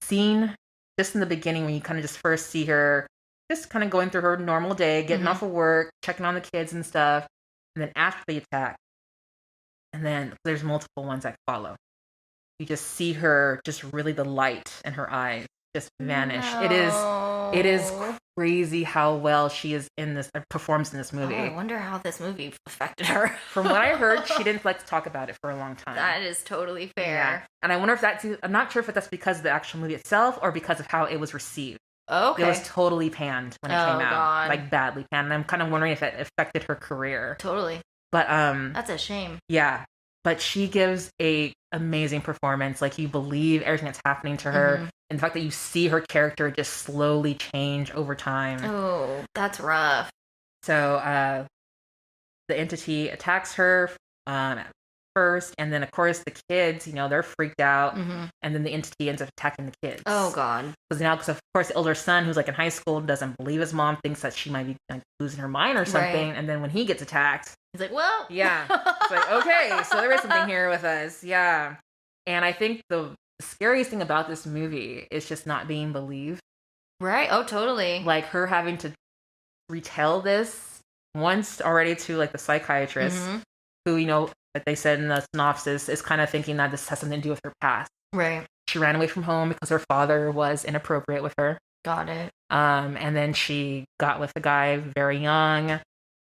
Scene just in the beginning when you kind of just first see her just kind of going through her normal day, getting Mhm. off of work, checking on the kids and stuff. And then after the attack, and then there's multiple ones that follow. You just see her, just really the light in her eyes just vanish. It is No. crazy how well she is in this, performs in this Oh, movie. I wonder how this movie affected her. From what I heard, she didn't like to talk about it for a long time. That is totally fair. And I wonder if I'm not sure if that's because of the actual movie itself or because of how it was received. Okay. It was totally panned when it Oh, came out. God. Like, badly panned. And I'm kind of wondering if it affected her career. Totally. But, That's a shame. yeah. But she gives a amazing performance. Like, you believe everything that's happening to her. Mhm. And the fact that you see her character just slowly change over time. Oh, that's rough. So, the entity attacks her at first. And then, of course, the kids, they're freaked out. Mhm. And then the entity ends up attacking the kids. Oh, God. Because of course, the older son, who's like in high school, doesn't believe his mom, thinks that she might be like losing her mind or something. Right. And then when he gets attacked, He's like, well. yeah, it's like, okay, so there is something here with us. Yeah. And I think the scariest thing about this movie is just not being believed. Right. Oh, totally. Like, her having to retell this once already to like the psychiatrist, Mhm. who, like they said in the synopsis, is kind of thinking that this has something to do with her past. Right. She ran away from home because her father was inappropriate with her. Got it. And then she got with a guy very young.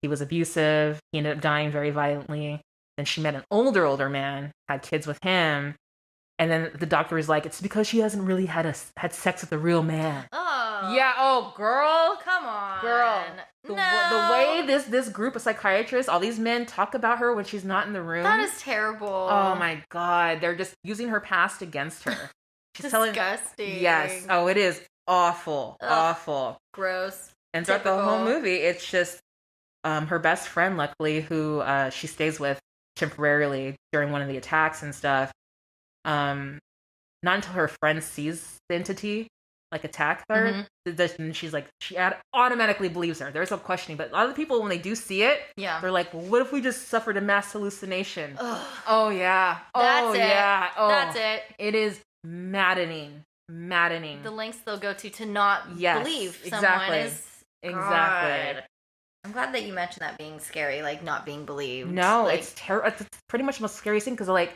He was abusive. He ended up dying very violently. Then she met an older man, had kids with him. And then the doctor was like, it's because she hasn't really had sex with a real man. Oh. Yeah, oh, girl. Come on. Girl. No. The way this group of psychiatrists, all these men talk about her when she's not in the room. That is terrible. Oh my God. They're just using her past against her. She's telling. Disgusting. Yes. Oh, it is awful. Ugh. Awful. Gross. And throughout the whole Typical. movie, it's just her best friend, luckily, who she stays with temporarily during one of the attacks and stuff. Not until her friend sees the entity, like attack her, then she's like, she automatically believes her. There's no questioning. But a lot of the people, when they do see it, Yeah. they're like, well, what if we just suffered a mass hallucination? Ugh. Oh yeah. That's Oh it. yeah. Oh, That's it. It is maddening. The lengths they'll go to not believe someone exactly. is. Exactly. God. I'm glad that you mentioned that being scary, like not being believed. No, like, it's terrible. It's pretty much the most scariest thing because like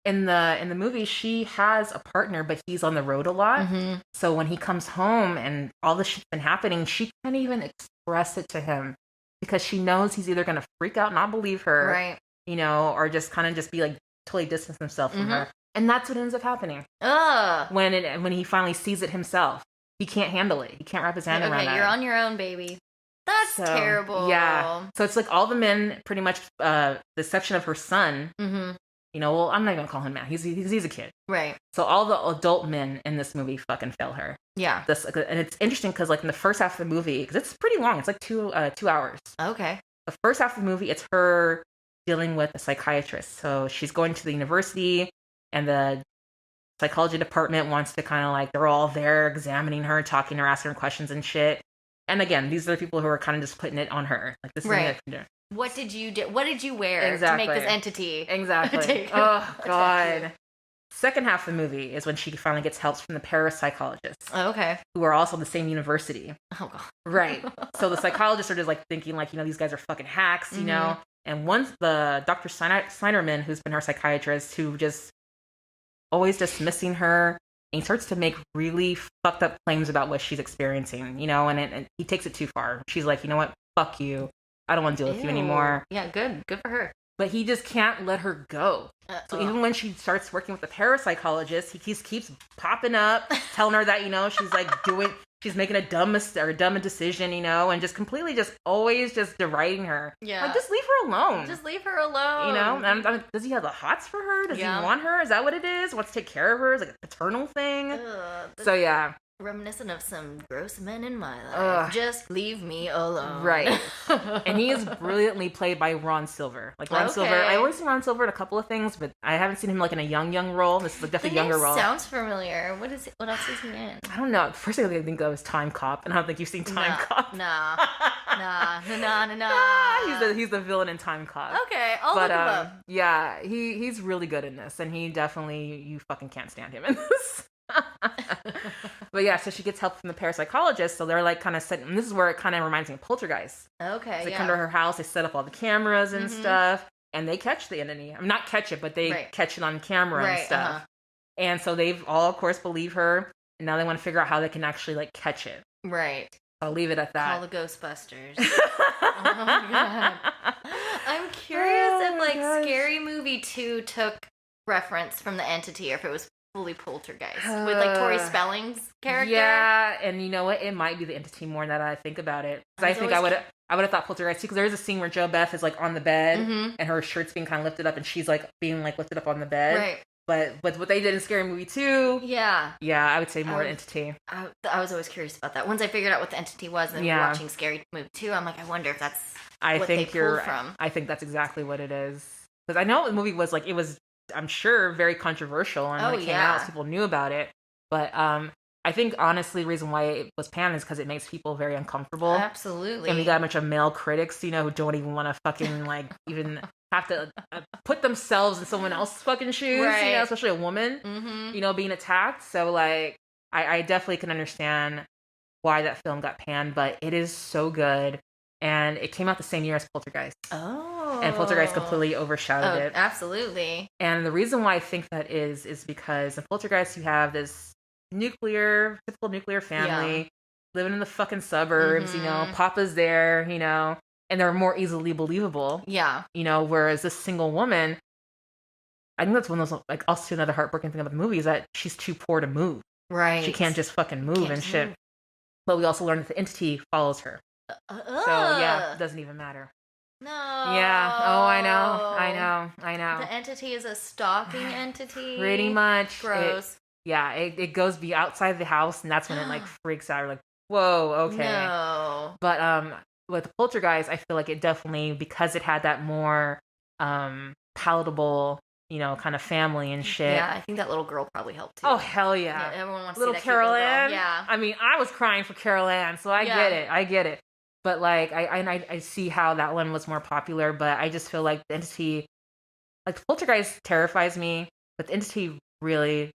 in the movie, she has a partner, but he's on the road a lot. Mhm. So when he comes home and all this shit's been happening, she can't even express it to him because she knows he's either gonna freak out, not believe her, right. you know, or just kind of just be like totally distance himself from her. And that's what ends up happening. Ugh. When he finally sees it himself, he can't handle it. He can't wrap his hand around it. You're on your own, baby. That's terrible. Yeah. So it's like all the men, pretty much, the exception of her son. Mm-hmm. You know, well, I'm not gonna call him man. He's a kid. Right. So all the adult men in this movie fucking fail her. Yeah. And it's interesting because like in the first half of the movie, because it's pretty long. It's like 2 hours. Okay. The first half of the movie, it's her dealing with a psychiatrist. So she's going to the university, and the psychology department wants to kind of like, they're all there examining her, talking to her, asking her questions and shit. And again, these are the people who are kind of just putting it on her. Like, this right. is it. What did you do? What did you wear to make this entity? Exactly. Oh, God. Second half of the movie is when she finally gets help from the parapsychologists. Oh, okay. Who are also the same university. Oh, God. Right. So the psychologists are just like thinking like, you know, these guys are fucking hacks, you know? And once the Dr. Seinerman, who's been her psychiatrist, who just always dismissing her, and he starts to make really fucked up claims about what she's experiencing, you know, and he takes it too far. She's like, you know what? Fuck you. I don't want to deal with you anymore. Yeah, good. Good for her. But he just can't let her go. So even when she starts working with the parapsychologist, he keeps popping up, telling her that, you know, she's making a dumb decision, you know, and just completely just always just deriding her. Yeah. Like, just leave her alone. Just leave her alone. You know? And does he have the hots for her? Does he want her? Is that what it is? Wants to take care of her? Is it like a paternal thing? So yeah. Reminiscent of some gross men in my life. Just leave me alone. Right. And he is brilliantly played by Ron Silver. Like Ron Silver, I only seen Ron Silver in a couple of things, but I haven't seen him like in a young role. This is like definitely a younger role. Sounds familiar. What else is he in? I don't know. The first thing I think of is Time Cop, and I don't think you've seen Time Cop. Nah. He's the villain in Time Cop. Okay, I'll look him up. Yeah, he's really good in this, and he definitely, you fucking can't stand him in this. But yeah, so she gets help from the parapsychologist. So they're like kind of setting, and this is where it kind of reminds me of Poltergeist. Okay, so they come to her house, they set up all the cameras and stuff, and they catch the entity. I mean, not catch it, but they catch it on camera and stuff. And so they've all, of course, believe her, and now they want to figure out how they can actually like catch it. Right. I'll leave it at that. Call the Ghostbusters. Oh my God. I'm curious if like Scary Movie 2 took reference from the entity, or if it was fully Poltergeist with like Tori Spelling's character. Yeah, and you know what? It might be the entity more now that I think about it. Because I think I would have thought Poltergeist too. Because there is a scene where Jo Beth is like on the bed and her shirt's being kind of lifted up, and she's like being like lifted up on the bed. Right. But what they did in Scary Movie 2, yeah, I would say more entity. I was always curious about that. Once I figured out what the entity was, and watching Scary Movie 2, I'm like, I wonder if that's what they pulled from. I think that's exactly what it is. Because I know the movie was like, it was, I'm sure, very controversial, and when it came out, people knew about it. But I think honestly, the reason why it was panned is because it makes people very uncomfortable. Absolutely. And we got a bunch of male critics, you know, who don't even want to fucking like even have to put themselves in someone else's fucking shoes, you know, especially a woman, you know, being attacked. So like, I definitely can understand why that film got panned, but it is so good. And it came out the same year as Poltergeist. Oh. And Poltergeist completely overshadowed it. Absolutely. And the reason why I think that is because in Poltergeist you have this typical nuclear family living in the fucking suburbs, you know, Papa's there, you know, and they're more easily believable. Yeah. You know, whereas this single woman, I think that's one of those, like, also another heartbreaking thing about the movie is that she's too poor to move. Right. She can't just fucking move and shit. But we also learned that the entity follows her. So yeah, it doesn't even matter. No. Yeah. Oh, I know. The entity is a stalking entity. Pretty much. Gross. It goes be outside the house, and that's when it like freaks out. You're like, whoa, okay. No. But with the Poltergeist, I feel like it definitely, because it had that more palatable kind of family and shit. Yeah, I think that little girl probably helped too. Oh, hell yeah. Everyone wants Little to see that Carol cute little girl. Ann. Yeah. I mean, I was crying for Carol Ann, so I get it. But like, I see how that one was more popular, but I just feel like the Entity, like Poltergeist terrifies me, but the Entity really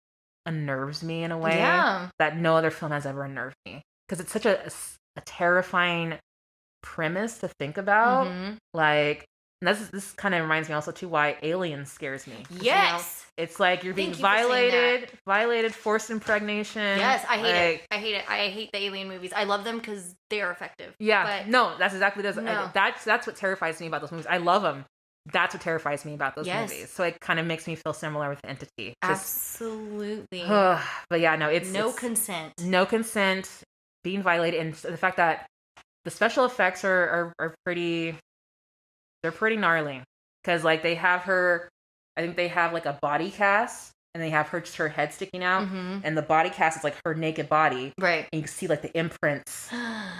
unnerves me in a way that no other film has ever unnerved me. Because it's such a terrifying premise to think about. Like, and this kind of reminds me also too why Alien scares me. Yes. It's like you're being violated, forced impregnation. Yes, I hate it. I hate it. I hate the Alien movies. I love them because they are effective. Yeah, but no, that's exactly this. No. That's what terrifies me about those movies. I love them. That's what terrifies me about those movies. So it kind of makes me feel similar with Entity. Absolutely. But yeah, no, it's consent. No consent, being violated, and the fact that the special effects are pretty. They're pretty gnarly because like they have her. I think they have like a body cast, and they have just her head sticking out, and the body cast is like her naked body, right? And you can see like the imprints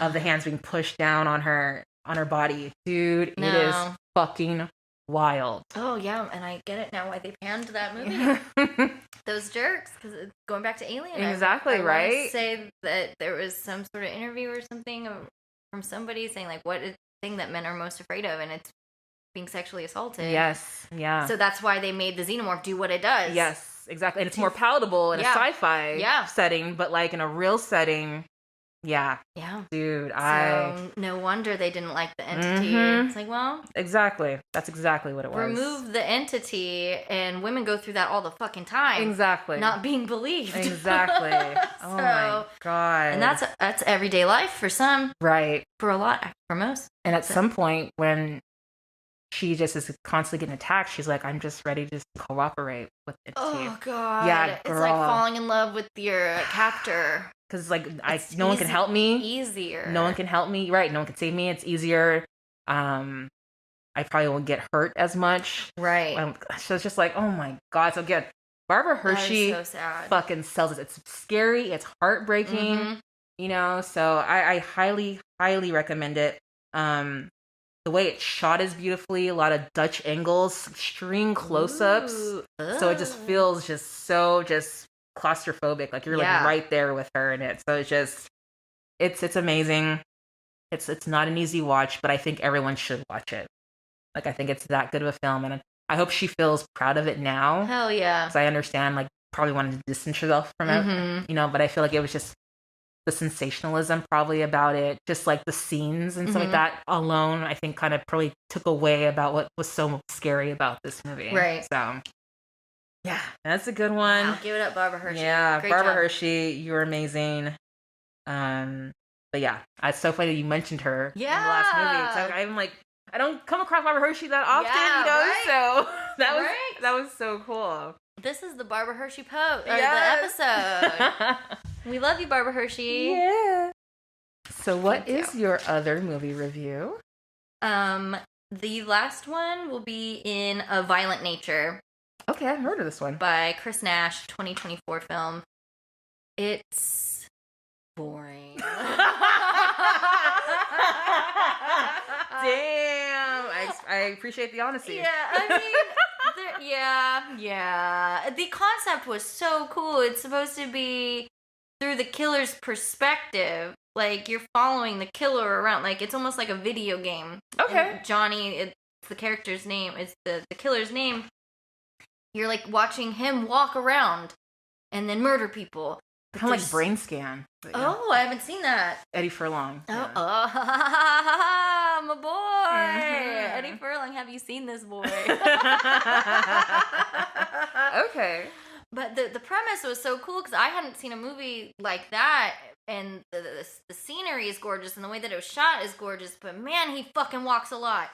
of the hands being pushed down on her body, dude. It is fucking wild. Oh yeah, and I get it now why they panned that movie. Those jerks, because going back to Alien, exactly, I right? Want to say that there was some sort of interview or something from somebody saying like, what is the thing that men are most afraid of, and it's being sexually assaulted. Yes, yeah. So that's why they made the xenomorph do what it does. Yes, exactly, and it's more palatable in a sci-fi setting, but like in a real setting. Yeah. Dude, so no wonder they didn't like the Entity. It's like, well... Exactly. That's exactly what it was. Remove the Entity, and women go through that all the fucking time. Exactly. Not being believed. Exactly. Oh my God. And that's everyday life for some. Right. For a lot. For most. And at some point, when she just is constantly getting attacked, she's like, I'm just ready to just cooperate with Entity. Oh God. Yeah, it's like falling in love with your captor. Because like no one can help me. Easier. No one can help me. Right. No one can save me. It's easier. I probably won't get hurt as much. Right. So it's just like, oh my God. So again, Barbara Hershey so sad. Fucking sells it. It's scary. It's heartbreaking. So I highly, highly recommend it. The way it's shot is beautifully. A lot of Dutch angles, extreme close-ups. So it just feels so claustrophobic, like you're like right there with her in it. So it's amazing. It's not an easy watch, but I think everyone should watch it. Like I think it's that good of a film, and I hope she feels proud of it now. Hell yeah. Because I understand like probably wanted to distance herself from it, but I feel like it was just the sensationalism probably about it, just like the scenes and stuff like that alone, I think kind of probably took away about what was so scary about this movie. Right. So yeah, that's a good one. Wow, give it up, Barbara Hershey. Yeah, Great Barbara job. Hershey, you're amazing. But yeah, it's so funny that you mentioned her in the last movie. So I'm like, I don't come across Barbara Hershey that often, right? So that was so cool. This is the Barbara Hershey the episode. We love you, Barbara Hershey. Yeah. So what is your other movie review? The last one will be in A Violent Nature. Okay, I've heard of this one. By Chris Nash, 2024 film. It's boring. Damn. I appreciate the honesty. Yeah, I mean, yeah. The concept was so cool. It's supposed to be through the killer's perspective. Like, you're following the killer around. Like, it's almost like a video game. Okay. And Johnny, it's the character's name. It's the killer's name. You're, like, watching him walk around and then murder people. Kind of like Brain Scan. Oh, I haven't seen that. Eddie Furlong. Oh, my boy. Eddie Furlong, have you seen this boy? Okay. But the premise was so cool because I hadn't seen a movie like that, and the scenery is gorgeous, and the way that it was shot is gorgeous, but man, he fucking walks a lot.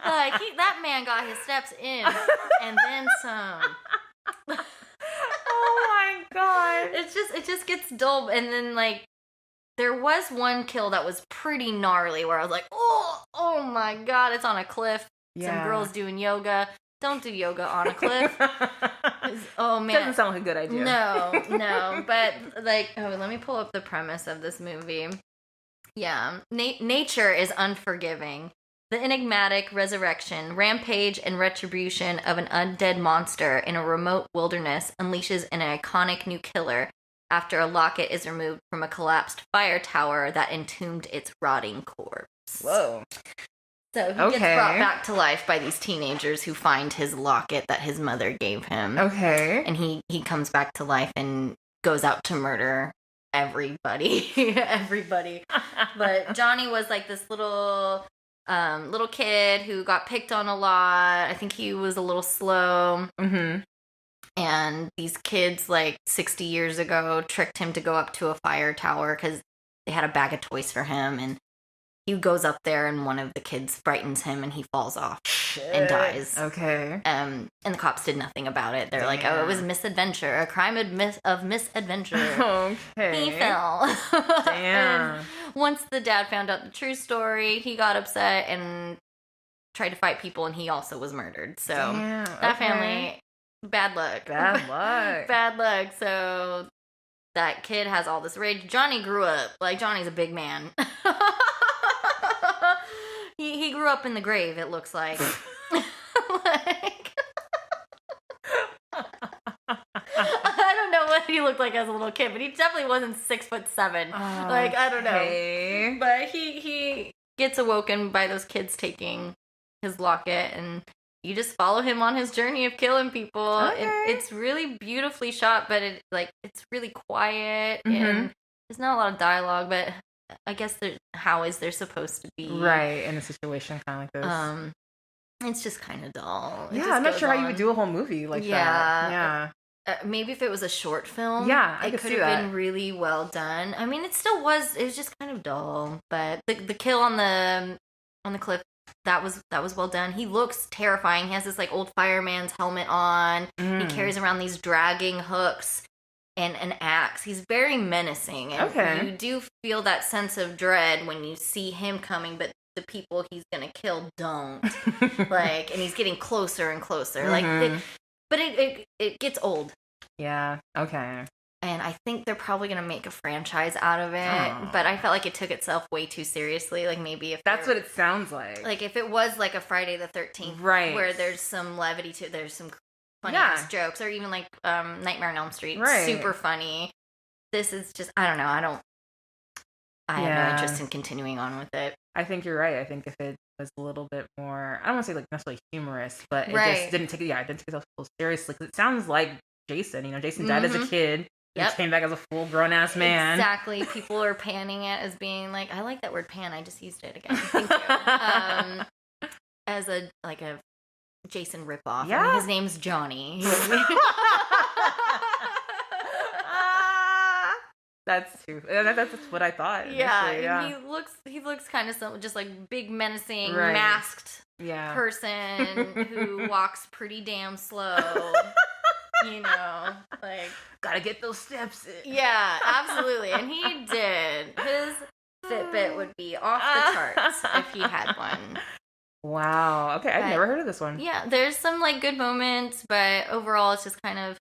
Like, that man got his steps in, and then some. Oh my God. It just gets dull, and then, like, there was one kill that was pretty gnarly where I was like, oh my God, it's on a cliff. Yeah. Some girls doing yoga. Don't do yoga on a cliff. Oh man, doesn't sound like a good idea. No. But like, let me pull up the premise of this movie. Yeah, nature is unforgiving. The enigmatic resurrection, rampage, and retribution of an undead monster in a remote wilderness unleashes an iconic new killer after a locket is removed from a collapsed fire tower that entombed its rotting corpse. Whoa. So he gets brought back to life by these teenagers who find his locket that his mother gave him. Okay. And he comes back to life and goes out to murder everybody. Everybody. But Johnny was like this little kid who got picked on a lot. I think he was a little slow. Mm-hmm. And these kids, like 60 years ago, tricked him to go up to a fire tower because they had a bag of toys for him. And he goes up there, and one of the kids frightens him, and he falls off and dies. Okay. And the cops did nothing about it. They're like, oh, it was misadventure, a crime of misadventure. Okay. He fell. Damn. And once the dad found out the true story, he got upset and tried to fight people, and he also was murdered. So that family, bad luck. Bad luck. Bad luck. So that kid has all this rage. Johnny grew up. Like, Johnny's a big man. He grew up in the grave, it looks like. Like, I don't know what he looked like as a little kid, but he definitely wasn't 6'7". Like, I don't know. But he gets awoken by those kids taking his locket, and you just follow him on his journey of killing people. Okay. It's really beautifully shot, but it's really quiet, and there's not a lot of dialogue, but I guess how is there supposed to be? Right, in a situation kind of like this. It's just kind of dull. Yeah, I'm not sure how you would do a whole movie like that. Yeah. Maybe if it was a short film, I it could could have been really well done. I mean, it was just kind of dull, but the kill on the cliff, that was well done. He looks terrifying. He has this like old fireman's helmet on. He carries around these dragging hooks and an axe. He's very menacing. And you do feel that sense of dread when you see him coming, but the people he's gonna kill don't. Like, and he's getting closer and closer. But it gets old. Yeah. Okay. And I think they're probably gonna make a franchise out of it. But I felt like it took itself way too seriously. Like, maybe if that's what it sounds like. Like, if it was like a Friday the 13th, right, where there's some levity to, there's some funny ass jokes, or even like Nightmare on Elm Street, super funny. This is just, I don't know. I have no interest in continuing on with it. I think you're right. I think if it was a little bit more, I don't want to say like necessarily humorous, but it just didn't take itself so seriously, because it sounds like Jason. Jason died as a kid. Yep. Came back as a full grown ass man. Exactly. People are panning it as being like, I like that word pan. I just used it again. Thank you. As a Jason ripoff. Yeah. I mean, his name's Johnny. That's true. That's what I thought. Yeah. He looks kind of just like big menacing masked person who walks pretty damn slow. Like, gotta get those steps in. Yeah, absolutely. And he did. His Fitbit would be off the charts if he had one. Wow. Okay, I've never heard of this one. Yeah, there's some like good moments, but overall it's just kind of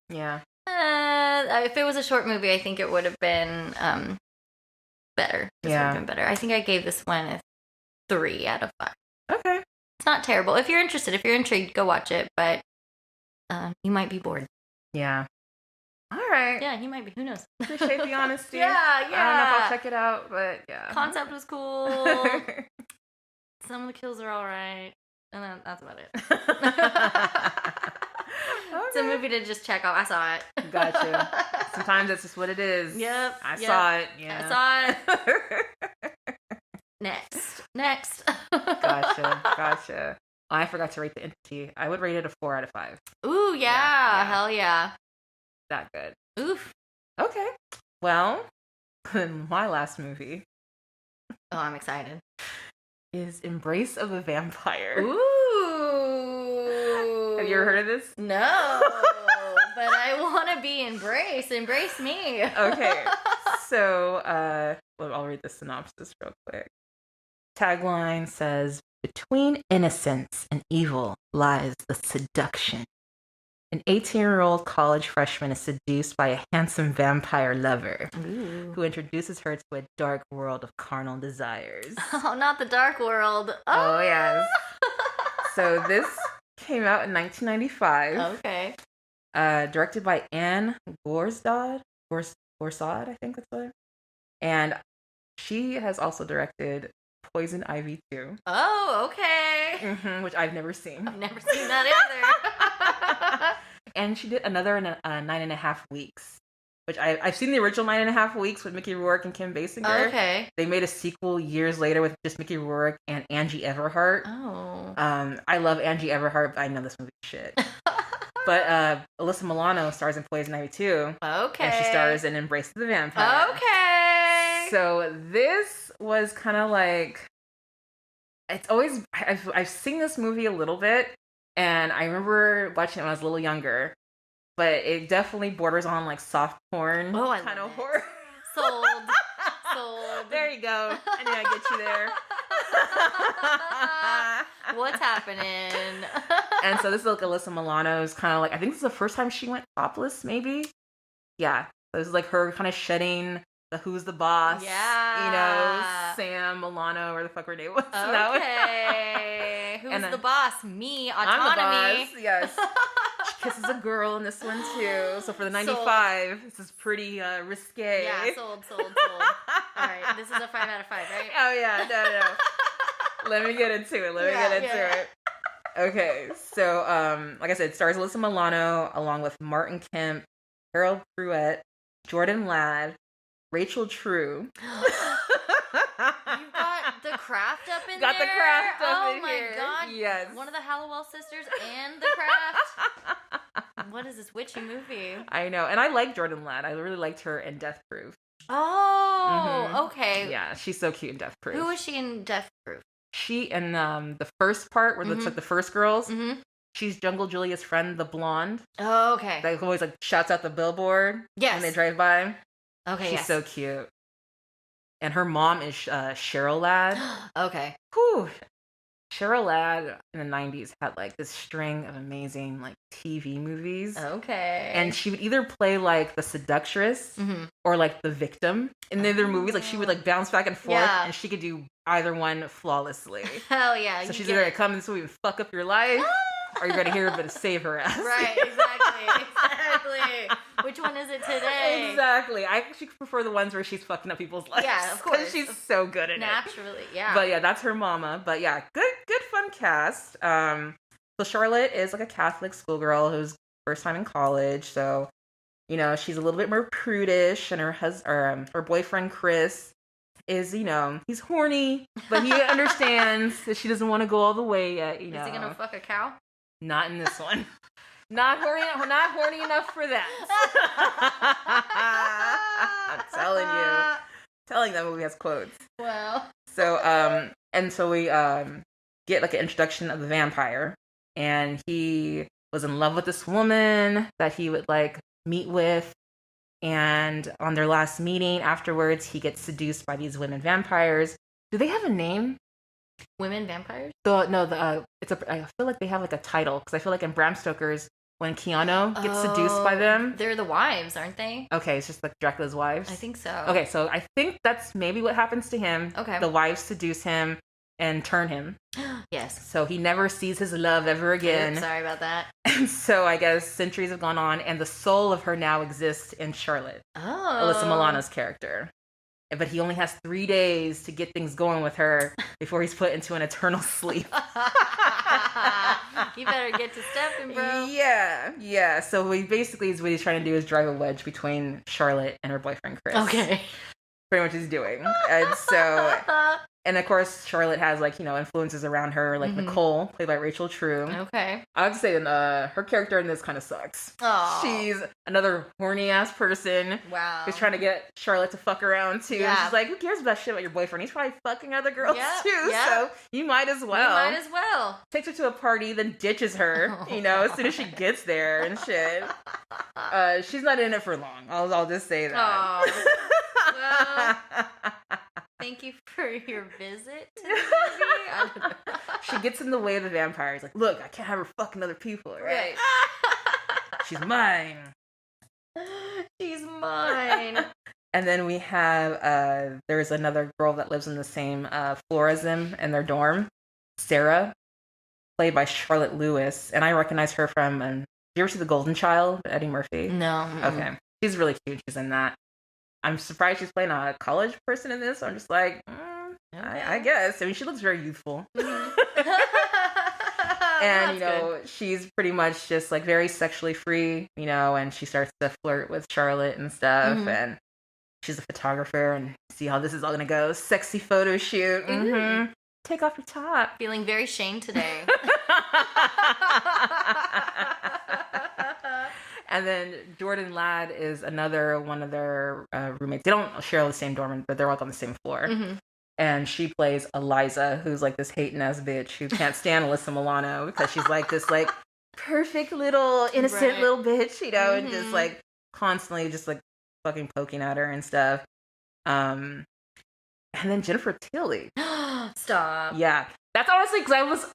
yeah. If it was a short movie, I think it would have been better. Would have been better. I think I gave this one a 3 out of 5. Okay. It's not terrible. If you're interested, if you're intrigued, go watch it, but you might be bored. Yeah. All right. Yeah, you might be. Who knows? Appreciate the honesty. Yeah. I don't know if I'll check it out, but yeah. Concept was cool. Some of the kills are all right. And then that's about it. It's a movie to just check out. I saw it. Gotcha. Sometimes that's just what it is. Yep. I saw it. Yeah. I saw it. Next. Gotcha. I forgot to rate the Entity. I would rate it a 4 out of 5. Ooh, yeah. Hell yeah. That good. Oof. Okay. Well, my last movie. Oh, I'm excited. Is Embrace of the Vampire. Ooh. Have you ever heard of this? No. But I want to be embraced. Embrace me. Okay. So, I'll read the synopsis real quick. Tagline says, between innocence and evil lies the seduction. An 18-year-old college freshman is seduced by a handsome vampire lover Ooh. who introduces her to a dark world of carnal desires. Oh, not the dark world. Oh, yes. So this came out in 1995. Okay. Directed by Anne Gorsdod. Gorsad, I think that's what. And she has also directed Poison Ivy 2. Oh, okay. Which I've never seen. I've never seen that either. And she did another 9.5 Weeks, which I've seen the original 9.5 Weeks with Mickey Rourke and Kim Basinger. Okay. They made a sequel years later with just Mickey Rourke and Angie Everhart. Oh. I love Angie Everhart, but I know this movie is shit. But Alyssa Milano stars in Poison Ivy 2. Okay. And she stars in Embrace of the Vampire. Okay. So this was kind of like, it's always, I've seen this movie a little bit, and I remember watching it when I was a little younger, but it definitely borders on like soft porn kind of horror. Sold. There you go. I knew I'd get you there. What's happening? And so this is like Alyssa Milano's kind of like, I think this is the first time she went topless, maybe. Yeah. So this is like her kind of shedding the Who's the Boss. Yeah. You know, Sam Milano, or the fuck her name was. Okay. Who's the boss? Me. Autonomy. I'm the boss. Yes. She kisses a girl in this one too. So for the 95, this is pretty risque. Yeah, sold. All right, this is a 5 out of 5, right? Oh yeah, no. Let me get into it. It. Okay, so like I said, it stars Alyssa Milano along with Martin Kemp, Harold Pruitt, Jordan Ladd, Rachel True. You've got the Craft up in there. Got the Craft up in here. Oh my god. Yes. One of the Hallowell sisters and the Craft. What is this witchy movie? I know. And I like Jordan Ladd. I really liked her in Death Proof. Oh, okay. Yeah, she's so cute in Death Proof. Who was she in Death Proof? She in the first part where it's like the first girls. Mm-hmm. She's Jungle Julia's friend, the blonde. Oh, okay. That always like shouts out the billboard when they drive by. Okay, She's so cute. And her mom is Cheryl Ladd. Okay. Whew. Cheryl Ladd in the 90s had like this string of amazing like TV movies. Okay. And she would either play like the seductress or like the victim in their movies. Like she would like bounce back and forth, and she could do either one flawlessly. Hell yeah. So she's either gonna come in this movie and fuck up your life, or you're gonna hear her but save her ass. Right, exactly. Which one is it today? Exactly. I actually prefer the ones where she's fucking up people's lives. Yeah, of course. Because she's so good at it. Naturally, yeah. But yeah, that's her mama. But yeah, good fun cast. So Charlotte is like a Catholic schoolgirl who's first time in college. So, you know, she's a little bit more prudish, and her boyfriend Chris is, you know, he's horny, but he understands that she doesn't want to go all the way yet, you know. Is he gonna fuck a cow? Not in this one. Not horny enough for that. I'm telling that movie has quotes. Well. So and so we get like an introduction of the vampire, and he was in love with this woman that he would like meet with, and on their last meeting afterwards he gets seduced by these women vampires. Do they have a name? Women vampires? I feel like they have like a title, because I feel like in Bram Stoker's, when Keanu gets seduced by them. They're the wives, aren't they? Okay, it's just like Dracula's wives. I think so. Okay, so I think that's maybe what happens to him. Okay. The wives seduce him and turn him. Yes. So he never sees his love ever again. Oops, sorry about that. And so I guess centuries have gone on, and the soul of her now exists in Charlotte, Oh. Alyssa Milano's character. But he only has 3 days to get things going with her before he's put into an eternal sleep. You better get to stepping, bro. Yeah. So what he's trying to do is drive a wedge between Charlotte and her boyfriend Chris. Okay. Pretty much he's doing. And so, and of course, Charlotte has like, you know, influences around her, like Nicole, played by Rachel True. Okay. I would say her character in this kind of sucks. Oh. She's another horny ass person. Wow. Who's trying to get Charlotte to fuck around too. Yeah. She's like, who cares about shit about your boyfriend? He's probably fucking other girls too. Yeah. So you might as well. Takes her to a party, then ditches her, you know, as soon as she gets there and shit. She's not in it for long. I'll just say that. Oh. Well, thank you for your visit to the movie. I don't know. She gets in the way of the vampires. Like, look, I can't have her fucking other people, right? She's mine. She's mine. And then we have there's another girl that lives in the same floor as them in their dorm, Sarah, played by Charlotte Lewis, and I recognize her from. Did you ever see The Golden Child, Eddie Murphy? No. Okay, she's really cute. She's in that. I'm surprised she's playing a college person in this. I'm just like, I guess. I mean, she looks very youthful. And, she's pretty much just like very sexually free, and she starts to flirt with Charlotte and stuff. Mm-hmm. And she's a photographer, and see how this is all going to go. Sexy photo shoot. Mm-hmm. Take off your top. Feeling very shamed today. And then Jordan Ladd is another one of their roommates. They don't share the same dorm, but they're all on the same floor. Mm-hmm. And she plays Eliza, who's like this hating ass bitch who can't stand Alyssa Milano because she's like this like perfect little innocent little bitch, and just like constantly just like fucking poking at her and stuff. And then Jennifer Tilly. Stop. Yeah, that's honestly because I was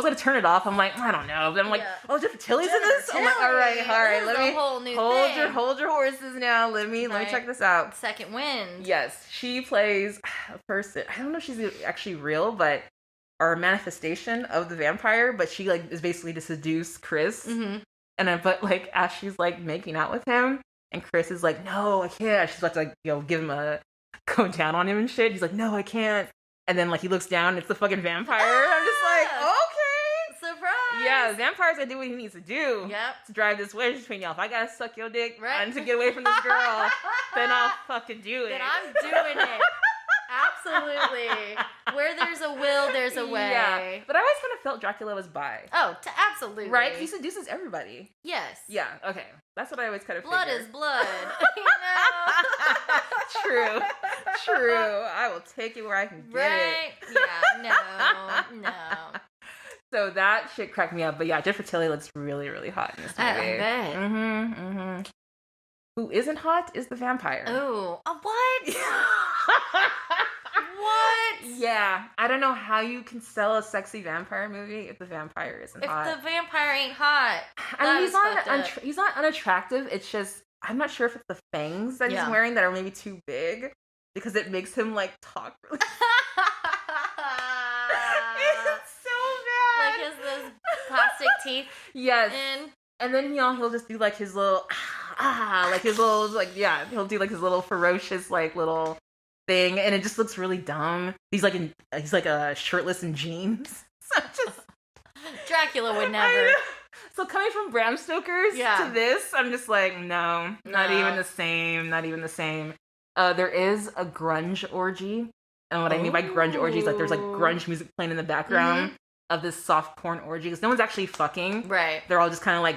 gonna turn it off. I'm like, I don't know. But I'm like, Jennifer Tilly's in this. Tilly. I'm like, all right. Let me hold your horses now. Let me check this out. Second wind. Yes, she plays a person. I don't know if she's actually real, but or a manifestation of the vampire. But she like is basically to seduce Chris. Mm-hmm. But like as she's like making out with him, and Chris is like, no, I can't. She's about to like give him a go down on him and shit. He's like, no, I can't. And then, like, he looks down, and it's the fucking vampire. I'm just like, okay. Surprise. Yeah, vampires gotta do what he needs to do. Yep. To drive this wedge between y'all. If I gotta suck your dick and to get away from this girl, then I'll fucking do it. Then I'm doing it. Absolutely. Where there's a will, there's a way. Yeah. But I always kind of felt Dracula was bi. Oh, absolutely. Right? He seduces everybody. Yes. Yeah, okay. That's what I always kind of blood figured. Is blood. True. I will take it where I can get it. Yeah, no. So that shit cracked me up. But yeah, Jennifer Tilly looks really, really hot in this movie. I bet. Mm-hmm. Who isn't hot is the vampire. Oh, what? What? Yeah, I don't know how you can sell a sexy vampire movie if the vampire isn't hot. If the vampire ain't hot, I mean, he's not unattractive. It's just I'm not sure if it's the fangs that he's wearing that are maybe too big because it makes him like talk really. It's so bad. Like those plastic teeth. Yes. And then he'll just do like his little like his little like he'll do like his little ferocious like little thing, and it just looks really dumb. He's like shirtless in jeans. So just Dracula would never. So coming from Bram Stoker's to this, I'm just like, no, not even the same. There is a grunge orgy, and what I mean by grunge orgy is like there's like grunge music playing in the background of this soft porn orgy because no one's actually fucking. Right. They're all just kind of like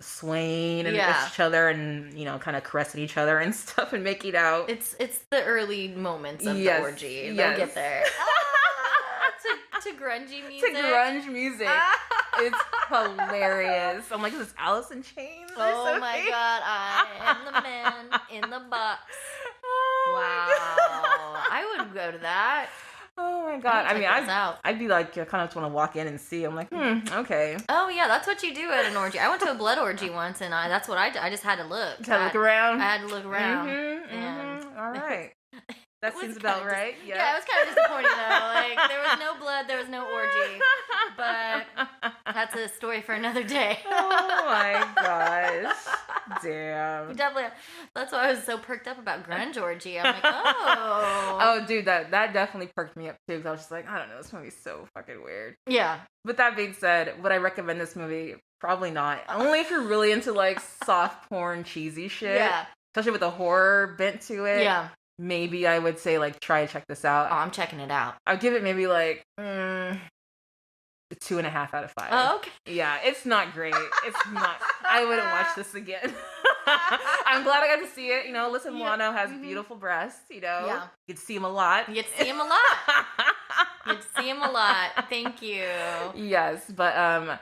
swaying and each other and kind of caressing each other and stuff and making out. It's the early moments of the orgy. They'll get there. To grungy music. It's hilarious. I'm like, is this Alice in Chains? Oh my god, I am the man in the box. Oh wow. I would go to that. Oh my god. I mean, I'd be like, I kind of just want to walk in and see. I'm like, okay. Oh yeah, that's what you do at an orgy. I went to a blood orgy once, and that's what I did. I just had to look. To look around? I had to look around. All right. That seems about right. Yeah, it was kind of disappointing though. Like there was no blood, there was no orgy. But that's a story for another day. Oh my gosh. Damn. Definitely. That's why I was so perked up about grunge orgy. I'm like, oh. Oh, dude, that definitely perked me up too. Because I was just like, I don't know, this movie's so fucking weird. Yeah. But that being said, would I recommend this movie? Probably not. Only if you're really into like soft porn, cheesy shit. Yeah. Especially with a horror bent to it. Yeah. Maybe I would say like try to check this out. Oh, I'm checking it out. I'd give it maybe like 2.5 out of 5. Oh, okay. Yeah, it's not great. It's not. I wouldn't watch this again. I'm glad I got to see it. Alyssa Milano has beautiful breasts. Yeah. You get to see them a lot. Thank you. Yes, but I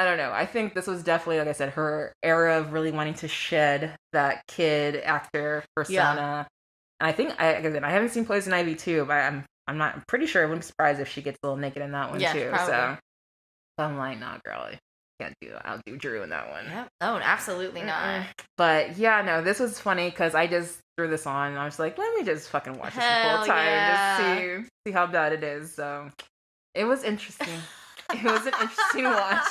don't know. I think this was definitely, like I said, her era of really wanting to shed that kid actor persona. Yeah. And I think I haven't seen Poison Ivy 2, but I'm pretty sure I wouldn't be surprised if she gets a little naked in that one too. Probably. So I'm like, nah, girl, can't do outdo Drew in that one. Yep. Oh, absolutely not. But yeah, no, this was funny because I just threw this on and I was like, let me just fucking watch this the Hell whole time yeah. and just see how bad it is. So it was interesting. It was an interesting watch.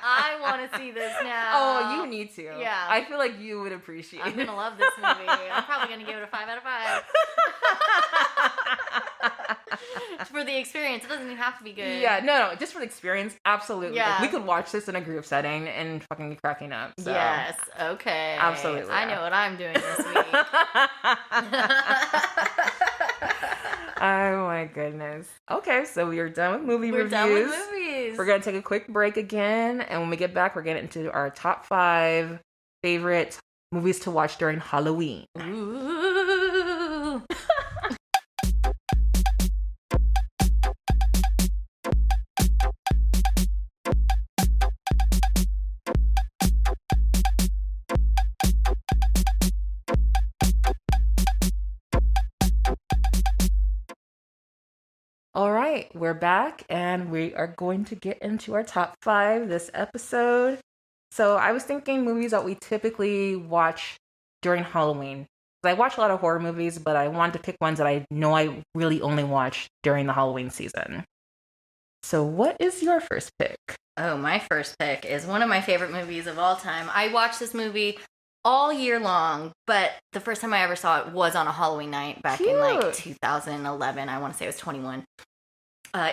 I want to see this now. Oh, you need to. Yeah. I feel like you would appreciate it. I'm gonna love this movie. I'm probably gonna give it a 5 out of 5. For the experience, it doesn't even have to be good. Yeah, no, just for the experience, absolutely. Yeah. Like, we could watch this in a group setting and fucking be cracking up. So. Yes. Okay. Absolutely. I know what I'm doing this week. Oh my goodness. Okay, so we are done with movie We're reviews. done with movies. We're going to take a quick break again. And when we get back, we're getting into our top 5 favorite movies to watch during Halloween. Ooh. All right, we're back and we are going to get into our top 5 this episode. So I was thinking movies that we typically watch during Halloween. I watch a lot of horror movies, but I wanted to pick ones that I know I really only watch during the Halloween season. So what is your first pick? Oh, my first pick is one of my favorite movies of all time. I watched this movie all year long, but the first time I ever saw it was on a Halloween night back in like Cute. 2011. I want to say I was 21.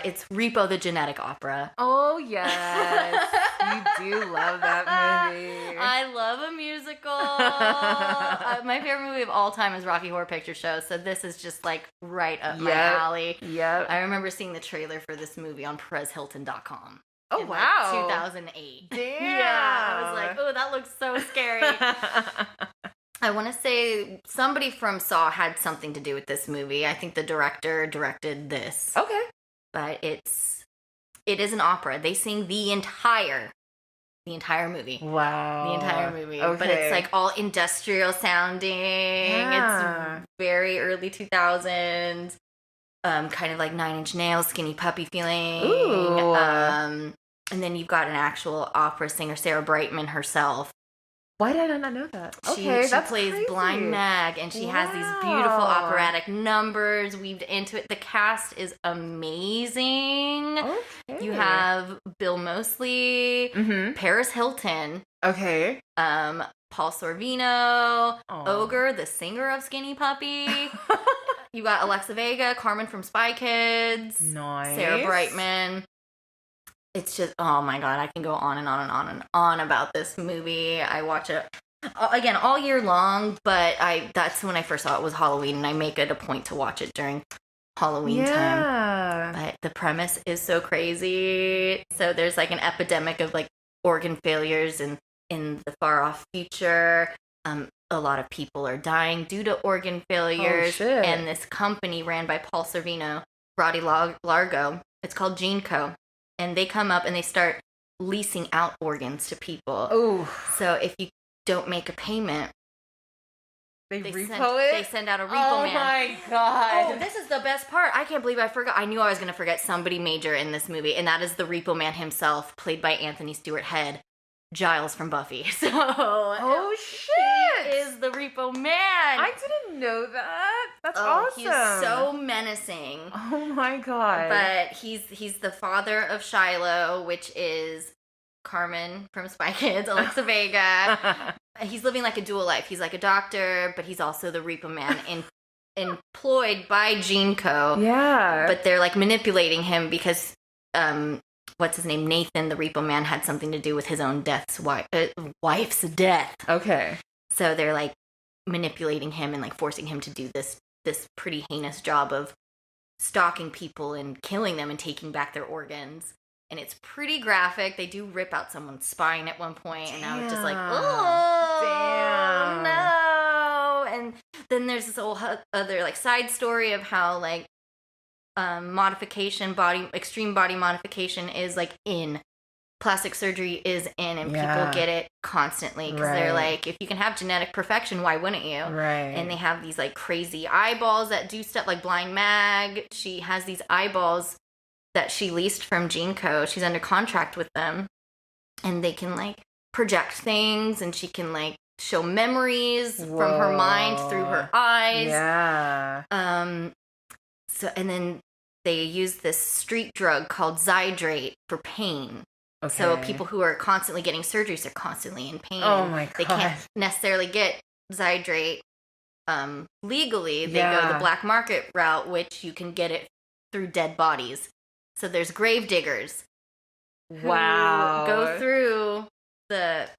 It's Repo the Genetic Opera. Oh, yes. You do love that movie. I love a musical. My favorite movie of all time is Rocky Horror Picture Show, so this is just like right up my Yep. alley. Yep. I remember seeing the trailer for this movie on PerezHilton.com. Oh, in, wow. Like 2008. Damn. Yeah, I was like, oh, that looks so scary. I want to say somebody from Saw had something to do with this movie. I think the director directed this. Okay. But it is an opera. They sing the entire movie. Wow. The entire movie. Okay. But it's like all industrial sounding. Yeah. It's very early 2000s. Kind of like Nine Inch Nails, Skinny Puppy feeling. Ooh. And then you've got an actual opera singer, Sarah Brightman herself. Why did I not know that? She that's plays crazy. Blind Mag, and she has these beautiful operatic numbers weaved into it. The cast is amazing. Okay. You have Bill Moseley, Mm-hmm. Paris Hilton, Okay. Paul Sorvino, Aw. Ogre, the singer of Skinny Puppy. You got Alexa Vega, Carmen from Spy Kids, Nice. Sarah Brightman. It's just, oh my God, I can go on and on and on and on about this movie. I watch it, again, all year long, but that's when I first saw it was Halloween, and I make it a point to watch it during Halloween time. Yeah. But the premise is so crazy. So there's like an epidemic of like organ failures in the far off future. A lot of people are dying due to organ failures. shit. And this company ran by Paul Sorvino, Brody Largo, it's called GeneCo. And they come up and they start leasing out organs to people. Oh. So if you don't make a payment, They they repo send out a repo Oh man. my god. Oh, this is the best part. I can't believe I forgot. I knew I was going to forget somebody major in this movie, and that is the Repo Man himself, played by Anthony Stewart Head, Giles from Buffy. So, Oh shit. he is the Repo Man. I didn't know that. That's awesome. He's so menacing. Oh my god. But he's the father of Shiloh, which is Carmen from Spy Kids, Alexa Vega. He's living like a dual life. He's like a doctor, but he's also the Repo Man employed by GeneCo. Yeah. But they're like manipulating him because what's his name? Nathan, the Repo Man, had something to do with his own wife's death. Okay. So they're like manipulating him and like forcing him to do this pretty heinous job of stalking people and killing them and taking back their organs. And it's pretty graphic. They do rip out someone's spine at one point, and I was just like, oh, Damn. no. And then there's this whole other like side story of how like extreme body modification is like in. Plastic surgery is in, and people get it constantly because they're like, if you can have genetic perfection, why wouldn't you? Right. And they have these like crazy eyeballs that do stuff like Blind Mag. She has these eyeballs that she leased from GeneCo. She's under contract with them, and they can like project things, and she can like show memories from her mind through her eyes. Yeah. So and then they use this street drug called Zydrate for pain. Okay. So people who are constantly getting surgeries are constantly in pain. Oh my god. They can't necessarily get Zydrate legally. They go the black market route, which you can get it through dead bodies. So there's grave diggers who go through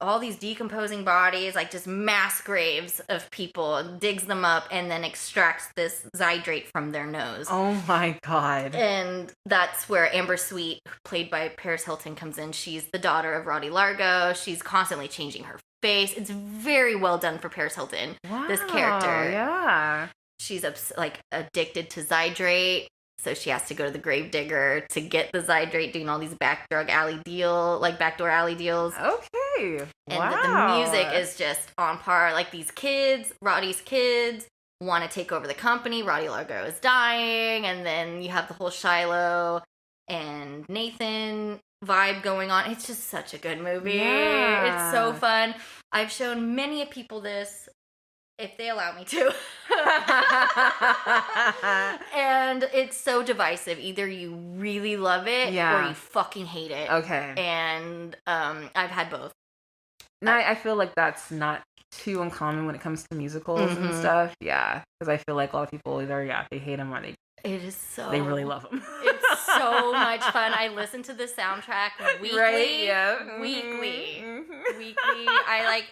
all these decomposing bodies, like just mass graves of people, digs them up, and then extracts this Zydrate from their nose. Oh my god. And that's where Amber Sweet, played by Paris Hilton, comes in. She's the daughter of Roddy Largo. She's constantly changing her face. It's very well done for Paris Hilton, this character. Yeah. She's like addicted to Zydrate. So she has to go to the gravedigger to get the Zydrate, doing all these backdoor alley deals. Okay. And the music is just on par. Like these kids, Roddy's kids, want to take over the company. Roddy Largo is dying. And then you have the whole Shiloh and Nathan vibe going on. It's just such a good movie. Yeah. It's so fun. I've shown many people this, if they allow me to. And it's so divisive. Either you really love it or you fucking hate it. Okay. And I've had both. No, I feel like that's not too uncommon when it comes to musicals and stuff. Yeah. Because I feel like a lot of people either, they hate them or they really love them. It's so much fun. I listen to the soundtrack weekly. Right? Yeah. Weekly. Mm-hmm. Weekly. I like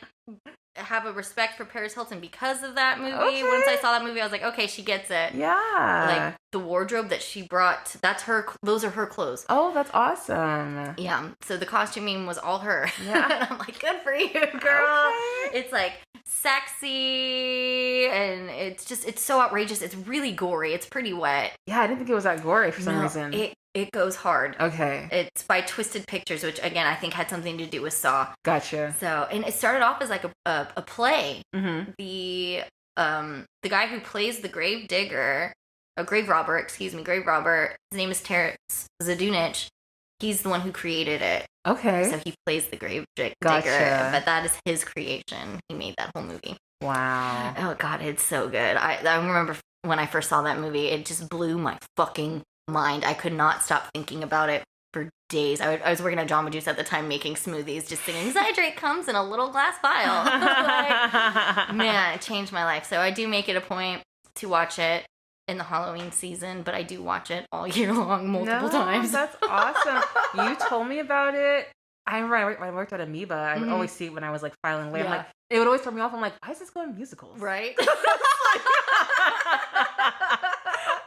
have a respect for Paris Hilton because of that movie. Okay. Once I saw that movie, I was like, okay, she gets it. Yeah. Like the wardrobe that she brought, those are her clothes. Oh, that's awesome. Yeah. So the costuming was all her. Yeah. And I'm like, good for you, girl. Okay. It's like sexy and it's so outrageous. It's really gory. It's pretty wet. Yeah, I didn't think it was that gory for some reason. It goes hard. Okay. It's by Twisted Pictures, which again I think had something to do with Saw. Gotcha. So, and it started off as like a play. Mm-hmm. The guy who plays the grave robber, his name is Terrence Zdunich. He's the one who created it. Okay. So he plays the grave digger, Gotcha. but that is his creation. He made that whole movie. Wow. Oh god, it's so good. I remember when I first saw that movie, it just blew my fucking mind. I could not stop thinking about it for days. I was working at Jamba Juice at the time making smoothies, just singing Zydrate comes in a little glass vial. Like, man, it changed my life. So I do make it a point to watch it in the Halloween season, but I do watch it all year long multiple times. That's awesome. You told me about it. I remember when I worked at Amoeba, I would always see it when I was like filing away. I'm like, it would always throw me off. I'm like, why is this going musicals? Right?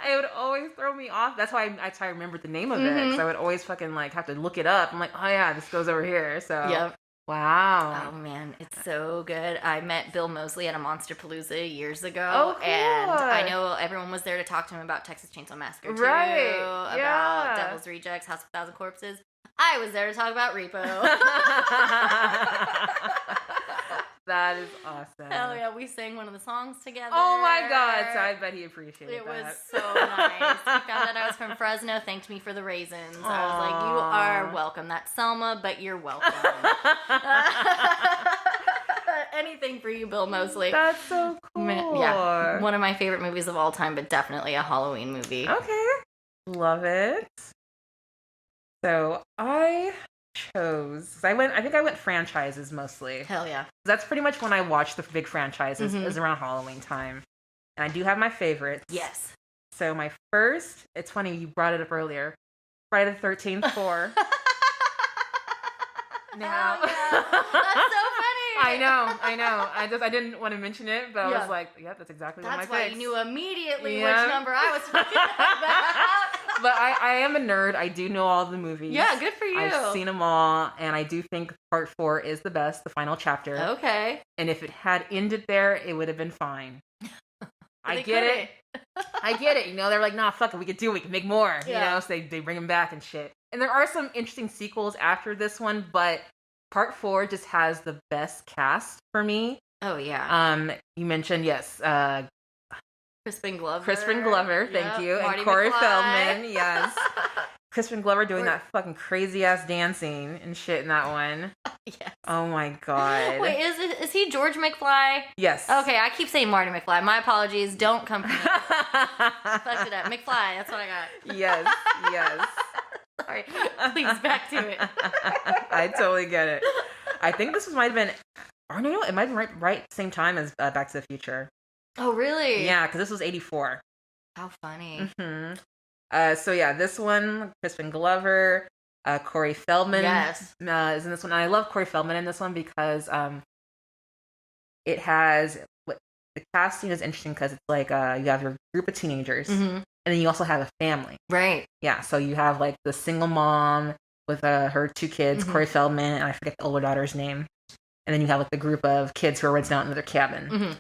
It would always throw me off. That's why I remembered the name of it. Because I would always fucking like have to look it up. I'm like, oh yeah, this goes over here. So yep. Wow. Oh man, it's so good. I met Bill Moseley at a Monsterpalooza years ago. Oh, cool. And I know everyone was there to talk to him about Texas Chainsaw Massacre too. Right. About Devil's Rejects, House of a Thousand Corpses. I was there to talk about Repo. That is awesome. Hell yeah, we sang one of the songs together. Oh my god, so I bet he appreciated it that. It was so nice. He found out I was from Fresno, thanked me for the raisins. Aww. I was like, you are welcome. That's Selma, but you're welcome. Anything for you, Bill Moseley. That's so cool. Yeah, one of my favorite movies of all time, but definitely a Halloween movie. Okay. Love it. So I chose. I think I went franchises mostly. Hell yeah. That's pretty much when I watch the big franchises is around Halloween time. And I do have my favorites. Yes. So my first, it's funny, you brought it up earlier. Friday the 13th 4. Now. Oh, yeah. That's so funny. I know. I didn't want to mention it, but I was like, yeah, that's exactly what I picked. That's why you knew immediately which number I was talking about. But I am a nerd. I do know all the movies. Yeah, good for you. I've seen them all, and I do think part 4 is the best, the final chapter. Okay. And if it had ended there, it would have been fine. I get it. You know, they're like, nah, fuck it. We can make more. Yeah. You know, so they bring them back and shit. And there are some interesting sequels after this one, but part 4 just has the best cast for me. Oh, yeah. You mentioned, yes, Crispin Glover. Thank you. Marty and Corey McFly. Feldman, yes. Crispin Glover doing that fucking crazy ass dancing and shit in that one. Yes. Oh my god. Wait, is he George McFly? Yes. Okay, I keep saying Marty McFly. My apologies. Don't come for me. Fucked it up. McFly, that's what I got. Yes. Sorry. Please, back to it. I totally get it. I think this might have been, or no, it might have been right same time as Back to the Future. Oh, really? Yeah, because this was 84. How funny. Mm-hmm. So yeah, this one, Crispin Glover, Corey Feldman. Yes. Is in this one. And I love Corey Feldman in this one because it has, the casting is interesting because it's like you have your group of teenagers, and then you also have a family. Right. Yeah, so you have like the single mom with her 2 kids, Corey Feldman, and I forget the older daughter's name. And then you have like the group of kids who are renting out in their cabin.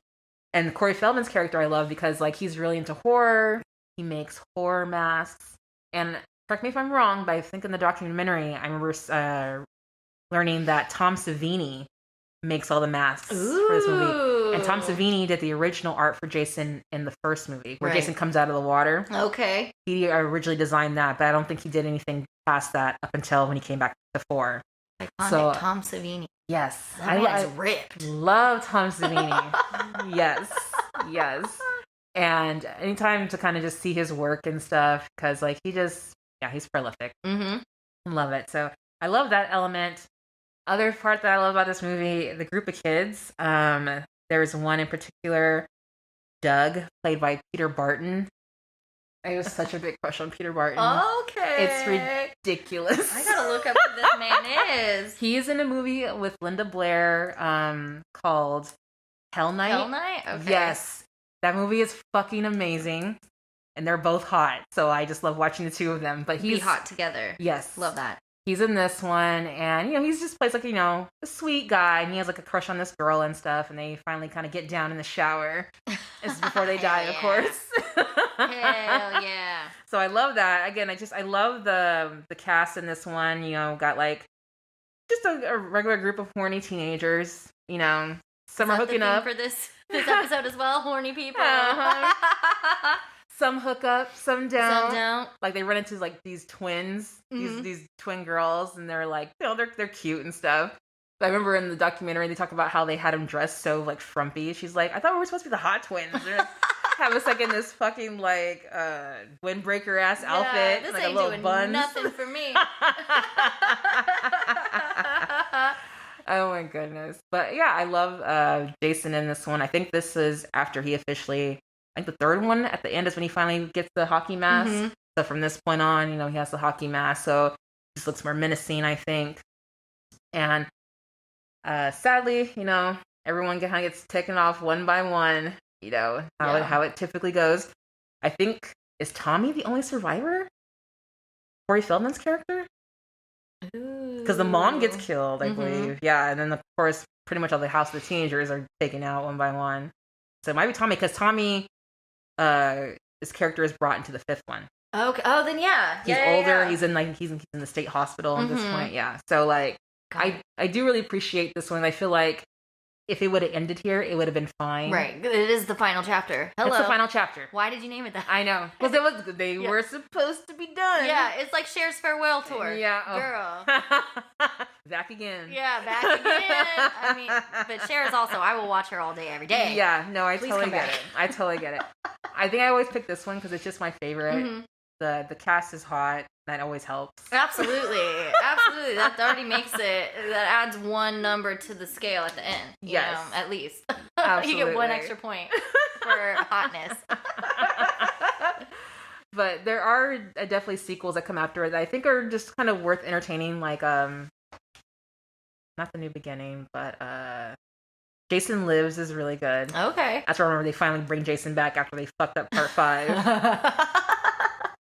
And Corey Feldman's character I love because like he's really into horror. He makes horror masks. And correct me if I'm wrong, but I think in the documentary I remember learning that Tom Savini makes all the masks for this movie. And Tom Savini did the original art for Jason in the first movie, where Jason comes out of the water. Okay. He originally designed that, but I don't think he did anything past that up until when he came back to 4. Iconic So, Tom Savini. Yes. That man's ripped. Love Tom Savini. Yes. And anytime to kind of just see his work and stuff, because like he's prolific. Love it. So I love that element. Other part that I love about this movie, the group of kids. There's one in particular, Doug, played by Peter Barton. I have such a big crush on Peter Barton. Okay. It's ridiculous. I gotta look up who this man is. He's in a movie with Linda Blair called Hell Night. Hell Night? Okay. Yes. That movie is fucking amazing. And they're both hot. So I just love watching the 2 of them. But he's Be hot together. Yes. Love that. He's in this one, and he's just plays like a sweet guy, and he has like a crush on this girl and stuff, and they finally kind of get down in the shower. This is before they die, of course. Hell yeah! So I love that. Again, I love the cast in this one. Got like just a regular group of horny teenagers. Some are hooking up for this episode as well. Horny people. Some hook up, some don't. Some don't. Like they run into like these twins, these twin girls, and they're like, they're cute and stuff. But I remember in the documentary they talk about how they had them dressed so like frumpy. She's like, I thought we were supposed to be the hot twins. They're have us like in this fucking like windbreaker ass outfit, this like ain't a little doing buns. nothing for me. Oh my goodness. But yeah, I love Jason in this one. I think this is after he officially, I think the 3rd one at the end is when he finally gets the hockey mask. So from this point on, he has the hockey mask. So he just looks more menacing, I think. And sadly, everyone kind of gets taken off one by one, how it typically goes. I think, is Tommy the only survivor? Corey Feldman's character? Because the mom gets killed, I believe. Yeah, and then of course, pretty much all the house of the teenagers are taken out one by one. So it might be Tommy, because Tommy, his character is brought into the 5th one. Okay. Oh, then yeah. He's older. Yeah. He's in the state hospital at this point. Yeah. So like, I do really appreciate this one. I feel like if it would have ended here, it would have been fine. Right. It is the final chapter. Hello. It's the final chapter. Why did you name it that? I know. Because they were supposed to be done. Yeah, it's like Cher's farewell tour. Yeah. Girl. Back again. Yeah, back again. I mean, but Cher is also, I will watch her all day, every day. Yeah, no, I Please totally come get back. it. I totally get it. I think I always pick this one because it's just my favorite. The cast is hot. That always helps. Absolutely. Absolutely. That already makes it, that adds one number to the scale at the end. You know, at least. You get one extra point for hotness. But there are definitely sequels that come after it that I think are just kind of worth entertaining. Like, not The New Beginning, but Jason Lives is really good. Okay. That's where I remember they finally bring Jason back after they fucked up part 5.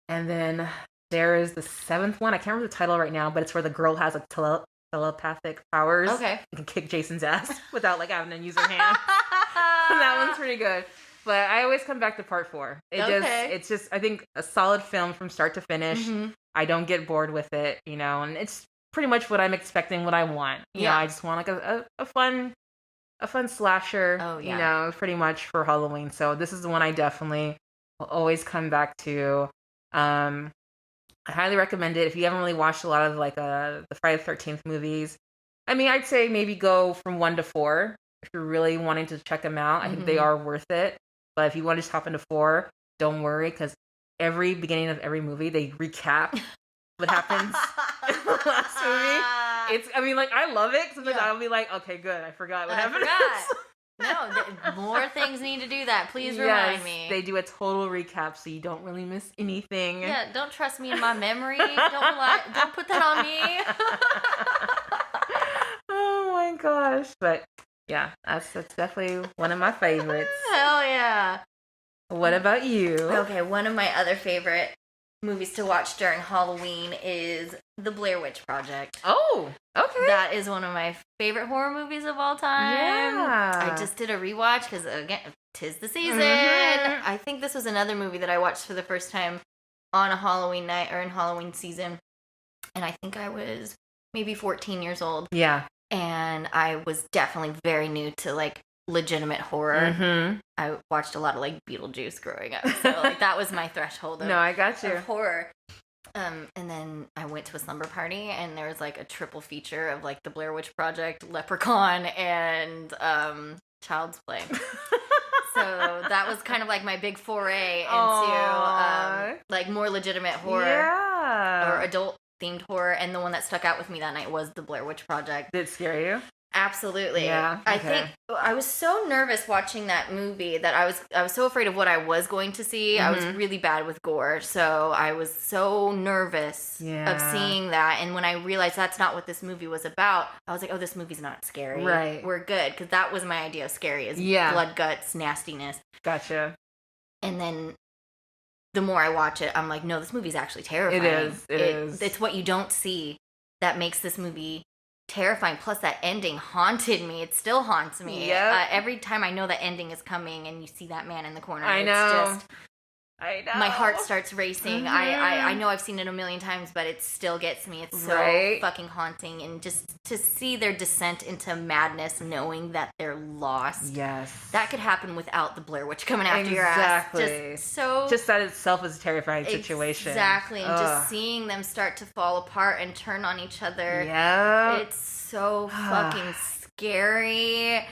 And then there is the 7th one. I can't remember the title right now, but it's where the girl has like telepathic powers. Okay. And can kick Jason's ass without like having to use her hand. That one's pretty good. But I always come back to part 4. It's just I think a solid film from start to finish. I don't get bored with it, and it's pretty much what I'm expecting, what I want. I just want like a fun slasher, pretty much for Halloween. So this is the one I definitely will always come back to. I highly recommend it if you haven't really watched a lot of like the Friday the 13th movies. I mean, I'd say maybe go from 1 to 4 if you're really wanting to check them out. I think they are worth it. But if you want to just hop into 4, don't worry, because every beginning of every movie they recap what happens in the last movie. I mean, like, I love it. Sometimes I'll be like, okay, good, I forgot what happened. No, more things need to do that. Please remind me. They do a total recap so you don't really miss anything. Yeah, don't trust me in my memory. Don't put that on me. Oh my gosh. But yeah, that's definitely one of my favorites. Hell yeah. What about you? Okay, one of my other favorite movies to watch during Halloween is The Blair Witch Project. Oh, okay. That is one of my favorite horror movies of all time. Yeah. I just did a rewatch because, again, 'tis the season. I think this was another movie that I watched for the first time on a Halloween night or in Halloween season. And I think I was maybe 14 years old. Yeah. And I was definitely very new to, like, legitimate horror. I watched a lot of, like, Beetlejuice growing up. So, like, that was my threshold of, no, I got you. of horror. And then I went to a slumber party, and there was, like, a triple feature of, like, The Blair Witch Project, Leprechaun, and Child's Play. So that was kind of like my big foray into, like, more legitimate horror. Yeah. Or adult-themed horror. And the one that stuck out with me that night was The Blair Witch Project. Did it scare you? Absolutely. Yeah. I think I was so nervous watching that movie that I was so afraid of what I was going to see. I was really bad with gore, so I was so nervous of seeing that. And when I realized that's not what this movie was about, I was like, "Oh, this movie's not scary. Right. We're good." Because that was my idea of scary: is blood, guts, nastiness. Gotcha. And then the more I watch it, I'm like, "No, this movie's actually terrifying. It is. It's what you don't see that makes this movie terrifying. Plus that ending haunted me. It still haunts me. Every time I know the ending is coming and you see that man in the corner, I know my heart starts racing. I know I've seen it a million times, but it still gets me. It's so fucking haunting. And just to see their descent into madness, knowing that they're lost. Yes. That could happen without the Blair Witch coming after your ass. Just that itself is a terrifying situation. Exactly. And just seeing them start to fall apart and turn on each other. Yeah. It's so fucking scary.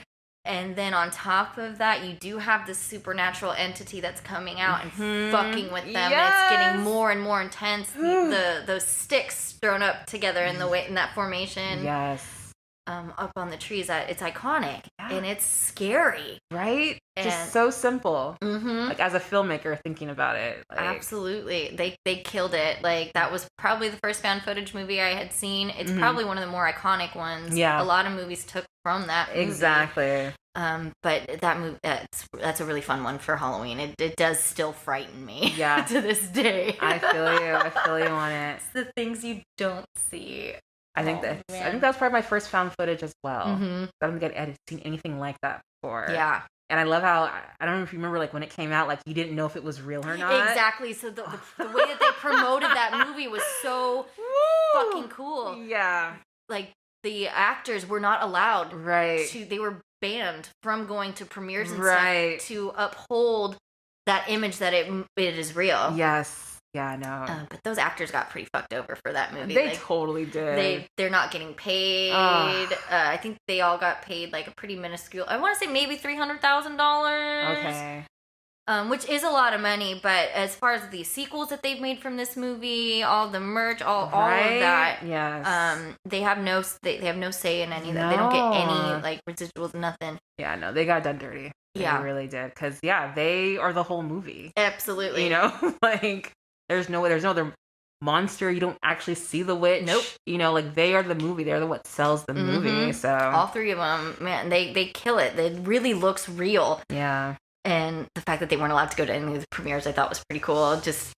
And then on top of that, you do have this supernatural entity that's coming out and fucking with them. And it's getting more and more intense. Those sticks thrown up together in that formation. Yes. Up on the trees. It's iconic. And it's scary. Right? Just so simple. Like, as a filmmaker thinking about it. Like, absolutely. They killed it. Like, that was probably the first found footage movie I had seen. It's probably one of the more iconic ones. Yeah. A lot of movies took from that movie. Exactly. But that movie, that's a really fun one for Halloween. It does still frighten me. Yeah. To this day. I feel you on it. It's the things you don't see. I think that's probably my first found footage as well. I don't think I'd seen anything like that before. Yeah. And I love how, I don't know if you remember, like, when it came out, like, you didn't know if it was real or not. Exactly. So the way that they promoted that movie was so fucking cool. Yeah. Like, the actors were not allowed. Right. They were banned from going to premieres and stuff to uphold that image that it is real. Yes. Yeah, I know. But those actors got pretty fucked over for that movie. They totally did. They're not getting paid. I think they all got paid like a pretty minuscule. I want to say maybe $300,000. Okay. Which is a lot of money, but as far as the sequels that they've made from this movie, all the merch, all of that, they have no say in any of that. They don't get any like residuals, nothing. Yeah, no, they got done dirty. They really did, because they are the whole movie. Absolutely. You know, like. There's no other monster. You don't actually see the witch. Nope. You know, like, they are the movie. They're what sells the movie. So all three of them, man, they kill it. It really looks real. Yeah. And the fact that they weren't allowed to go to any of the premieres, I thought was pretty cool. Just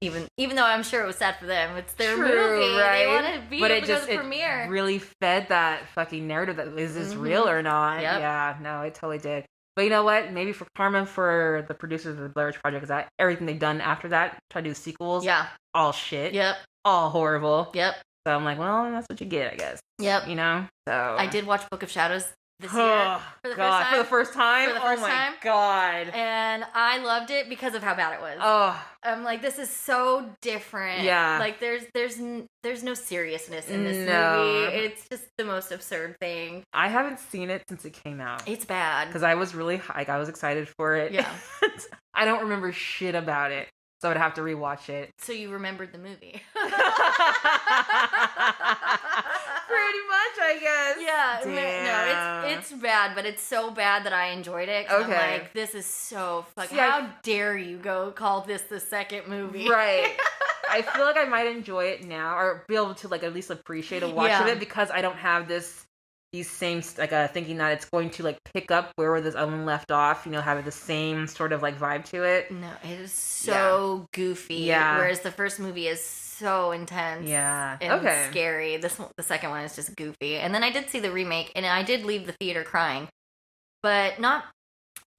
even though I'm sure it was sad for them, it's their movie. Right? They want to be able to go to the premiere. It really fed that fucking narrative that is this real or not. Yep. Yeah. No, it totally did. But you know what? Maybe for karma for the producers of the Blair Witch Project, because everything they've done after that, try to do sequels. Yeah. All shit. Yep. All horrible. Yep. So I'm like, well, that's what you get, I guess. Yep. You know? So I did watch Book of Shadows this year Oh, for the God. first time. For the first time? For the first oh, my time. God. And I loved it because of how bad it was. Oh, I'm like, this is so different. Yeah. Like, there's no seriousness in this No. movie. It's just the most absurd thing. I haven't seen it since it came out. It's bad. Because I was really, like, I was excited for it. Yeah. I don't remember shit about it. So I'd have to rewatch it. So you remembered the movie. Pretty much, I guess. Yeah, Damn. no, it's bad, but it's so bad that I enjoyed it. 'Cause Okay. I'm like, this is so fucking. See, How dare you go call this the second movie? Right. I feel like I might enjoy it now, or be able to like at least appreciate a watch of Yeah. it, because I don't have these same like thinking that it's going to like pick up where this other one left off. You know, have the same sort of like vibe to it. No, it is so goofy. Yeah. Whereas the first movie is so intense. Yeah. And Okay. scary. The second one is just goofy. And then I did see the remake, and I did leave the theater crying, but not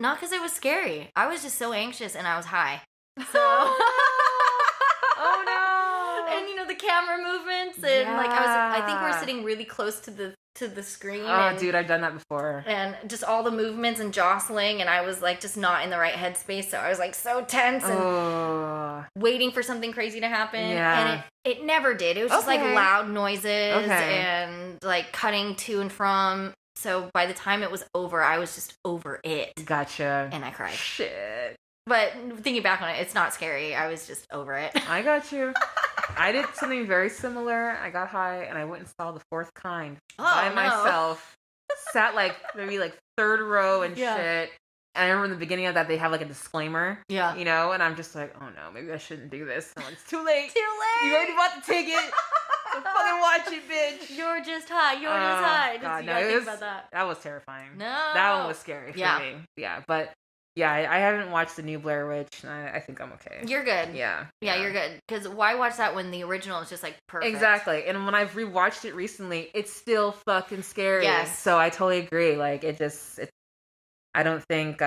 because it was scary. I was just so anxious, and I was high. So. Oh no. And you know the camera movements, and like I think we were sitting really close to the screen. Oh, and, dude, I've done that before. and just all the movements and jostling, and I was like just not in the right headspace, so I was like so tense and Oh. waiting for something crazy to happen. Yeah. And it never did. It was just like Okay. loud noises Okay. and like cutting to and from. So by the time it was over, I was just over it, Gotcha. and I cried. Shit. But thinking back on it, it's not scary. I was just over it. I got you. I did something very similar. I got high and I went and saw The Fourth Kind by no. myself. Sat like maybe like third row and Yeah. shit. And I remember in the beginning of that they have like a disclaimer, Yeah. you know, and I'm just like, oh no, maybe I shouldn't do this. I'm like, it's too late. Too late. You already bought the ticket. So fucking watch it, bitch. You're just high. You're just Oh, high. Just, God, you no, gotta it think was- about that. That was terrifying. No. That one was scary for Yeah. me. Yeah, but yeah, I haven't watched the new Blair Witch. And I think I'm okay. You're good. Yeah. Yeah, you're good. Because why watch that when the original is just like perfect? Exactly. And when I've rewatched it recently, it's still fucking scary. Yes. So I totally agree. Like I don't think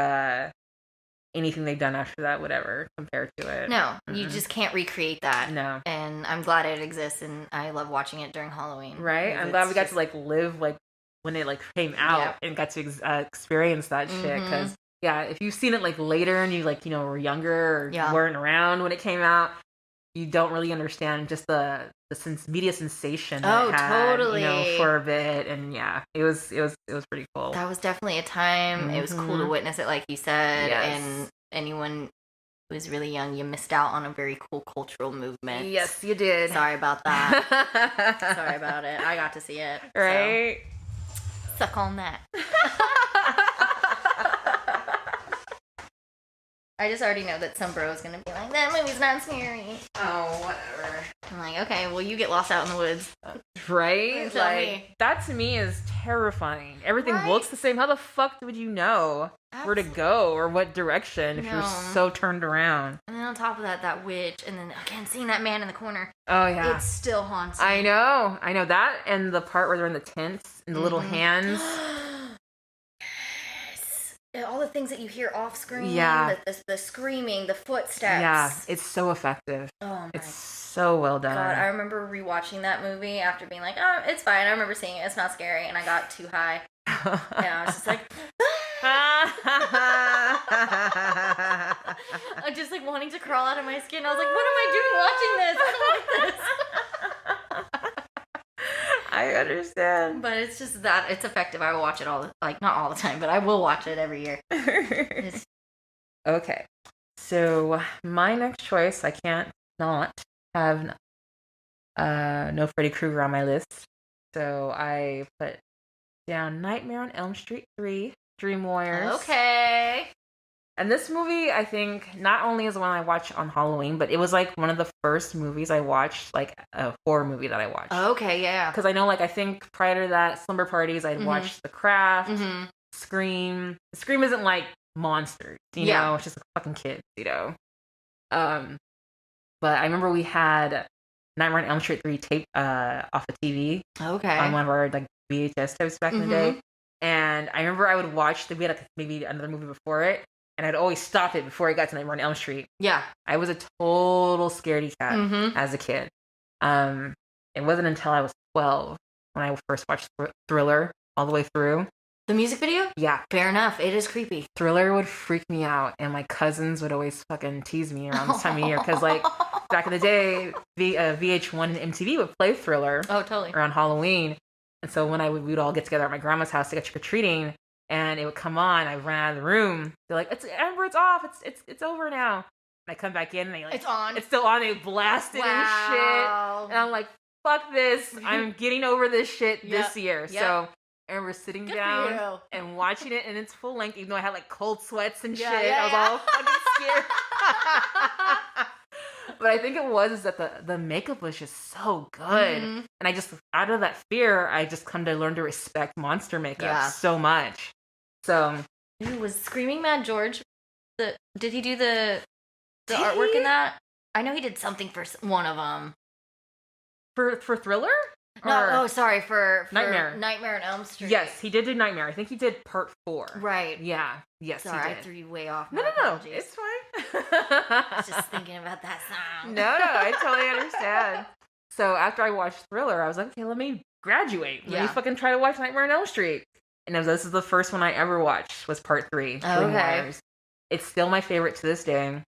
anything they've done after that would ever compare to it. No, you Mm-mm. just can't recreate that. No. And I'm glad it exists, and I love watching it during Halloween. Right? because I'm glad we it's got just- to like live like when it like came out Yep. and got to experience that shit. Mhm. Because yeah, if you've seen it like later and you like, you know, were younger or Yeah. weren't around when it came out, you don't really understand just the media sensation that Oh, it had, you know, totally. for a bit. And yeah, it was pretty cool. That was definitely a time. It was cool to Mhm. witness it, like you said. Yes. And anyone who was really young, you missed out on a very cool cultural movement. Yes, you did. Sorry about that. Sorry about it. I got to see it. so Right? suck on that. I just already know that some bro is gonna be like, that movie's not scary. Oh, whatever. I'm like, okay, well, you get lost out in the woods. Right? Tell Like, me. that to me is terrifying. Everything Right? looks the same. How the fuck would you know where to go or what direction if you're No. so turned around? And then on top of that, that witch, and then again, seeing that man in the corner, Oh, yeah. it still haunts me. I know that, and the part where they're in the tents and the little Mhm. hands. Yes. And all the things that you hear off screen. Yeah. The screaming, the footsteps. Yeah, it's so effective. Oh my It's so well done. God, I remember rewatching that movie after being like, oh, it's fine. I remember seeing it. It's not scary. And I got too high. And I was just like, I'm just like wanting to crawl out of my skin. I was like, what am I doing watching this? I don't like this. I understand. But it's just that it's effective. I will watch it not all the time, but I will watch it every year. It's, Okay, so my next choice, I can't not have no Freddy Krueger on my list. So I put down Nightmare on Elm Street 3, Dream Warriors. okay. And this movie, I think, not only is the one I watched on Halloween, but it was like one of the first movies I watched, like a horror movie that I watched. Okay, yeah. Because I know, like, I think prior to that, Slumber Parties, I'd Mhm. watched The Craft, Mm-hmm. Scream. Scream isn't like monsters, you Yeah. know, it's just like fucking kids, you know. But I remember we had Nightmare on Elm Street 3 tape off of TV Okay. on one of our like VHS tapes back in the day. And I remember I would watch we had like maybe another movie before it, and I'd always stop it before I got to Nightmare on Elm Street. Yeah. I was a total scaredy cat Mm-hmm. as a kid. It wasn't until I was 12 when I first watched Thriller all the way through. The music video? Yeah. Fair enough. It is creepy. Thriller would freak me out, and my cousins would always fucking tease me around this time of year because, like, back in the day, VH1 and MTV would play Thriller Oh, totally. around Halloween, and so when we'd all get together at my grandma's house to go trick or treating, and it would come on, I ran out of the room. They're like, Amber, it's off. It's over now." And I come back in, and they like, It's on. It's still on. They blast it and shit, and I'm like, "Fuck this! I'm getting over this shit this year." Yep. So. And we're sitting Good for down you. and watching it, and it's full length, even though I had like cold sweats and shit. Yeah, I was all fucking scared. But I think it was that the makeup was just so good. Mhm. And I just, out of that fear, I just come to learn to respect monster makeup so much. So. Ooh, was Screaming Mad George, did he do the Did artwork he? in that? I know he did something for one of them. For Thriller? No, sorry, for Nightmare. Nightmare on Elm Street. Yes, he did do Nightmare. I think he did part 4. Right. Yeah. Yes, Sorry, he I did. threw you way off. No. My apologies. It's fine. I was just thinking about that song. No, I totally understand. So after I watched Thriller, I was like, okay, let me graduate. Let me fucking try to watch Nightmare on Elm Street. And this is the first one I ever watched, was part 3. Okay. Dream Warriors. It's still my favorite to this day.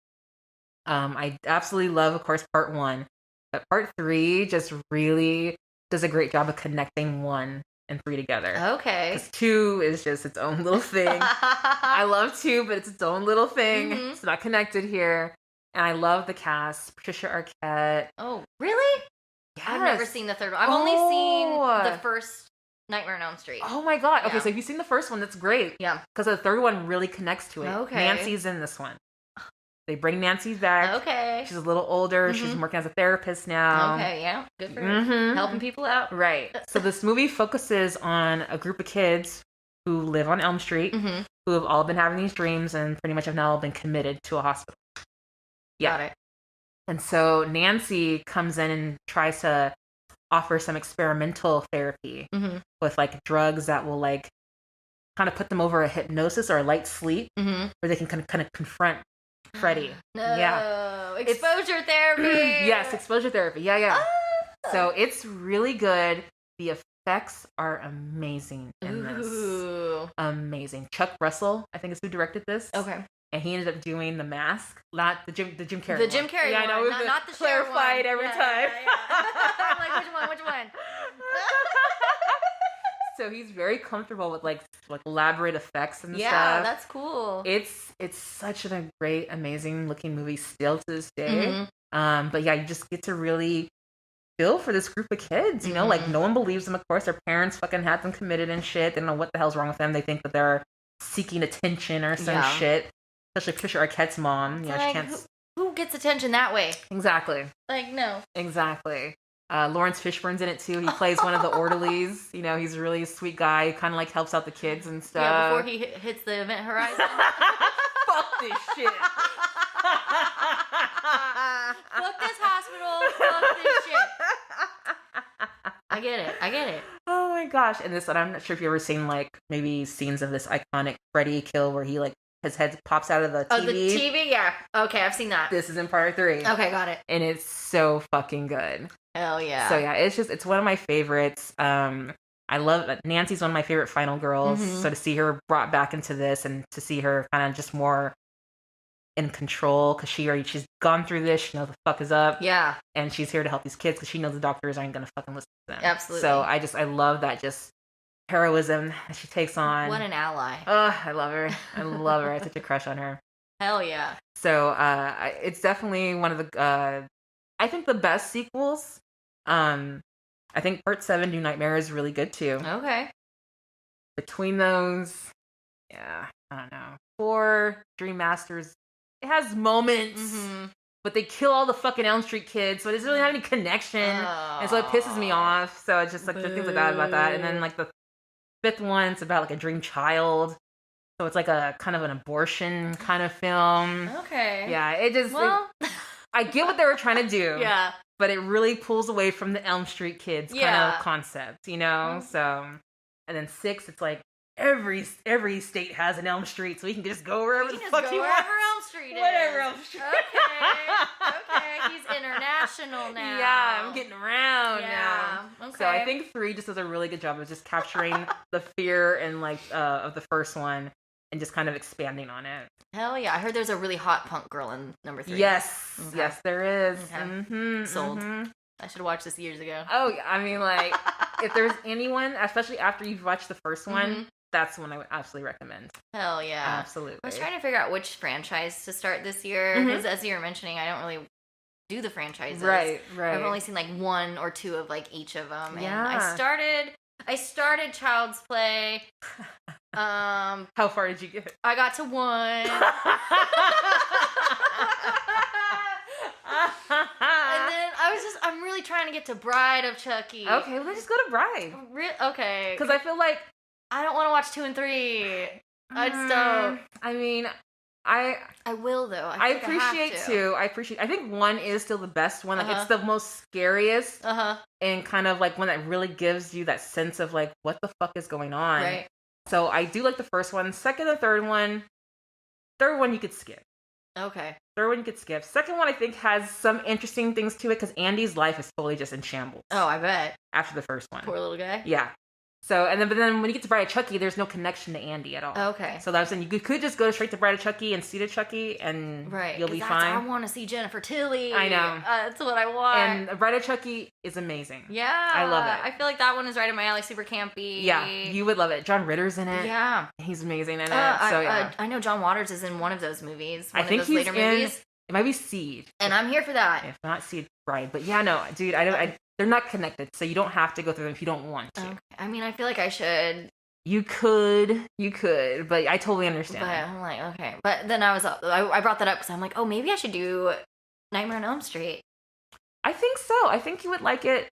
I absolutely love, of course, part 1. But part 3 just really does a great job of connecting 1 and 3 together. Okay. Because 2 is just its own little thing. I love 2, but it's its own little thing. Mhm. It's not connected here. And I love the cast. Patricia Arquette. Oh, really? Yes. I've never seen the third one. I've only seen the first Nightmare on Elm Street. Oh my god. Okay, Yeah. so if you've seen the first one, that's great. Yeah. Because the third one really connects to it. Okay. Nancy's in this one. They bring Nancy back. Okay. She's a little older. She's working as a therapist now. Okay, yeah. Good for her. Mhm. Helping people out. Right. So this movie focuses on a group of kids who live on Elm Street, Mm-hmm. who have all been having these dreams and pretty much have now been committed to a hospital. Yeah. Got it. And so Nancy comes in and tries to offer some experimental therapy Mm-hmm. with like drugs that will like kind of put them over a hypnosis or a light sleep Mm-hmm. where they can kind of confront Freddy. No. Yeah. Exposure therapy. Yes, exposure therapy. Yeah. Ah. So it's really good. The effects are amazing in this. Ooh. Amazing. Chuck Russell, I think, is who directed this. Okay. And he ended up doing The Mask, not the Jim Carrey. The one. Jim Carrey Yeah, I know. one, It was not the Cher clarified one. every Yeah, time. I'm like, which one? So he's very comfortable with like elaborate effects and Yeah, stuff. that's cool. It's such a great, amazing looking movie still to this day. Mhm. But yeah, you just get to really feel for this group of kids. You know, like no one believes them. Of course, their parents fucking had them committed and shit. They don't know what the hell's wrong with them. They think that they're seeking attention or some Yeah. shit. Especially Patricia Arquette's mom. You know, she Like, can't. who gets attention that way? Exactly. Like, no. Exactly. Lawrence Fishburne's in it too. He plays one of the orderlies. You know, he's a really sweet guy. He kind of like helps out the kids and stuff. Yeah, before he hits the event horizon. Fuck this shit. Fuck this hospital. Fuck this shit. I get it. Oh my gosh. And this, and I'm not sure if you've ever seen like maybe scenes of this iconic Freddy kill where he like his head pops out of the TV. Oh, the TV? Yeah. Okay, I've seen that. This is in part 3. Okay, got it. And it's so fucking good. Hell yeah. So yeah, it's one of my favorites. I love Nancy's one of my favorite final girls. Mhm. So to see her brought back into this and to see her kind of just more in control because she's gone through this, she knows the fuck is up, Yeah. and she's here to help these kids because she knows the doctors aren't gonna fucking listen to them. Absolutely. So I love that just heroism that she takes on. What an ally. Oh, I love her. I love her. I have such a crush on her. Hell yeah. So it's definitely one of the I think the best sequels. I think part 7, New Nightmare, is really good too. Okay. Between those, yeah, I don't know. 4, Dream Masters, it has moments, Mm-hmm. but they kill all the fucking Elm Street kids, so it doesn't really have any connection. And so it pisses me off. So it's just like the things like that about that. And then like the 5th one, it's about like a dream child. So it's like a kind of an abortion kind of film. Okay. Yeah, it just Well, I get what they were trying to do. yeah. But it really pulls away from the Elm Street kids kind Yeah. of concept, you know? Mhm. So, and then 6, it's like every state has an Elm Street, so we can just go wherever You the can fuck just you go want. wherever Elm Street is. Whatever Elm Street. Okay. Okay. He's international now. Yeah, I'm getting around now. Yeah. Okay. So I think 3 just does a really good job of just capturing the fear and like of the first one and just kind of expanding on it. Hell yeah. I heard there's a really hot punk girl in number 3. Yes, Okay. yes, there is. Okay. Mm-hmm, Sold. mm-hmm. I should have watched this years ago. Oh, yeah, I mean, like, if there's anyone, especially after you've watched the first one, Mhm. that's one I would absolutely recommend. Hell yeah. Absolutely. I was trying to figure out which franchise to start this year Mhm. because as you were mentioning, I don't really do the franchises. Right. I've only seen like 1 or 2 of like each of them. And Yeah. I started Child's Play. How far did you get? I got to 1. And then I'm really trying to get to Bride of Chucky. Okay, well, let's just go to Bride. Okay. Because I feel like I don't want to watch 2 and 3. I just don't. I mean, I I will though. I feel like appreciate have to. 2. I think 1 is still the best one. Like Uh-huh. it's the most scariest Uh-huh. and kind of like one that really gives you that sense of like what the fuck is going on. Right. So I do like the first one. Second and third one you could skip. Okay. Third one you could skip. Second one I think has some interesting things to it because Andy's life is totally just in shambles Oh, I bet. after the first one. Poor little guy. Yeah. So but then when you get to Bride of Chucky, there's no connection to Andy at all. Okay. So that's saying you could just go straight to Bride of Chucky and see the Chucky and Right. you'll be 'cause fine. I want to see Jennifer Tilly. I know. That's what I want. And Bride of Chucky is amazing. yeah. I love it. I feel like that one is right in my alley. Super campy. Yeah, you would love it. John Ritter's in it. Yeah. He's amazing in it. I know John Waters is in one of those movies. One I think of those he's later in. movies. It might be Seed. And I'm here for that. If not Seed, Bride. But yeah, no, dude, they're not connected, so you don't have to go through them if you don't want to. Okay. I mean, I feel like I should, You could, but I totally understand. but I'm like, okay. But then I brought that up because I'm like, oh, maybe I should do Nightmare on Elm Street. I think so. I think you would like it.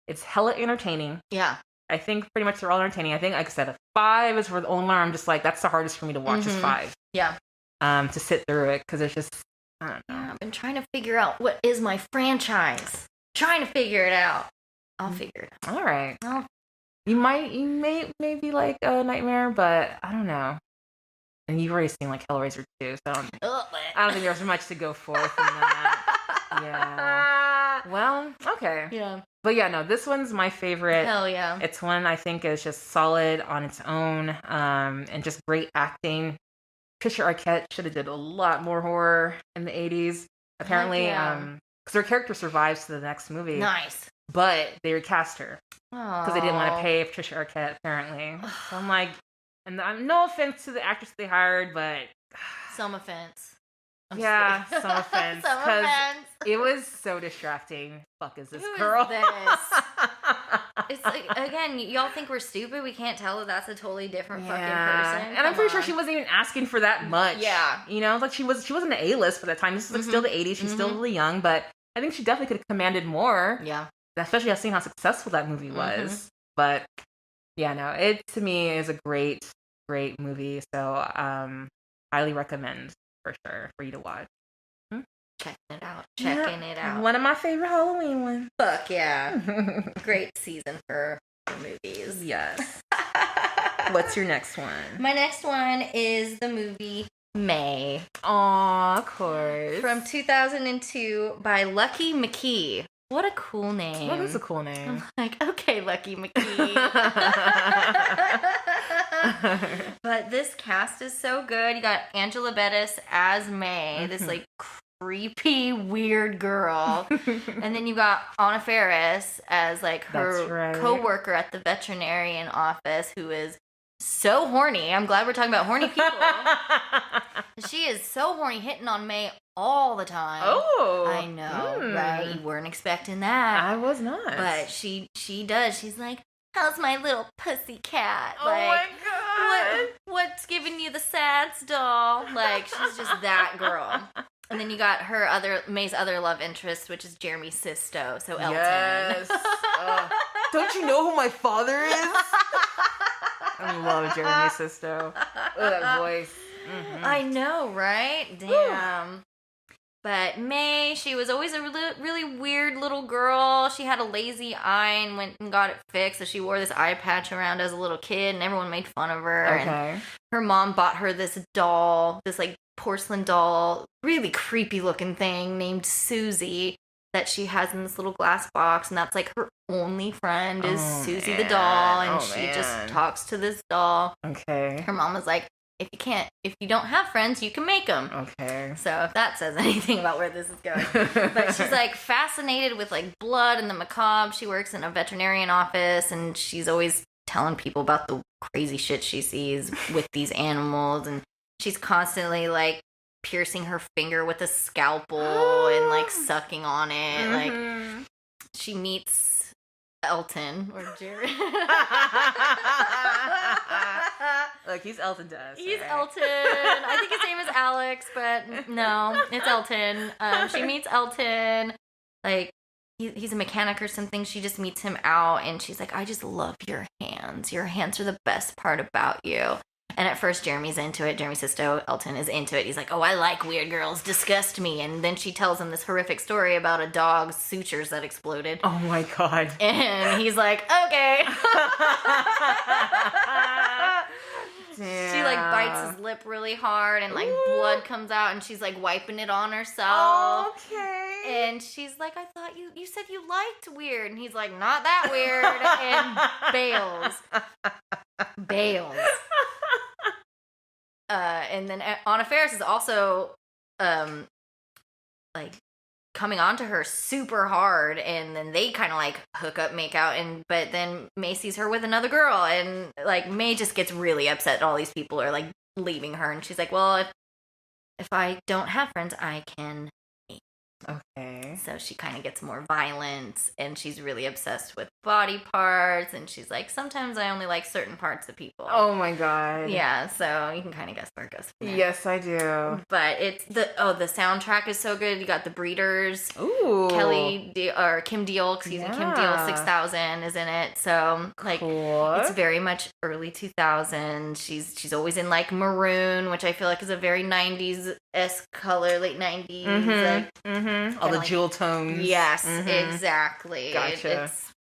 It's hella entertaining. Yeah. I think pretty much they're all entertaining. I think, like I said, a 5 is for the only one I'm just like, that's the hardest for me to watch is Mhm. 5. Yeah. To sit through it because it's just, I don't know. Yeah. I've been trying to figure out what is my franchise. Trying to figure it out. I'll figure it out. All right. I'll- You may maybe like a Nightmare, but I don't know. And you've already seen like Hellraiser 2, so I don't think there's much to go for from that. Yeah. Well, okay. Yeah. But yeah, no, this one's my favorite. Hell yeah. It's one I think is just solid on its own, and just great acting. Trisha Arquette should have did a lot more horror in the 80s. Apparently, yeah. because her character survives to the next movie, Nice. but they recast her because they didn't want to Aw. pay Trisha Arquette, apparently. So I'm like, and no offense to the actress they hired, but Some offense. I'm just yeah, kidding. some offense. Some 'cause offense. it was so distracting. Fuck is this Who is girl? this? It's like, again, y'all think we're stupid. We can't tell that that's a totally different fucking person. And I'm Come pretty sure on. she wasn't even asking for that much. Yeah. You know, like she wasn't an A-list for that time. This is like still the 80s. She's still really young, but I think she definitely could have commanded more. Yeah. Especially seeing how successful that movie was. But yeah, no, it to me is a great movie. So highly recommend for sure for you to watch. Checking it out. Checking it out. One of my favorite Halloween ones. Fuck yeah. Great season for movies. Yes. What's your next one? My next one is the movie May Aw, of course. from 2002 by Lucky McKee. What a cool name. That is a cool name. I'm like, okay, Lucky McKee. But this cast is so good. You got Angela Bettis as May, this like creepy, weird girl. And then you got Anna Faris as like her That's right. co-worker at the veterinarian office who is so horny. I'm glad we're talking about horny people. She is so horny, hitting on May all the time. Oh. I know, right? You weren't expecting that. I was not. But she does. She's like, how's my little pussy cat? Oh Like, my god. what's giving you the sads, doll? Like, she's just that girl. And then you got May's other love interest, which is Jeremy Sisto, so Elton. Yes. Don't you know who my father is? I love Jeremy Sisto. Oh, that voice. Mhm. I know, right? Damn. But May, she was always a really weird little girl. She had a lazy eye and went and got it fixed. So she wore this eye patch around as a little kid, and everyone made fun of her. And Okay. her mom bought her this doll, this like porcelain doll, really creepy looking thing named Susie. that she has in this little glass box, and that's like her only friend is Oh, Susie man. the doll, and Oh, she just man. talks to this doll. Okay. Her mom was like, if you don't have friends, you can make them. Okay. So if that says anything about where this is going. But she's like fascinated with like blood and the macabre. She works in a veterinarian office, and she's always telling people about the crazy shit she sees with these animals, and she's constantly like piercing her finger with a scalpel and like sucking on it. Like she meets Elton or Jared. Look, he's Elton to us. He's right? Elton. I think his name is Alex, but no, it's Elton. She meets Elton. Like, he's a mechanic or something. She just meets him out, and she's like, I just love your hands. Your hands are the best part about you. And at first, Jeremy's into it. Jeremy Sisto, Elton, is into it. He's like, oh, I like weird girls. Disgust me. And then she tells him this horrific story about a dog's sutures that exploded. Oh my god. And he's like, okay. She like bites his lip really hard, and like blood comes out, and she's like wiping it on herself. Okay. And she's like, I thought you said you liked weird. And he's like, not that weird. And bails. And then Anna Faris is also like coming on to her super hard, and then they kind of like hook up, make out, but then May sees her with another girl, and like May just gets really upset that all these people are like leaving her, and she's like, well, if I don't have friends, I can. Okay. So she kind of gets more violent, and she's really obsessed with body parts, and she's like, sometimes I only like certain parts of people. Oh my god. Yeah, so you can kind of guess where it goes from there. Yes, I do. But it's the soundtrack is so good. You got the Breeders. Ooh. Kim Deal, excuse me, Kim Deal 6000 is in it. So like Cool. it's very much early 2000s. She's always in like maroon, which I feel like is a very 90s-esque color, late 90s. Like, All the like- jewel tones. yes, Mhm. exactly. Gotcha. It's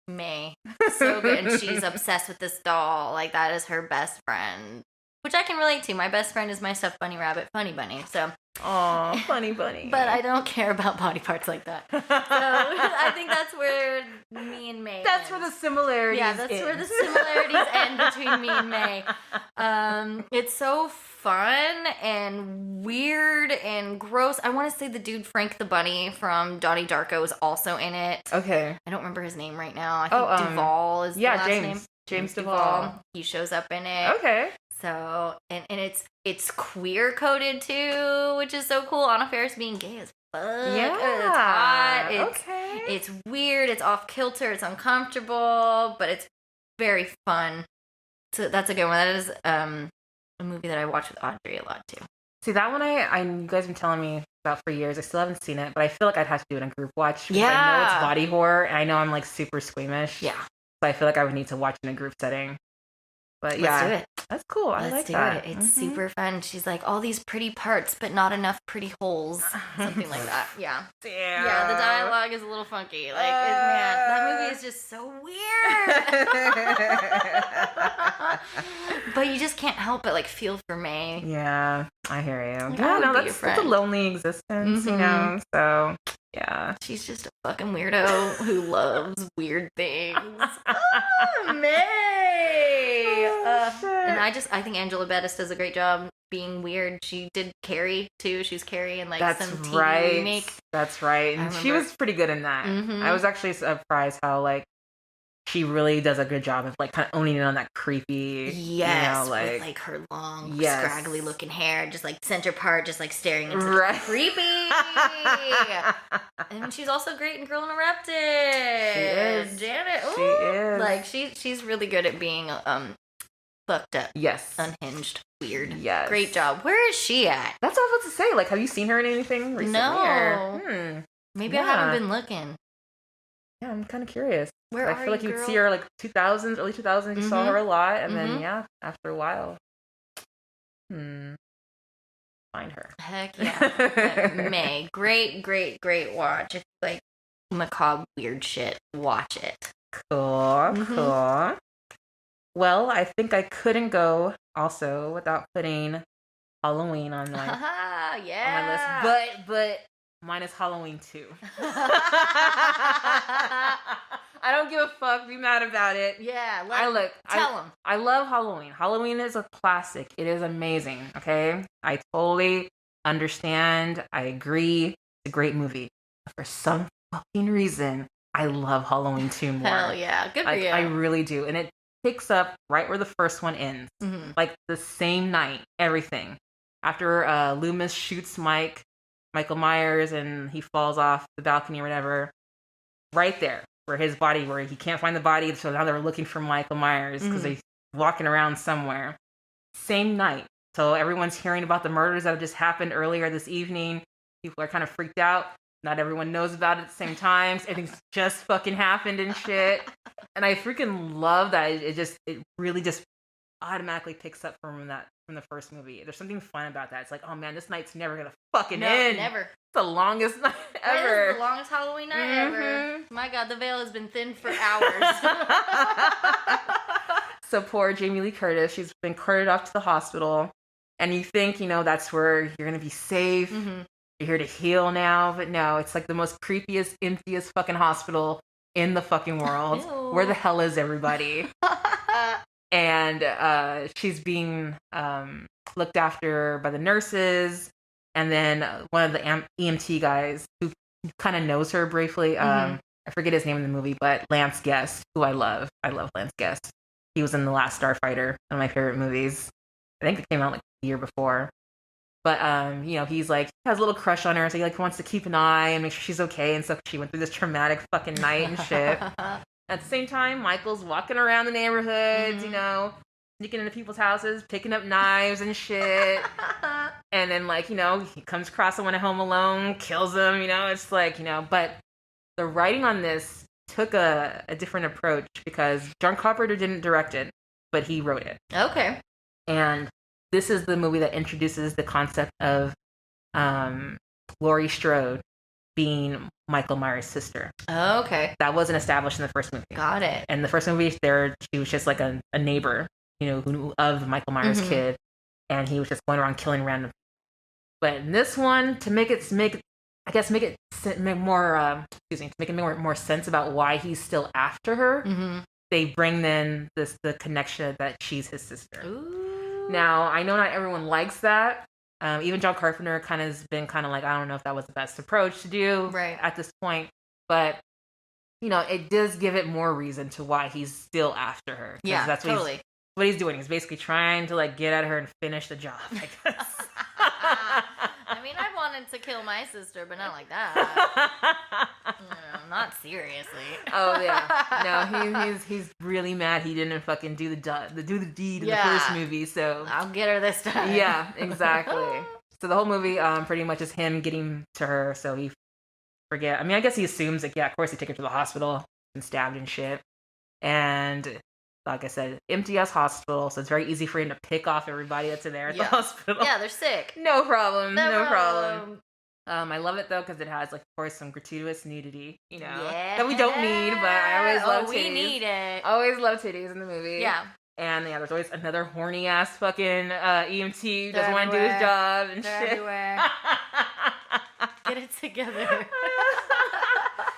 May. So good. And she's obsessed with this doll. Like, that is her best friend. Which I can relate to. My best friend is my stuffed bunny rabbit, Funny Bunny. So, Aw, funny bunny. but I don't care about body parts like that. So I think that's where me and May. That's where the similarities. Yeah, that's where the similarities end between me and May. It's so fun and weird and gross. I want to say the dude Frank the Bunny from Donnie Darko is also in it. Okay. I don't remember his name right now. I think Duvall is the last name. James Duvall. He shows up in it. Okay. So and it's queer coded too, which is so cool. Anna Faris being gay as fuck. Yeah. It's hot. Okay. It's weird. It's off kilter. It's uncomfortable, but it's very fun. So that's a good one. That is a movie that I watch with Audrey a lot too. See, that one you guys have been telling me about for years. I still haven't seen it, but I feel like I'd have to do it in group watch. Yeah. I know it's body horror, and I know I'm like super squeamish. Yeah. So I feel like I would need to watch it in a group setting. But Let's yeah, do it. that's cool. I Let's like do that. it. It's Mhm. super fun. She's like, all these pretty parts, but not enough pretty holes. Something like that. Yeah. Damn. Yeah, the dialogue is a little funky. Like, man, that movie is just so weird. But you just can't help but like feel for May. Yeah, I hear you. Like, Yeah, I would no, be your that's a friend. lonely existence, you Mhm. know. So yeah. She's just a fucking weirdo who loves weird things. Oh, May. And I think Angela Bettis does a great job being weird. She did Carrie too. She was Carrie in like That's some TV right. remake. That's right. I And she remember- was pretty good in that. Mhm. I was actually surprised how like she really does a good job of like kind of owning in on that creepy. Yes, You know, with like her long, Yes. scraggly looking hair, just like center part, just like staring into Right. creepy. And she's also great in Girl Interrupted. She is. Janet. She ooh. is. Like she's really good at being fucked up, Yes. unhinged, weird. Yes. Great job. Where is she at? That's what I was about to say. Like, have you seen her in anything recently? No. Or? Maybe I Yeah. haven't been looking. Yeah, I'm kind of curious. Where I are feel like you, you'd girl? see her like 2000s, early 2000s. You saw Mhm. her a lot, and then Mhm. yeah, after a while, find her. Heck yeah. But May, great watch. If you like macabre weird shit, watch it. Cool, Mhm. cool. Well, I think I couldn't go also without putting Halloween on my yeah. on my list. But Mine is Halloween 2. I don't give a fuck. Be mad about it. Yeah, Tell them. I love Halloween. Halloween is a classic. It is amazing. Okay, I totally understand. I agree. It's a great movie. But for some fucking reason, I love Halloween 2 more. Hell yeah, good for you. I really do, and it picks up right where the first one ends. Mm-hmm. Like the same night, everything. After Loomis shoots Michael Myers, and he falls off the balcony or whatever, right there, where he can't find the body, so now they're looking for Michael Myers because he's walking around somewhere. Same night. So everyone's hearing about the murders that have just happened earlier this evening. People are kind of freaked out. Not everyone knows about it at the same time. Everything's just fucking happened and shit. And I freaking love that. It really just automatically picks up from the first movie. There's something fun about that. It's like, oh man, this night's never gonna fucking end. Never. It's the longest night ever. It is the longest Halloween night ever. My God, the veil has been thin for hours. So poor Jamie Lee Curtis, she's been carted off to the hospital, and you think, that's where you're gonna be safe. Mm-hmm. You're here to heal now, but no, it's like the most creepiest, emptiest fucking hospital in the fucking world. Ew. Where the hell is everybody? And she's being looked after by the nurses, and then one of the EMT guys who kind of knows her briefly. I forget his name in the movie, but Lance Guest, who I love. I love Lance Guest. He was in The Last Starfighter, one of my favorite movies. I think it came out like the year before. But he's like, has a little crush on her, so he like wants to keep an eye and make sure she's okay and stuff. She went through this traumatic fucking night and shit. At the same time, Michael's walking around the neighborhoods, sneaking into people's houses, picking up knives and shit. And then, he comes across someone at home alone, kills them, it's like, but the writing on this took a different approach because John Carpenter didn't direct it, but he wrote it. Okay. And this is the movie that introduces the concept of Laurie Strode being Michael Myers' sister. Okay. That wasn't established in the first movie. Got it. In the first movie, she was just like a neighbor, who knew of Michael Myers' kid, and he was just going around killing random people. But in this one, to make it make more sense about why he's still after her, they bring in the connection that she's his sister. Ooh. Now, I know not everyone likes that. Even John Carpenter has been like, I don't know if that was the best approach to do at this point. But, it does give it more reason to why he's still after her. Yeah, that's totally. What he's doing. He's basically trying to, get at her and finish the job, I guess. I mean, I wanted to kill my sister, but not like that. Not seriously. Oh yeah, no, he's really mad. He didn't fucking do the deed in the first movie. So I'll get her this time. Yeah, exactly. So the whole movie, pretty much is him getting to her. So he forget. I mean, I guess he assumes that of course they take her to the hospital and stabbed and shit. And like I said, empty ass hospital, so it's very easy for him to pick off everybody that's in there at the hospital. Yeah, they're sick. No problem. No problem. I love it though because it has, of course, some gratuitous nudity, that we don't need, but I always love titties. We need it. Always love titties in the movie. Yeah. And there's always another horny ass fucking EMT who doesn't want to do his job and They're shit. Everywhere. Get it together.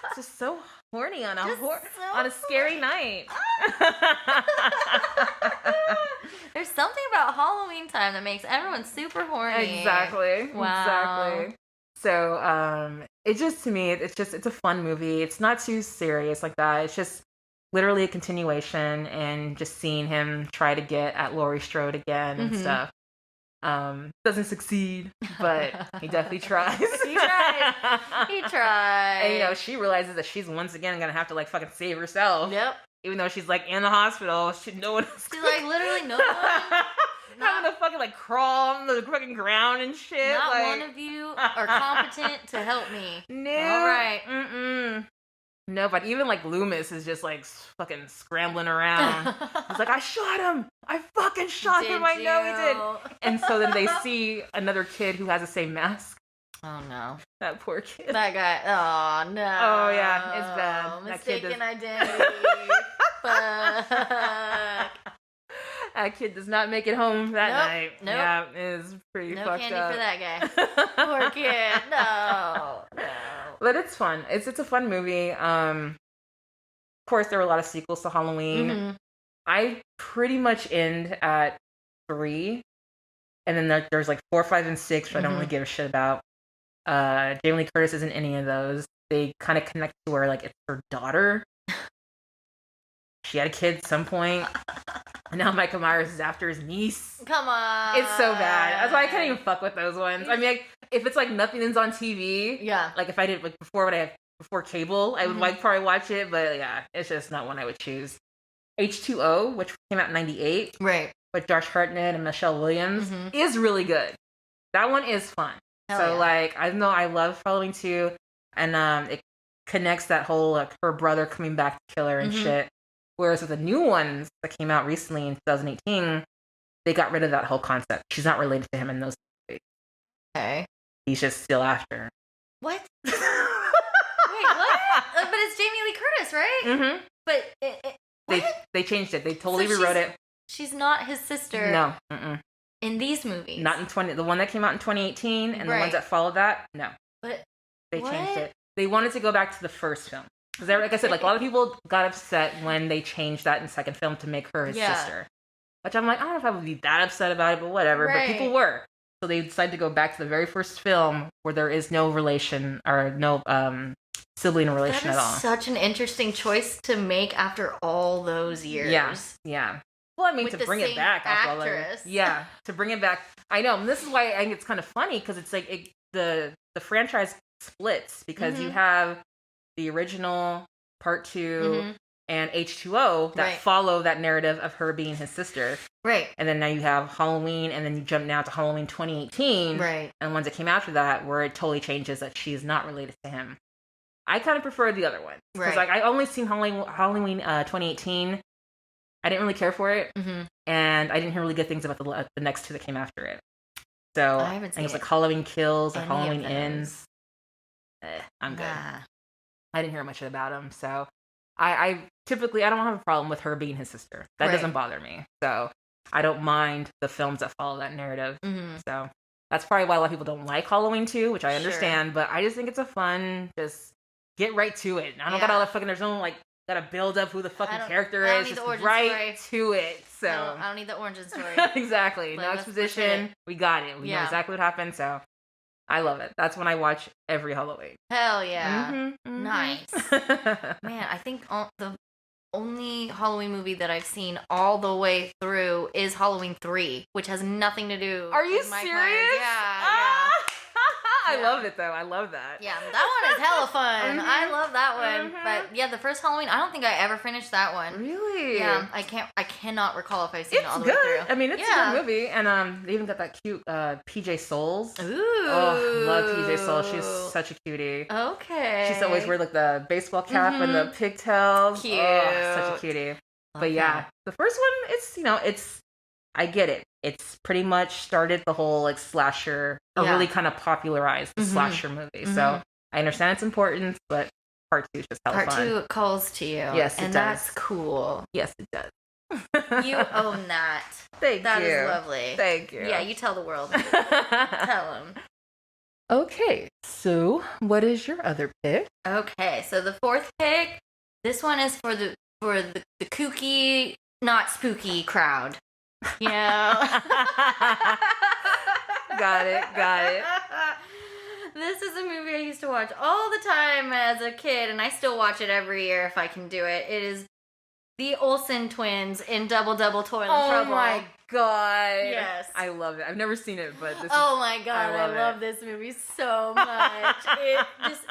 It's just so horny on on a scary night. There's something about Halloween time that makes everyone super horny. Exactly. Wow. Exactly. So, it just, to me, it's a fun movie. It's not too serious like that. It's just literally a continuation and just seeing him try to get at Laurie Strode again and stuff. Doesn't succeed, but he definitely tries. He tried. And she realizes that she's once again gonna have to fucking save herself. Yep. Even though she's in the hospital, no one else. She's literally no one. Having to fucking crawl on the fucking ground and shit. Not one of you are competent to help me. No. All right. No, but even Loomis is just fucking scrambling around. He's like, I shot him. I fucking shot him. I know he did. And so then they see another kid who has the same mask. Oh no. That poor kid. That guy. Oh no. Oh yeah, it's bad. Mistaken identity. Fuck. That kid does not make it home that Nope, night. nope. Yeah, it is pretty No fucked candy up. for that guy. Poor kid. No. But it's fun. It's a fun movie. Of course, there were a lot of sequels to Halloween. Mhm. I pretty much end at 3, and then there's like 4, 5, and 6, which I don't really give a shit about. Jamie Lee Curtis isn't any of those. They kind of connect to where like it's her daughter. She had a kid at some point, and now Michael Myers is after his niece. Come on. It's so bad. That's why I can't even fuck with those ones. I mean, like, if it's like nothing is on TV, Yeah. like if I did like before cable, I would like probably watch it. But yeah, it's just not one I would choose. H2O, which came out in '98 Right. with Josh Hartnett and Michelle Williams, is really good. That one is fun. Hell so yeah. like, I know I love Halloween 2, and it connects that whole like her brother coming back to kill her and shit. Whereas with the new ones that came out recently in 2018, they got rid of that whole concept. She's not related to him in those movies. Okay. He's just still after her. What? Wait, what? But it's Jamie Lee Curtis, right? Mm-hmm. But what? They changed it. They totally So rewrote it. She's not his sister. No. Mm-mm. In these movies. Not in the one that came out in 2018 and the Right. ones that followed that. No. But They what? changed it. They wanted to go back to the first film. Because like I said, like a lot of people got upset when they changed that in the second film to make her his sister. Which I'm like, I don't know if I would be that upset about it, but whatever. Right. But people were. So they decided to go back to the very first film where there is no relation or no sibling relation That at is all. such an interesting choice to make after all those years. Yeah. Well, I mean, With to the bring it same back. actress. Yeah, to bring it back. I know. And this is why I think it's kind of funny because it's like the franchise splits because you have the original Part 2 and H2O that follow that narrative of her being his sister. Right. And then now you have Halloween, and then you jump now to Halloween 2018. Right. And ones that came after that where it totally changes that she's not related to him. I kind of prefer the other ones. Because Right. like, I only seen Halloween 2018. I didn't really care for it. And I didn't hear really good things about the next two that came after it. So I haven't think it's seen like Halloween Kills or any Halloween of those. Ends. I'm good. Nah. I didn't hear much about him. So I typically, I don't have a problem with her being his sister. That Right. doesn't bother me. So I don't mind the films that follow that narrative. So that's probably why a lot of people don't like Halloween 2, which I understand. But I just think it's a fun, just get right to it. I don't got all that fucking, there's no like, gotta build up who the fucking character I don't is. need Just the origin right to it. So I don't need the origin story. exactly. Like, No let's push exposition. it. We got it. We know exactly what happened. So I love it. That's when I watch every Halloween. Hell yeah. Mhm. Nice. Man, I think the only Halloween movie that I've seen all the way through is Halloween 3, which has nothing to do Are you with Mike serious? Myers. Yeah, I Yeah. love it though. I love that. yeah. Yeah, that one is hella fun. I love that one. Mhm. But yeah, the first Halloween, I don't think I ever finished that one. Really? Yeah, I cannot recall if I've seen it It's all the way good. through. I mean, it's Yeah. a good movie, and they even got that cute PJ Souls. Ooh. Oh, love PJ Souls. She's such a cutie. Okay. She's always wear like the baseball cap and the pigtails. Cute. Oh, such a cutie. But yeah, the first one, it's I get it. It's pretty much started the whole like slasher, or Yeah. really kind of popularized the slasher movie. So I understand its importance, but part 2 is just hella Part fun. 2 calls to you. Yes, it and does. that's cool. Yes, it does. You own that. Thank That you. is lovely. Thank you. Yeah, you tell the world. Tell them. Okay, so what is your other pick? Okay, so the fourth pick, this one is for the kooky, not spooky crowd. You know? Got it. This is a movie I used to watch all the time as a kid, and I still watch it every year if I can do it. It is the Olsen twins in Double Double Toil and Trouble. Oh my god. Yes. I love it. I've never seen it, but this Oh my god, I love love it. this movie so much.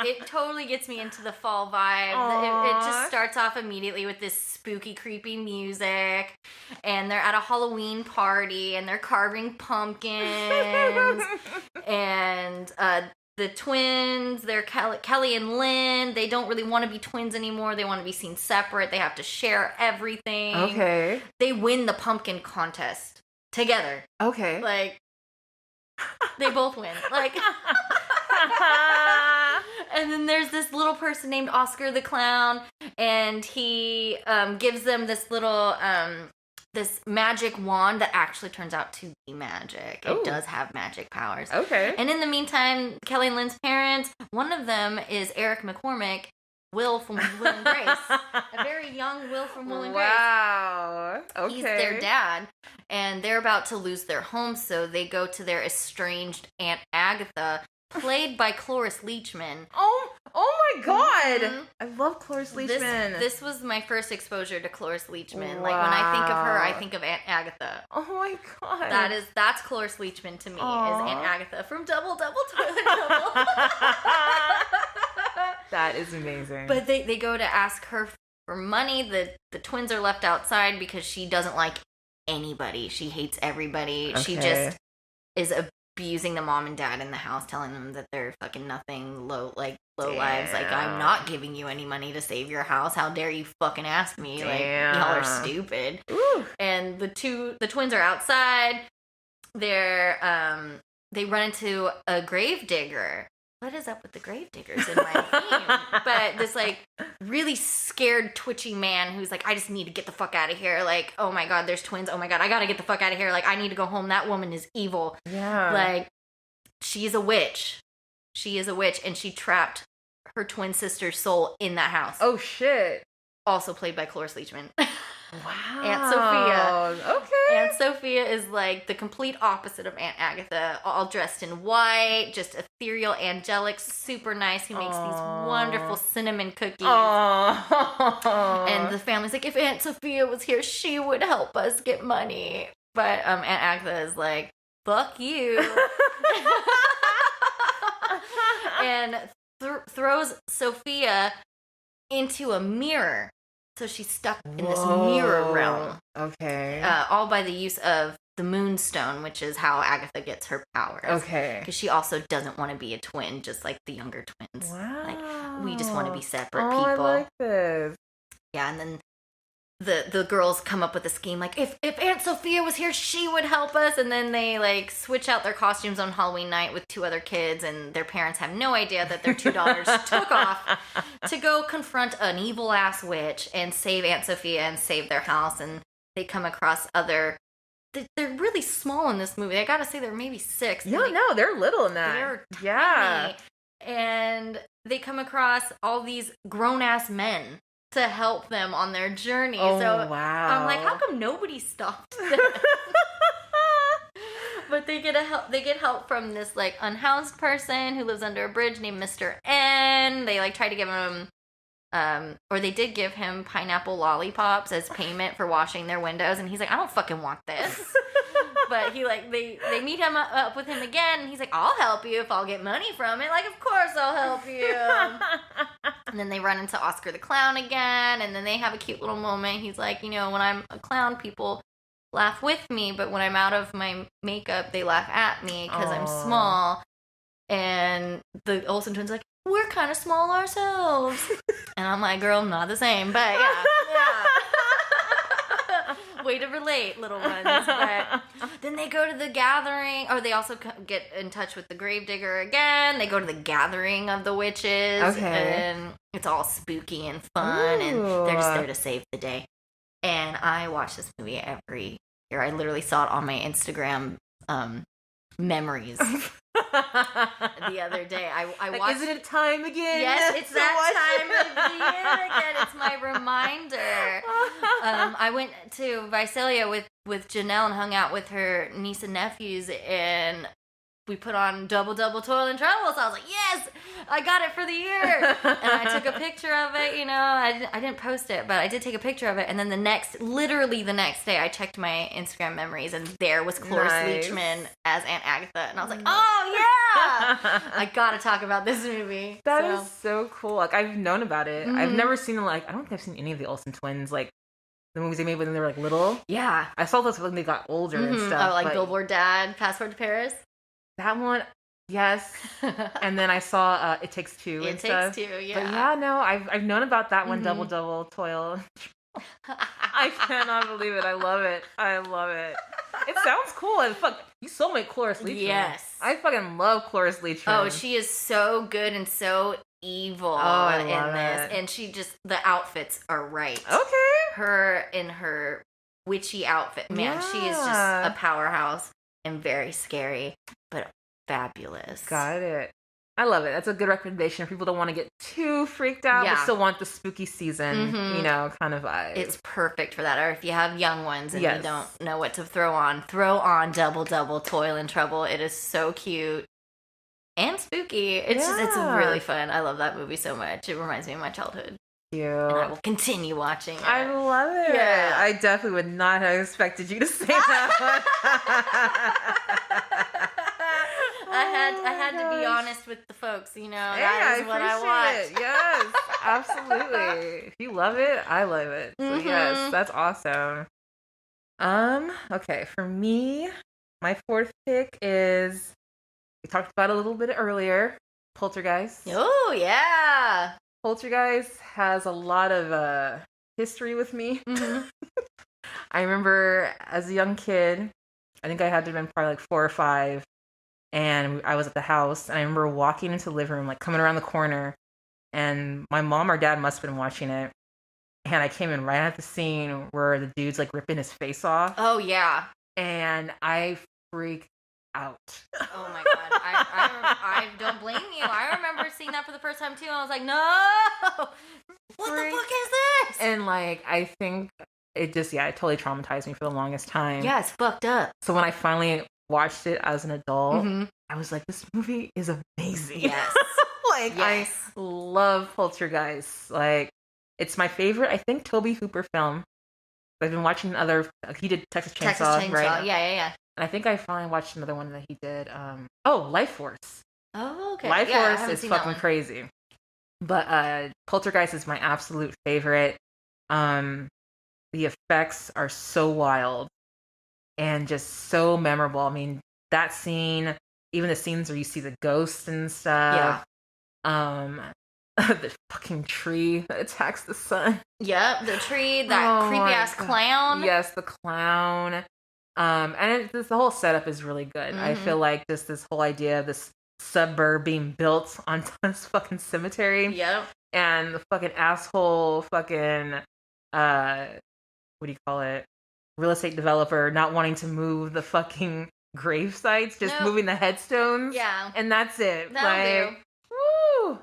it totally gets me into the fall vibe. It just Aw. starts off immediately with this spooky, creepy music, and they're at a Halloween party and they're carving pumpkins, and the twins, they're Kelly and Lynn. They don't really want to be twins anymore. They want to be seen separate. They have to share everything. Okay. They win the pumpkin contest together. Okay. Like, they both win. Like, and then there's this little person named Oscar the Clown, and he gives them this little this magic wand that actually turns out to be magic. Ooh. It does have magic powers. Okay. And in the meantime, Kelly and Lynn's parents, one of them is Eric McCormick, Will from Will and Grace. A very young Will from Will and Grace. Wow. Okay. He's their dad, and they're about to lose their home, so they go to their estranged Aunt Agatha, played by Cloris Leachman. Oh my God! Mhm. I love Cloris Leachman. This was my first exposure to Cloris Leachman. Like, when I think of her, I Wow. think of Aunt Agatha. Oh my God! That's Cloris Leachman to me, Aw. is Aunt Agatha from Double Double Toilet Trouble. That is amazing. But they go to ask her for money. The twins are left outside because she doesn't like anybody. She hates everybody. She Okay. just is abusing the mom and dad in the house, telling them that they're fucking nothing, low lives. Like, I'm not giving you any money to save your house. How dare you fucking ask me? Like, y'all are Damn. stupid. Ooh. And the twins are outside. They run into a gravedigger. What is up with the gravediggers in my theme? But this, like, really scared, twitchy man who's like, I just need to get the fuck out of here. Like, oh my God, there's twins. Oh my God, I gotta get the fuck out of here. Like, I need to go home. That woman is evil. Yeah. Like, she's a witch. She is a witch, and she trapped her twin sister's soul in that house. Oh shit. Also played by Cloris Leachman. Wow. Aunt Sophia. Okay. Aunt Sophia is like the complete opposite of Aunt Agatha, all dressed in white, just ethereal, angelic, super nice. Who makes these Aw. wonderful cinnamon cookies. Oh. And the family's like, if Aunt Sophia was here, she would help us get money. But Aunt Agatha is like, fuck you. And throws Sophia into a mirror. So she's stuck in this mirror realm. Okay. All by the use of the Moonstone, which is how Agatha gets her powers. Okay. Because she also doesn't want to be a twin, just like the younger twins. Wow. Like, we just want to be separate Oh, people. I like this. Yeah, and then the girls come up with a scheme like, if Aunt Sophia was here, she would help us. And then they like switch out their costumes on Halloween night with two other kids, and their parents have no idea that their two daughters took off to go confront an evil ass witch and save Aunt Sophia and save their house. And they come across other. They're really small in this movie. I gotta say, they're maybe 6. Yeah, Like, no, they're little in that. they're yeah. tiny. And they come across all these grown ass men to help them on their journey. Oh, so wow. I'm like, how come nobody stopped them? But they get help from this like unhoused person who lives under a bridge named Mr. N. They like try to give him or they did give him pineapple lollipops as payment for washing their windows, and he's like, I don't fucking want this. But he like they meet him up with him again, and he's like, I'll help you if I'll get money from it. Like, of course I'll help you. And then they run into Oscar the Clown again, and then they have a cute little moment. He's like, when I'm a clown, people laugh with me, but when I'm out of my makeup, they laugh at me because I'm Aw. small. And the Olsen twins are like, we're kind of small ourselves. And I'm like, girl, not the same, but yeah. Way to relate, little ones. But then they go to the gathering, or they also get in touch with the gravedigger again. They go to the gathering of the witches, Okay. and it's all spooky and fun, and they're just there to save the day. And I watch this movie every year. I literally saw it on my Instagram memories the other day. I Like, watched. is it time again? Yes, it's to that watch time of the year again. It's my reminder. I went to Visalia with Janelle and hung out with her niece and nephews, and we put on Double Double Toil and Trouble. So I was like, yes, I got it for the year. And I took a picture of it. I didn't post it, but I did take a picture of it. And then literally the next day, I checked my Instagram memories, and there was Cloris Nice. Leachman as Aunt Agatha, and I was like, oh yeah, I gotta talk about this movie. That is so cool. Like, I've known about it. I've Mhm. never seen I don't think I've seen any of the Olsen twins, like the movies they made when they were like little. Yeah. I saw those when they got older and Mhm. stuff. Oh, like but Billboard Dad, Passport to Paris. that one, yes. And then I saw It Takes Two It and Takes stuff. Two, yeah. But yeah, no, I've known about that one. Mhm. Double Double Toil. I cannot believe it. I love it. I love it. It sounds cool. And fuck, you so make Cloris Leachman. Yes. I fucking love Cloris Leachman. Oh, she is so good and so evil I in love this. it. And she just, the outfits are right. Okay. Her in her witchy outfit. Man, she is just Yeah. a powerhouse and very scary, but fabulous. Got it. I love it. That's a good recommendation. If people don't want to get too freaked out, but Yeah. still want the spooky season, Mhm. kind of vibe. It's perfect for that. Or if you have young ones and Yes. you don't know what to throw on Double Double Toil and Trouble. It is so cute and spooky. It's Yeah. really fun. I love that movie so much. It reminds me of my childhood. cute. And I will continue watching it. I love it. Yeah. I definitely would not have expected you to say that one. I had to be gosh. honest with the folks, Hey, that is what I appreciate watch. it. Yes, absolutely. If you love it, I love it. So yes, Mhm. that's awesome. Okay, for me, my fourth pick is we talked about it a little bit earlier, Poltergeist. Oh, yeah. Poltergeist has a lot of history with me. Mhm. I remember as a young kid, I think I had to have been probably like 4 or 5, and I was at the house, and I remember walking into the living room, like coming around the corner, and my mom or dad must have been watching it, and I came in right at the scene where the dude's like ripping his face off, Oh, yeah. and I freaked out. Oh my god, I don't blame you. I remember seeing that for the first time too, and I was like, no, what Freak. the fuck is this? And like, I think it totally traumatized me for the longest time. Yeah, it's fucked up. So when I finally watched it as an adult, Mhm. I was like, this movie is amazing. Yes. Like, Yes. I love Poltergeist. Like, it's my favorite, I think, Toby Hooper film. I've been watching he did Texas Chainsaw, Texas Chainsaw. right? Yeah. And I think I finally watched another one that he did. Life Force. Oh, okay. Life Yeah, I Force haven't is seen that fucking one. crazy. But Poltergeist is my absolute favorite. The effects are so wild and just so memorable. I mean, that scene, even the scenes where you see the ghosts and stuff. The fucking tree that attacks the sun. Yep, the tree, that Oh creepy my ass God. clown. Yes, the clown. And the whole setup is really good. I Mhm. feel like just this whole idea of this suburb being built on this fucking cemetery, Yep. and the fucking asshole fucking what do you call it? Real estate developer not wanting to move the fucking grave sites, just Nope. moving the headstones. Yeah. And that's it. That'll do. Woo!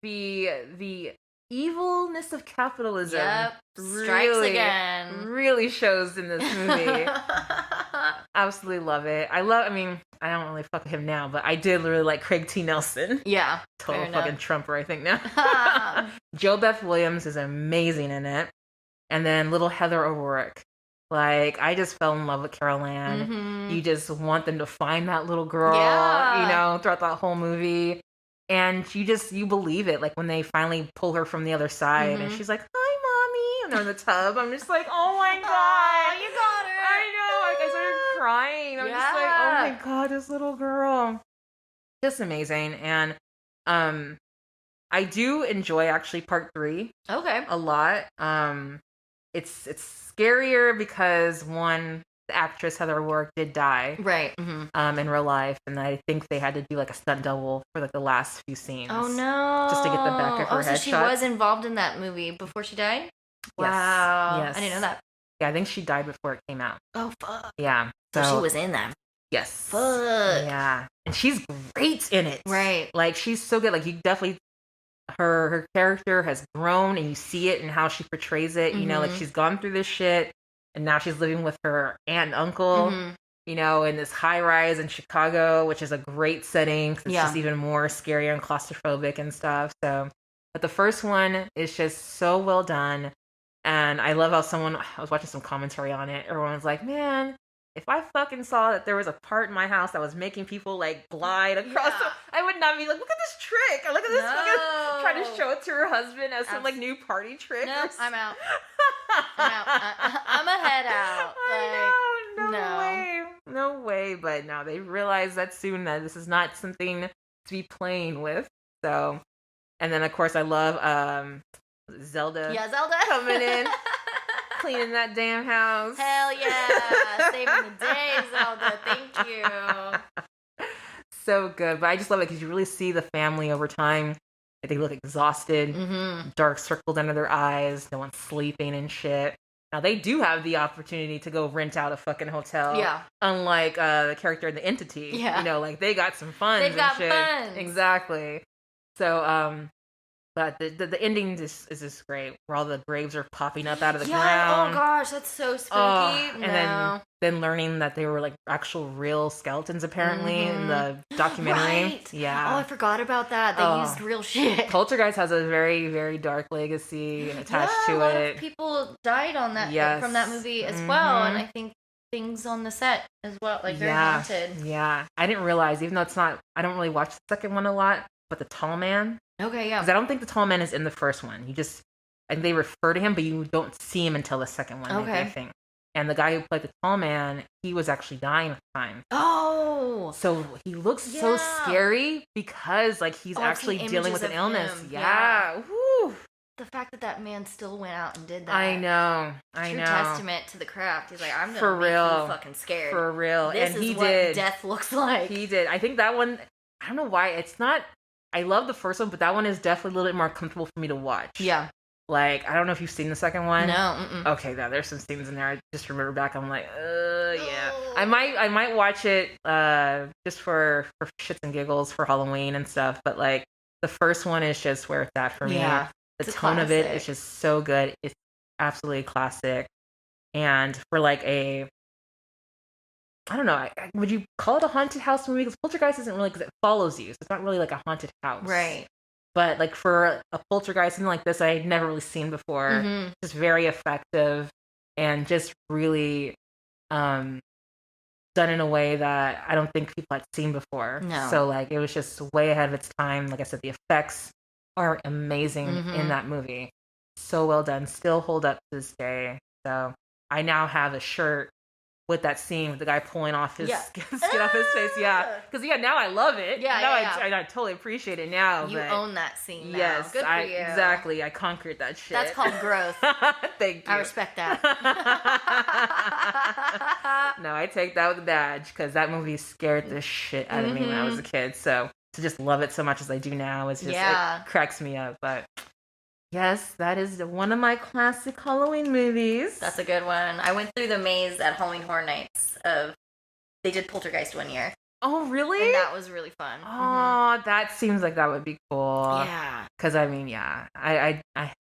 The evilness of capitalism Yep. Strikes really, again. really shows in this movie. Absolutely love it. I don't really fuck with him now, but I did really like Craig T. Nelson. Yeah. Total fair fucking enough. Trumper, I think now. Joe Beth Williams is amazing in it. And then little Heather O'Rourke. Like, I just fell in love with Carol Ann. Mhm. You just want them to find that little girl, Yeah. throughout that whole movie. And you believe it. Like, when they finally pull her from the other side and Mhm. she's like, hi, mommy. And they're in the tub. I'm just like, oh my God. Aw, you got her. I know. Like, I started crying. I'm just like, oh Yeah. my God, this little girl. Just amazing. And I do enjoy actually part 3 Okay. a lot. It's scarier because one, the actress Heather O'Rourke did die Right. Mhm. in real life, and I think they had to do like a stunt double for like the last few scenes. Oh no. Just to get the back of her so she headshot. was involved in that movie before she died? Yes. Wow. Yes. I didn't know that. Yeah, I think she died before it came out. Oh fuck. Yeah. So she was in that. Yes. Fuck. Yeah, and she's great in it. Right. Like, she's so good. Like, you definitely, her character has grown, and you see it in how she portrays it. You know, like, Mhm. she's gone through this shit, and now she's living with her aunt and uncle. Mhm. In this high rise in Chicago, which is a great setting 'cause it's Yeah. just even more scary and claustrophobic and stuff. So, but the first one is just so well done. And I love how I was watching some commentary on it. Everyone was like, man, if I fucking saw that there was a part in my house that was making people like glide across, Yeah. I would not be like, look at this trick. Or look at this fucking trying to No. show it to her husband as some like Abs- new party trick. No, or I'm out. I'm out. I'm a head out. I know. No no. way. No way. But no, they realized that soon that this is not something to be playing with. So, and then of course I love Zelda Yeah, Zelda. coming in, cleaning that damn house. Hell yeah. Saving the day, Zelda. Thank you. So good. But I just love it because you really see the family over time. Like, they look exhausted, Mm-hmm. dark circles under their eyes, no one's sleeping and shit. Now they do have the opportunity to go rent out a fucking hotel. Yeah. Unlike the character in the Entity. Yeah. You know, like they got some funds. They've got and shit. funds. Exactly. So, but the ending is just great, where all the graves are popping up out of the ground. Oh gosh, that's so spooky. And then learning that they were like actual real skeletons apparently in the documentary. Right. Yeah. Oh, I forgot about that. They used real shit. Poltergeist has a very, very dark legacy attached to a lot it. of people died on that Yes. from that movie as well, and Mhm. I think things on the set as well, like very Yeah. haunted. Yeah. I didn't realize, even though it's not, I don't really watch the second one a lot, but the Tall Man, Okay, yeah. because I don't think the Tall Man is in the first one. You just, I think they refer to him, but you don't see him until the second one. Maybe, Okay. I think. And the guy who played the Tall Man, he was actually dying at the time. Oh, So he looks so Yeah. scary because like he's Oh, I've actually seen dealing with images an of illness. him. Yeah. Whew. the fact that man still went out and did that. I know. I True know. testament to the craft. He's like, I'm gonna For make real. you fucking scared. For real. This And is he what did. death looks like. He did. I think that one, I don't know why. It's not, I love the first one, but that one is definitely a little bit more comfortable for me to watch. Yeah. Like, I don't know if you've seen the second one. No. Mm-mm. Okay, yeah, there's some scenes in there. I just remember back. I'm like, yeah. Oh. I might watch it just for shits and giggles for Halloween and stuff. But like the first one is just where it's at for me. Yeah, The it's a tone of it classic. is just so good. It's absolutely a classic. And for like a, I don't know, would you call it a haunted house movie? Because Poltergeist isn't really, because it follows you. So it's not really like a haunted house. Right. But like for a Poltergeist, something like this, I had never really seen before. Mhm. Just very effective and just really done in a way that I don't think people had seen before. No. So like it was just way ahead of its time. Like I said, the effects are amazing Mhm. in that movie. So well done. Still hold up to this day. So I now have a shirt with that scene with the guy pulling off his Yeah. skin off his face. Yeah. Because now I love it. Yeah, Now yeah, I totally appreciate it now. You but own that scene now. yes, Good for you. exactly. I conquered that shit. That's called growth. Thank you. I respect that. No, I take that with a badge because that movie scared the shit out of me when I was a kid. So to just love it so much as I do now is just Yeah. it cracks me up. But yes, that is one of my classic Halloween movies. That's a good one. I went through the maze at Halloween Horror Nights they did Poltergeist one year. Oh, really? And that was really fun. Oh, that seems like that would be cool. Yeah. Because I mean, yeah, I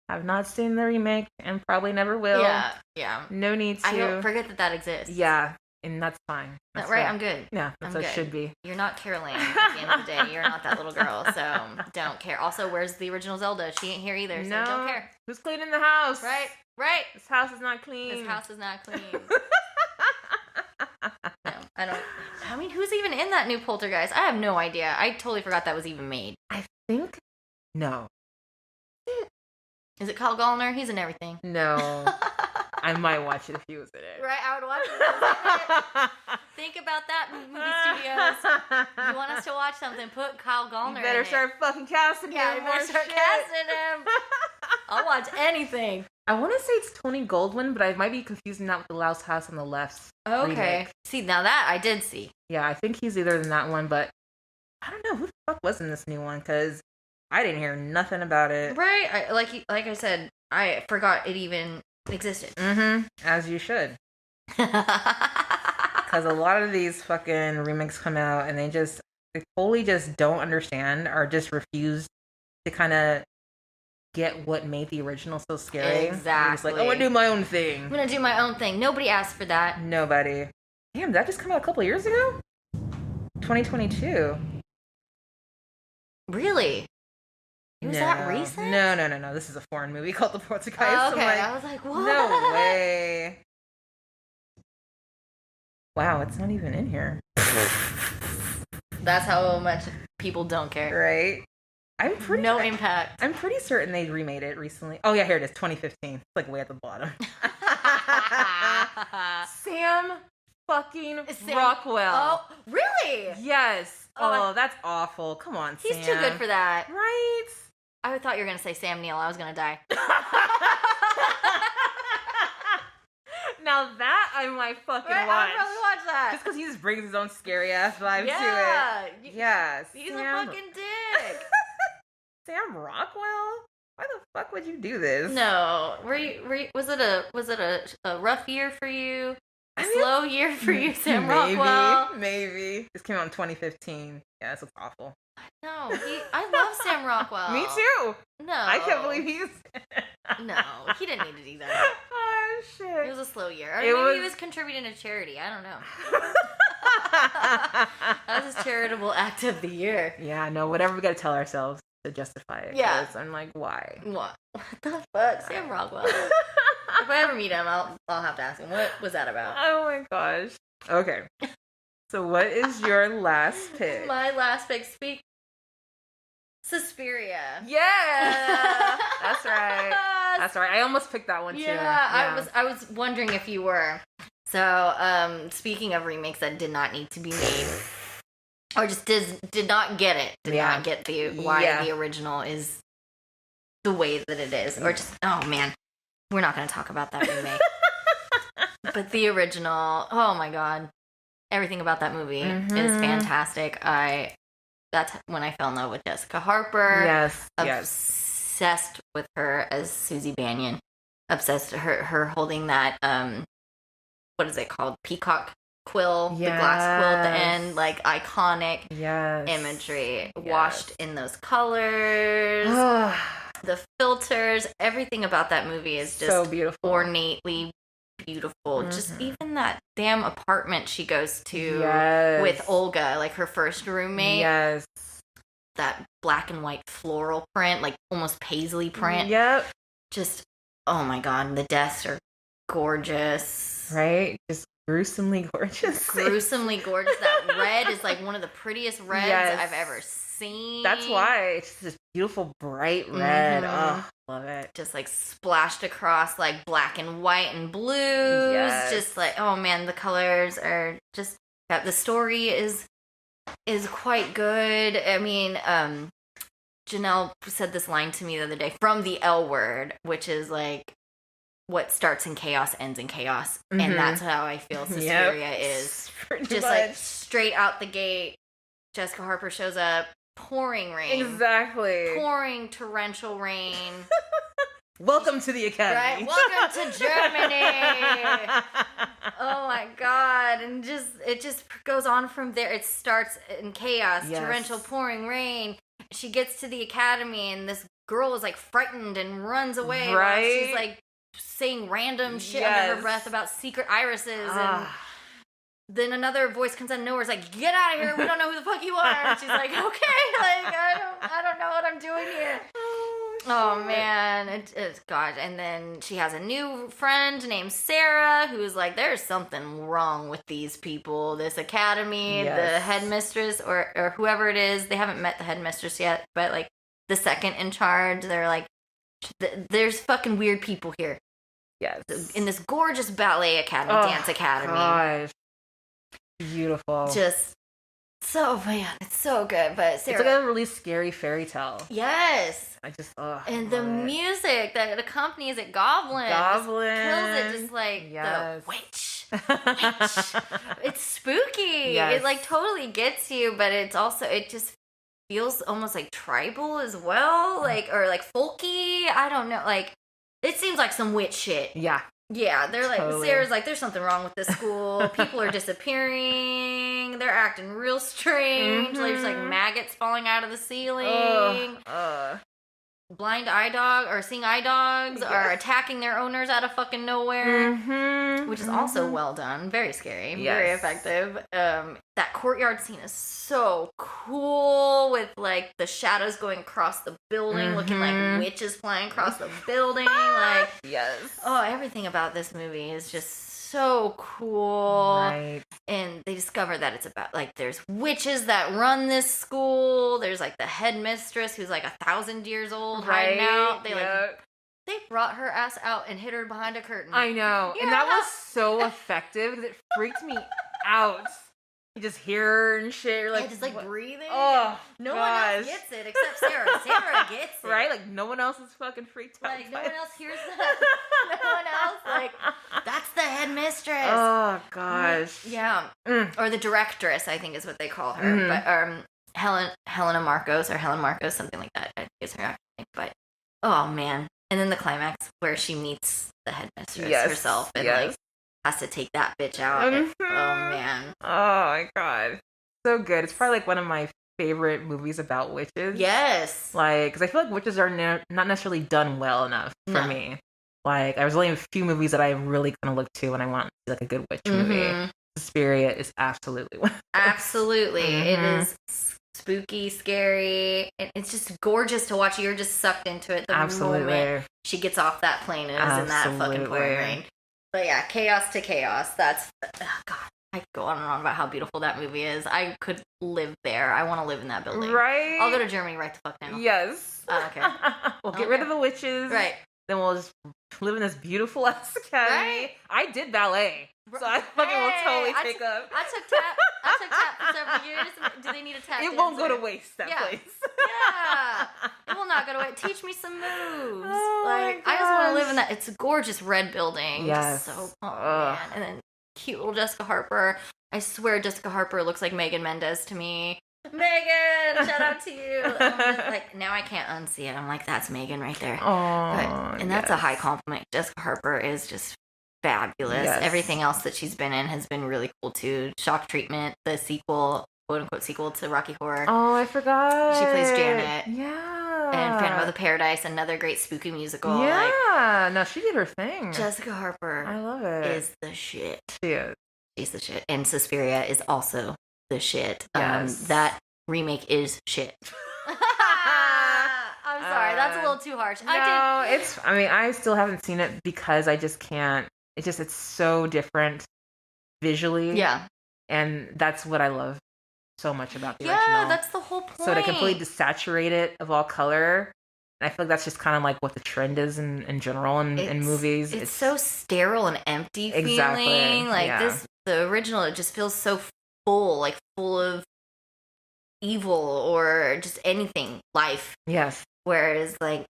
have not seen the remake and probably never will. Yeah. Yeah. No need to. I don't forget that exists. Yeah, and that's fine. That's Right, fine. I'm good. Yeah, that's I'm what it good. should be. You're not Carol Ann at the end of the day. You're not that little girl, so don't care. Also, where's the original Zelda? She ain't here either, so No, don't care. who's cleaning the house? Right? Right. This house is not clean. This house is not clean. No, I don't. I mean, who's even in that new Poltergeist? I have no idea. I totally forgot that was even made. I think no, Is it Kyle Gallner? He's in everything. no. I might watch it if he was in it. Right? I would watch it. Think about that, movie studios. You want us to watch something? Put Kyle Gallner You better in start fucking casting it. Yeah, him. you better more start shit. casting him. I'll watch anything. I want to say it's Tony Goldwyn, but I might be confusing that with the Louse House on the Left. Okay. remake. See, now that I did see. Yeah, I think he's either in that one, but I don't know who the fuck was in this new one because I didn't hear nothing about it. Right? Like I said, I forgot it even existed. Mm-hmm. As you should. Because a lot of these fucking remakes come out and they totally just don't understand or just refuse to kind of get what made the original so scary. They're just like, Exactly. I want to do my own thing. I'm gonna do my own thing. Nobody asked for that. Nobody. Damn, that just came out a couple years ago? 2022. Really? It was that No. recent? No. This is a foreign movie called The Poltergeist. Oh, okay. I'm like, I was like, what? no way. Wow, it's not even in here. That's how much people don't care. Right? I'm pretty No impact. I'm pretty certain they remade it recently. Oh yeah, here it is, 2015. It's like way at the bottom. Sam fucking Sam- Rockwell. Oh, really? Yes. Oh, Oh, that's awful. Come on, He's Sam. too good for that. Right? I thought you were gonna say Sam Neill. I was gonna die. Now that I might fucking Right? watch. I'll probably watch that. Just because he just brings his own scary ass vibe Yeah. to it. Yes. He's a fucking dick. Sam Rockwell? Why the fuck would you do this? No, was it a rough year for you? A I mean, slow year for you, Sam maybe, Rockwell? maybe. This came out in 2015. Yeah, this looks awful. No, I love Sam Rockwell. Me too. No, I can't believe he's. No, he didn't need to do that. Oh It shit. was a slow year. Or It maybe he was- was contributing to charity. I don't know. That was his charitable act of the year. Yeah, no, whatever we gotta tell ourselves to justify it. Yeah. 'Cause I'm like, why? What the fuck, Sam Rockwell? If I ever meet him, I'll have to ask him what was that about. Oh my gosh. Okay. So what is your last pick? My last pick. Suspiria. Yeah. That's right. That's right. I almost picked that one too. Yeah, I was wondering if you were. So, speaking of remakes that did not need to be made, or just did not get it, did Yeah. not get why Yeah. the original is the way that it is, or just oh man, we're not going to talk about that remake. But the original, oh my god, everything about that movie is Mhm. fantastic. That's when I fell in love with Jessica Harper. Yes. Yes. Obsessed with her as Susie Banyan. Obsessed her holding that what is it called? Peacock quill, the glass quill at the end, Yes. like iconic Yes. imagery, Yes. washed in those colors, the filters, everything about that movie is just so beautiful. ornately beautiful. Just Mhm. even that damn apartment she goes to Yes. with Olga, like her first roommate. Yes. That black and white floral print, like almost paisley print. Yep. Just, oh my god, the deaths are gorgeous. Right? Just gruesomely gorgeous. Gruesomely gorgeous. That red is like one of the prettiest reds Yes. I've ever seen. That's why it's just this beautiful bright red. Mhm. Oh, love it. Just like splashed across like black and white and blues. Yes. Just like, oh man, the colors are just, the story is quite good. I mean, Janelle said this line to me the other day from the L word, which is like, what starts in chaos ends in chaos. Mhm. And that's how I feel Suspiria is. Pretty Just much. like straight out the gate, Jessica Harper shows up, pouring rain. Exactly. Pouring torrential rain. Welcome to the academy. Right? Welcome to Germany. Oh my god. And it just goes on from there. It starts in chaos, Yes. torrential pouring rain. She gets to the academy and this girl is like frightened and runs away while Right? she's like saying random shit under Yes. her breath about secret irises. And Ah. then another voice comes out of nowhere. It's like, get out of here. We don't know who the fuck you are. And she's like, okay, like I don't know what I'm doing here. Oh shit. man, it's God. And then she has a new friend named Sarah who's like, there's something wrong with these people. This academy, the Yes. headmistress or whoever it is. They haven't met the headmistress yet, but like the second in charge, they're like, there's fucking weird people here Yes. in this gorgeous ballet academy, Oh, dance academy. Gosh. Beautiful. Just so man, it's so good. But it's Sarah, like a really scary fairy tale. yes. I just And the love it. music that accompanies it, Goblin, Goblin. kills it. Just like Yes. the witch. It's spooky. Yes. It like totally gets you, but it's also, it just feels almost like tribal as well, like, or like folky. I don't know. Like, it seems like some witch shit. Yeah. Yeah, they're like, Totally. Sarah's like, there's something wrong with this school. People are disappearing. They're acting real strange. There's like Mhm. maggots falling out of the ceiling. Ugh. Blind eye dog or seeing eye dogs are Yeah. attacking their owners out of fucking nowhere, Mhm. which is also Mhm. well done. Very scary, very Yes. effective. That courtyard scene is so cool with like the shadows going across the building, looking Mhm. like witches flying across the building. Like, Yes. oh, everything about this movie is just so cool. Right. And they discover that it's about like there's witches that run this school. There's like the headmistress who's like 1,000 years old hiding out. They brought her ass out and hid her behind a curtain. I know. And that was so effective because it freaked me out. You just hear her and shit. You're like, just like what? breathing. Oh, No gosh. one else gets it except Sarah. Sarah gets it. Right? Like, no one else is fucking freaked out. Like no by one it. else hears that. No one else. Like, that's the headmistress. Oh, gosh. Yeah. Mm. Or the directress, I think is what they call her. Mhm. But Helena Marcos or Helen Marcos, something like that. I think is her actual name. But Oh man. And then the climax where she meets the headmistress Yes, herself and yes. like has to take that bitch out. Mhm. Oh man. Oh my god. So good. It's probably like one of my favorite movies about witches. Yes. Like, because I feel like witches are not necessarily done well enough for No. me. Like, there's only a few movies that I really kind of look to when I want to see like a good witch movie. Mhm. Suspiria is absolutely one. Absolutely. It Mhm. is spooky, scary, and it's just gorgeous to watch. You're just sucked into it the moment Absolutely. she gets off that plane and is in that fucking pouring Absolutely. rain. But yeah, chaos to chaos. That's God. I could go on and on about how beautiful that movie is. I could live there. I want to live in that building. Right? I'll go to Germany right the fuck now. Yes. Oh, okay. We'll get rid Okay. of the witches. Right. Then we'll just live in this beautiful ass academy. Right? I did ballet. So I fucking will Hey, totally I take took- up. I took tap for several years. Do they need a tap It won't go dancer? to waste, that Yeah. place. Yeah. It will not go to waste. Teach me some moves. Oh like my I just want to live in gosh. that. It's a gorgeous red building. Yes. Just so Ugh. man. And then cute little Jessica Harper. I swear Jessica Harper looks like Megan Mendez to me. Megan, shout out to you. I'm just like now I can't unsee it. I'm like that's Megan right there. Oh, And that's a high compliment. Jessica Harper is just fabulous. Yes. Everything else that she's been in has been really cool too. Shock Treatment, the sequel, quote unquote sequel to Rocky Horror. Oh, I forgot. She plays Janet. Yeah. And Phantom of the Paradise, another great spooky musical. Yeah. No, she did her thing. Like, Jessica Harper I love it. is the shit. She is. She's the shit. And Suspiria is also the shit. Yes. That remake is shit. I'm sorry, that's a little too harsh. No, I mean, I still haven't seen it because I just can't. It's so different visually. Yeah. And that's what I love so much about the Yeah, original. that's the whole point. So to completely desaturate it of all color, and I feel like that's just kind of like what the trend is in general in movies. It's so sterile and empty Exactly, feeling. Like yeah. the original, it just feels so full, like full of evil or just anything, life. Yes. Whereas like,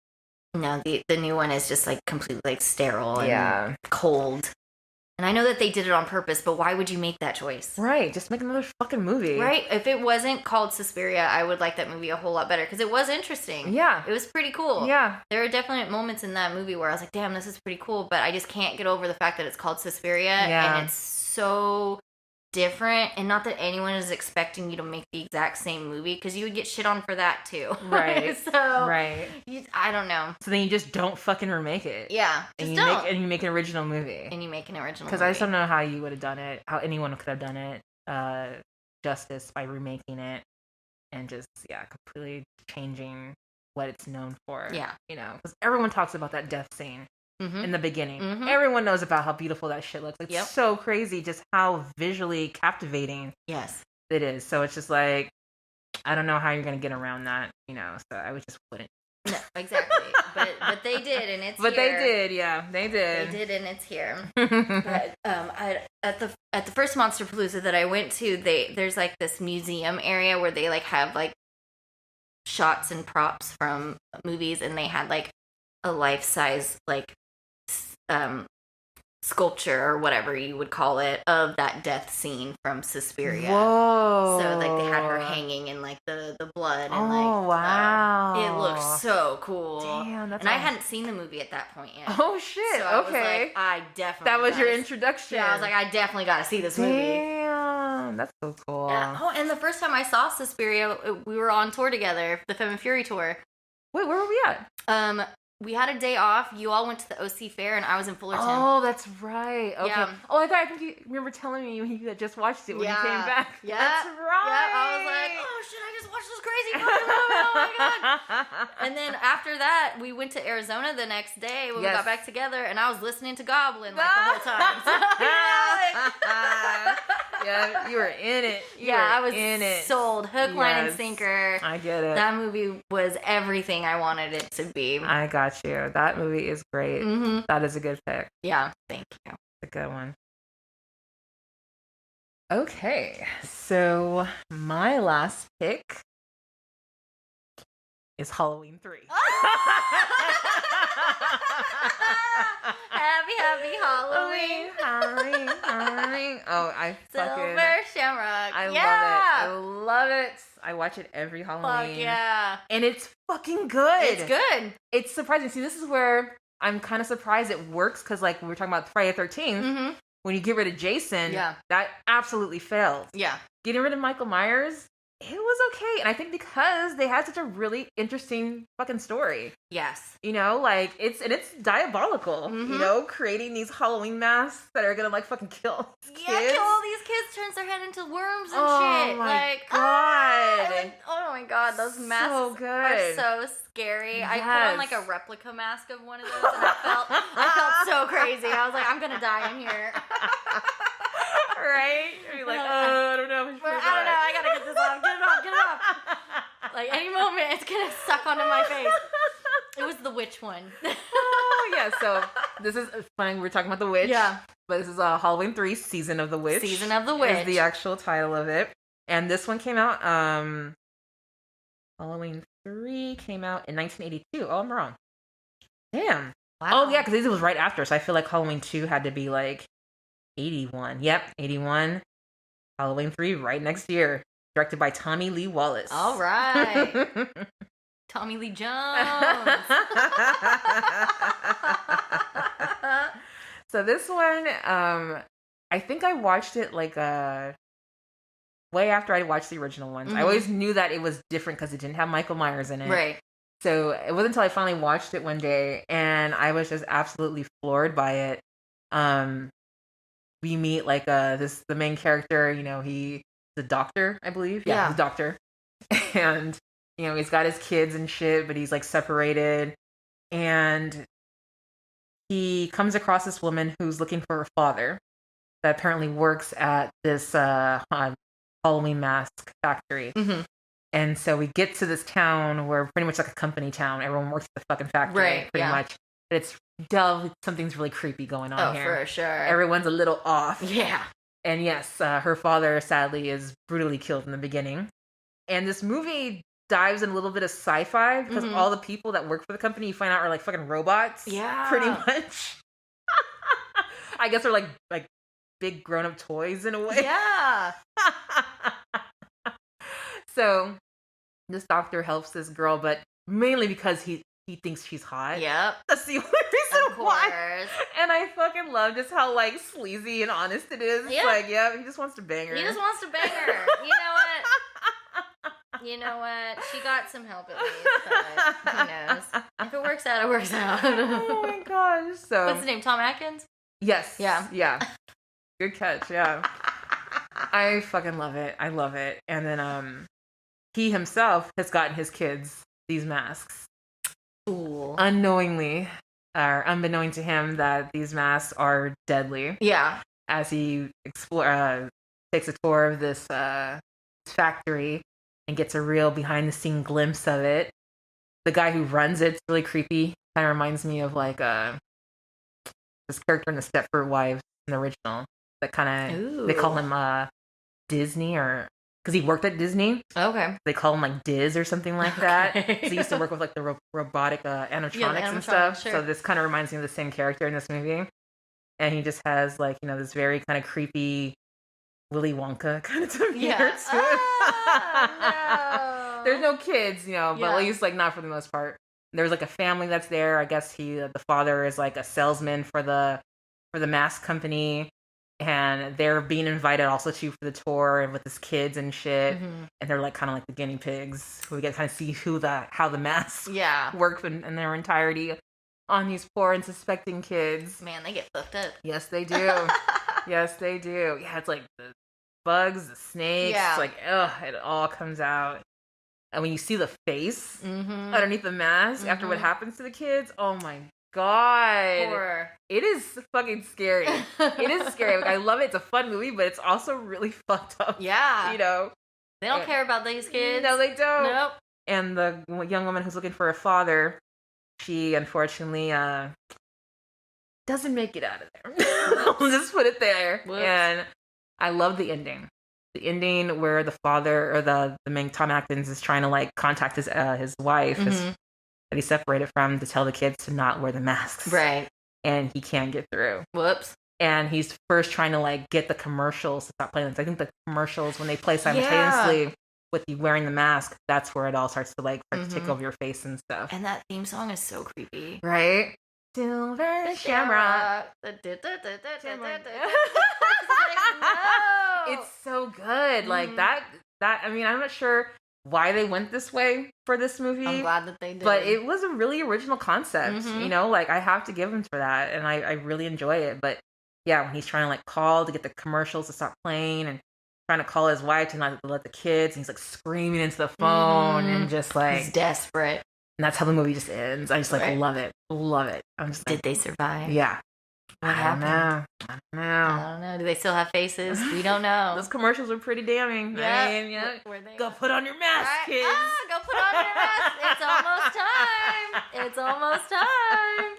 no, the new one is just like completely like sterile and Yeah. cold. And I know that they did it on purpose, but why would you make that choice? Right. Just make another fucking movie. Right? If it wasn't called Suspiria, I would like that movie a whole lot better because it was interesting. Yeah. It was pretty cool. Yeah. There are definite moments in that movie where I was like, damn, this is pretty cool, but I just can't get over the fact that it's called Suspiria Yeah. and it's so different. And not that anyone is expecting you to make the exact same movie because you would get shit on for that too. Right. So, Right. I don't know. So then you just don't fucking remake it. Yeah. And Just you don't. make make an original movie. And you make an original Because movie. I just don't know how you would have done it, how anyone could have done it justice by remaking it and just completely changing what it's known for. Yeah. You know, because everyone talks about that death scene Mhm. in the beginning. Mhm. Everyone knows about how beautiful that shit looks. It's Yep. so crazy just how visually captivating Yes. it is. So it's just like, I don't know how you're gonna get around that, you know. So I would just wouldn't. No, exactly. but they did, and it's But here. they did, yeah, they They did. did, and it's here. But at the first Monster Palooza that I went to, there's like this museum area where they like have like shots and props from movies, and they had like a life size like sculpture or whatever you would call it of that death scene from Suspiria. Whoa! So like they had her hanging in like the blood and Oh, like wow. it looks so cool. Damn, that's and I awesome. hadn't seen the movie at that point yet. Oh shit! So I was Okay, like, I definitely. that was your gotta- introduction. Yeah, I was like, I definitely got to see this movie. Damn, that's so cool. Yeah. Oh, and the first time I saw Suspiria, we were on tour together, the Femme and Fury tour. Wait, where were we at? We had a day off. You all went to the OC Fair, and I was in Fullerton. Oh, that's right. Okay. Yeah. Oh, I think you remember telling me you had just watched it when you came back. Yeah. That's right. Yeah, I was like, oh shit, I just watched this crazy fucking movie. Oh my god. And then after that, we went to Arizona the next day when we Yes. got back together, and I was listening to Goblin like the whole time. So, Yeah, you were in it. You I were was in it. sold, hook, line, and Yes. sinker. I get it. That movie was everything I wanted it to be. I got you. That movie is great. Mm-hmm. That is a good pick. Yeah, thank you. A good one. Okay, so my last pick is Halloween 3. Happy Halloween. Halloween. Oh, I fucking Silver Shamrock. I yeah. love it. I love it. I watch it every Fuck Halloween. yeah. And it's fucking good. It's good. It's surprising. See, this is where I'm kind of surprised it works because, like, we were talking about Friday the 13th. Mm-hmm. When you get rid of Jason, Yeah. that absolutely failed. Yeah. Getting rid of Michael Myers, it was okay. And I think because they had such a really interesting fucking story. Yes. You know, like, it's diabolical. Mhm. You know, creating these Halloween masks that are gonna, like, fucking kill kids. Yeah, kill all these kids, turns their head into worms and Oh shit. my Like, God. oh my god, those masks So good. are so scary. I put on like a Yes. replica mask of one of those, and I felt so crazy. I was like, I'm gonna die in here. Right? You're like, I don't know. But I don't know. I gotta get this off. Get it off. Get it off. Like any moment, it's gonna suck onto my face. It was the witch one. Oh, yeah. So this is fine. We're talking about the witch. Yeah. But this is Halloween 3, Season of the Witch. Season of the Witch Is the actual title of it. And this one came out, Halloween 3 came out in 1982. Oh, I'm wrong. Damn. Wow. Oh, yeah, because this was right after. So I feel like Halloween 2 had to be like 81. Yep, 81. Halloween 3 right next year. Directed by Tommy Lee Wallace. All right. Tommy Lee Jones. So this one, I think I watched it like way after I watched the original ones. Mhm. I always knew that it was different because it didn't have Michael Myers in it. Right. So it wasn't until I finally watched it one day and I was just absolutely floored by it. We meet like the main character, you know, he's a doctor, I believe. Yeah, Yeah. he's a doctor. And, you know, he's got his kids and shit, but he's like separated. And he comes across this woman who's looking for her father that apparently works at this Halloween mask factory. Mm-hmm. And so we get to this town where pretty much like a company town. Everyone works at the fucking factory, Right, pretty yeah. much. But it's something's really creepy going on Oh, here. for sure. Everyone's a little off. Yeah. And yes, her father sadly is brutally killed in the beginning. And this movie dives in a little bit of sci-fi because Mhm. all the people that work for the company you find out are like fucking robots. Yeah. Pretty much. I guess they're like big grown-up toys in a way. Yeah. So this doctor helps this girl, but mainly because he thinks she's hot. Yep. That's the only Of reason why. course. And I fucking love just how like sleazy and honest it is. Yeah. Like, yeah, he just wants to bang her. He just wants to bang her. You know what? You know what? She got some help at least, but who knows? If it works out, it works out. Oh my gosh. So What's his name? Tom Atkins? yes. Yeah. Yeah. Good catch, yeah. I fucking love it. I love it. And then he himself has gotten his kids these masks. Ooh. Unknowingly, or unbeknown to him, that these masks are deadly. Yeah. As he takes a tour of this factory and gets a real behind the scene glimpse of it. The guy who runs it's really creepy. Kind of reminds me of like this character in the Stepford Wives in the original. That kind of they call him Disney, or because he worked at Disney. Okay. They call him like Diz or something like that. Okay. 'Cause he used to work with like the robotic animatronics and animatronics, stuff. sure. So this kind of reminds me of the same character in this movie. And he just has like, you know, this very kind of creepy Willy Wonka kind of demeanor Yeah. to it. Oh, no. There's no kids, you know, but Yeah. at least like not for the most part. There's like a family that's there. I guess the father is like a salesman for the mask company. And they're being invited also for the tour and with his kids and shit. Mhm. And they're like kind of like the guinea pigs who we get to kind of see how the masks Yeah. work in their entirety on these poor and suspecting kids. Man, they get fucked up. Yes, they do. Yes, they do. Yeah, it's like the bugs, the snakes. Yeah. It's like, ugh, it all comes out. And when you see the face Mm-hmm. underneath the mask after what Mhm. happens to the kids, oh my God. Horror. It is fucking scary. It is scary. Like, I love it. It's a fun movie, but it's also really fucked up. Yeah. You know? They don't care about these kids. No, they don't. Nope. And the young woman who's looking for a father, she unfortunately doesn't make it out of there. I'll just put it there. Whoops. And I love the ending. The ending where the father or the main Tom Atkins is trying to like contact his wife Mhm. that he's separated from to tell the kids to not wear the masks. Right. And he can't get through. Whoops. And he's first trying to like get the commercials to stop playing. I think the commercials when they play simultaneously with you wearing the mask, that's where it all starts to like start to take Mhm. over your face and stuff. And that theme song is so creepy. Right? Silver Shamrock. It's so good. Like Mhm. that I mean, I'm not sure why they went this way for this movie. I'm glad that they did. But it was a really original concept, Mhm. you know, like I have to give him for that. And I really enjoy it. But yeah, when he's trying to like call to get the commercials to stop playing and trying to call his wife to not let the kids, and he's like screaming into the phone and just like, he's desperate. and that's how the movie just ends. I just like Right. love it. Love it. I'm just Did like, they survive? yeah. What I don't happened? know. I don't know. I don't know. Do they still have faces? We don't know. Those commercials were pretty damning. Yeah. I mean, yeah. Were they? Go put on your mask, Right. kids. Ah, go put on your mask. It's almost time. It's almost time.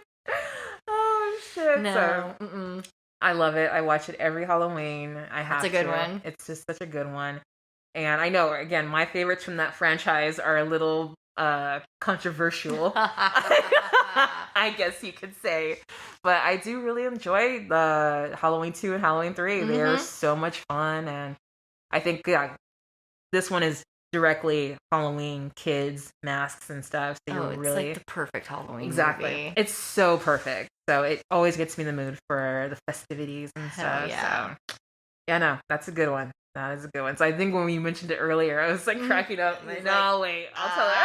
Oh shit. No. So, Mm-mm. I love it. I watch it every Halloween. I have It's a good to. one. It's just such a good one. And I know, again, my favorites from that franchise are a little controversial. I guess you could say. But I do really enjoy the Halloween 2 and Halloween 3. They are Mhm. so much fun. And I think, yeah, this one is directly Halloween kids, masks and stuff. So Oh, you're it's really like the perfect Halloween exactly. movie. It's so perfect. So it always gets me in the mood for the festivities and Hell stuff. yeah. So yeah, no, that's a good one. That is a good one. So I think when you mentioned it earlier, I was like cracking up. He's Like, like, no, wait, I'll tell her.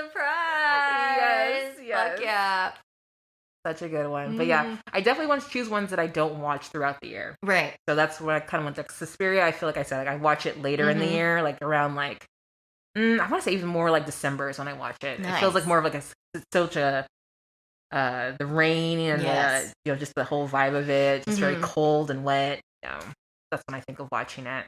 Surprise! Yes. Fuck yeah. Such a good one. But yeah, Mhm. I definitely want to choose ones that I don't watch throughout the year. Right. So that's what I kind of want. Like Suspiria, I feel like I said, like I watch it later in the Mhm. year, like around like, I want to say even more like December is when I watch it. It feels like Nice. more of like such a, the rain and Yes. just the whole vibe of it, just very Mhm. cold and wet. That's when I think of watching it.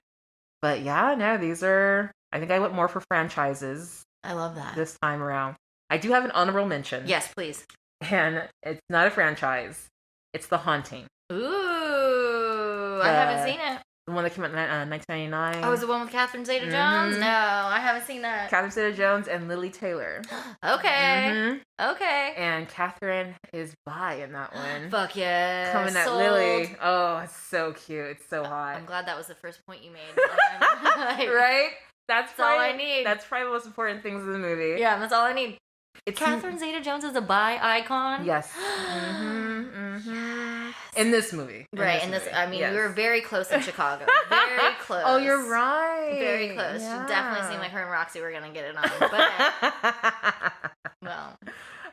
But yeah, no, I think I went more for franchises I love that. this time around. I do have an honorable mention. Yes, please. And it's not a franchise. It's The Haunting. Ooh, I haven't seen it. The one that came out in 1999. Oh, is the one with Catherine Zeta-Jones? Mhm. No, I haven't seen that. Catherine Zeta-Jones and Lily Taylor. Okay. Mhm. Okay. And Catherine is bi in that one. Fuck yeah. Coming at Sold. Lily. Oh, it's so cute. It's so hot. I'm glad that was the first point you made. Like, Right? That's That's all I probably- need. That's probably the most important things in the movie. Yeah, that's all I need. It's Catherine Zeta-Jones is a bi icon? Yes. Mhm. Yes. In this movie. Right, in this, movie. I mean, Yes. we were very close in Chicago. Very close. Oh, you're right. Very close. Yeah. It definitely seemed like her and Roxy were gonna get it on. But, well,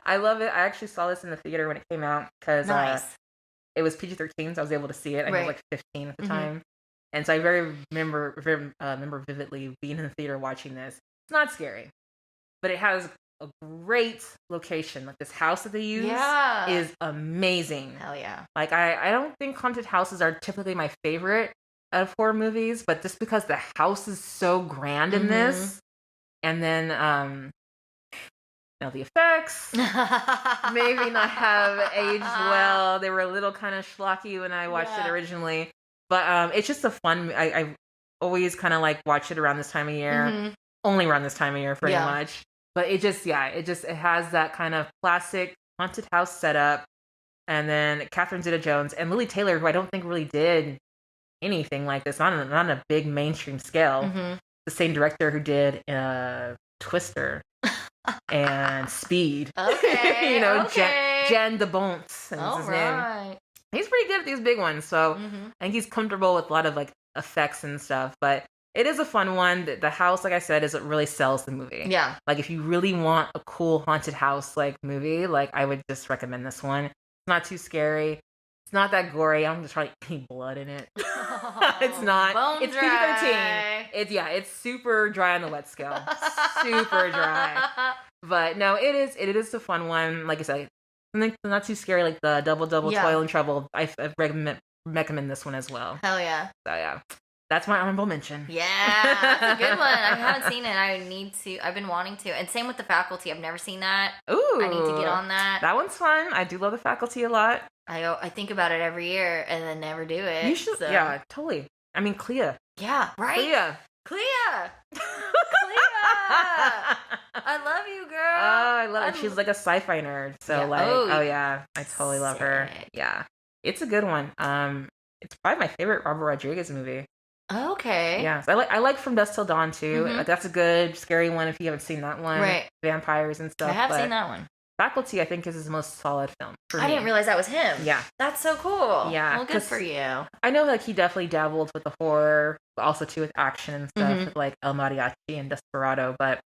I love it. I actually saw this in the theater when it came out because nice. it was PG-13, so I was able to see it. I was Right. like 15 at the Mhm. time. And so I remember vividly being in the theater watching this. It's not scary, but it has a great location. Like this house that they use Yeah. is amazing. Hell yeah. Like I don't think haunted houses are typically my favorite of horror movies, but just because the house is so grand in Mhm. this, and then the effects maybe not have aged well. They were a little kind of schlocky when I watched it Yeah. originally, but it's just a fun. I always kind of like watch it around this time of year, Mhm. only around this time of year, pretty Yeah. much. But it has that kind of classic haunted house setup, and then Catherine Zeta-Jones and Lily Taylor, who I don't think really did anything like this, not on a big mainstream scale. Mhm. The same director who did Twister and Speed. Okay. Okay. Jen de Bonts is All his name. right. He's pretty good at these big ones, so Mhm. I think he's comfortable with a lot of like effects and stuff. But it is a fun one. The house, like I said, is what really sells the movie. Yeah. Like if you really want a cool haunted house like movie, like I would just recommend this one. It's not too scary. It's not that gory. I don't just try any blood in it. It's not. Bone It's dry. PG-13. It's super dry on the wet scale. Super dry. But no, it is a fun one. Like I said, something not too scary like the Double Yeah. Toil and Trouble. I recommend this one as well. Hell yeah. So yeah, that's my honorable mention. Yeah, that's a good one. I haven't seen it. I need to. I've been wanting to. And same with The Faculty. I've never seen that. Ooh, I need to get on that. That one's fun. I do love The Faculty a lot. I think about it every year and then never do it. You should, so- yeah, totally. I mean, Clea. Yeah, right? Clea. Clea! I love you, girl. I love it. I'm- She's like a sci-fi nerd. So Yeah. like, Oh, oh yeah, I totally love her. sick. Yeah, it's a good one. It's probably my favorite Robert Rodriguez movie. Okay. Okay. Yeah, so I like From Dusk Till Dawn too. Mhm. Like, that's a good scary one if you haven't seen that one. Right. Vampires and stuff. I have but seen that one. Faculty, I think, is his most solid film. For I me. didn't realize that was him. Yeah. That's so cool. Yeah, Well, good 'cause- for you. I know like he definitely dabbled with the horror, but also too with action and stuff, Mhm. with like El Mariachi and Desperado. But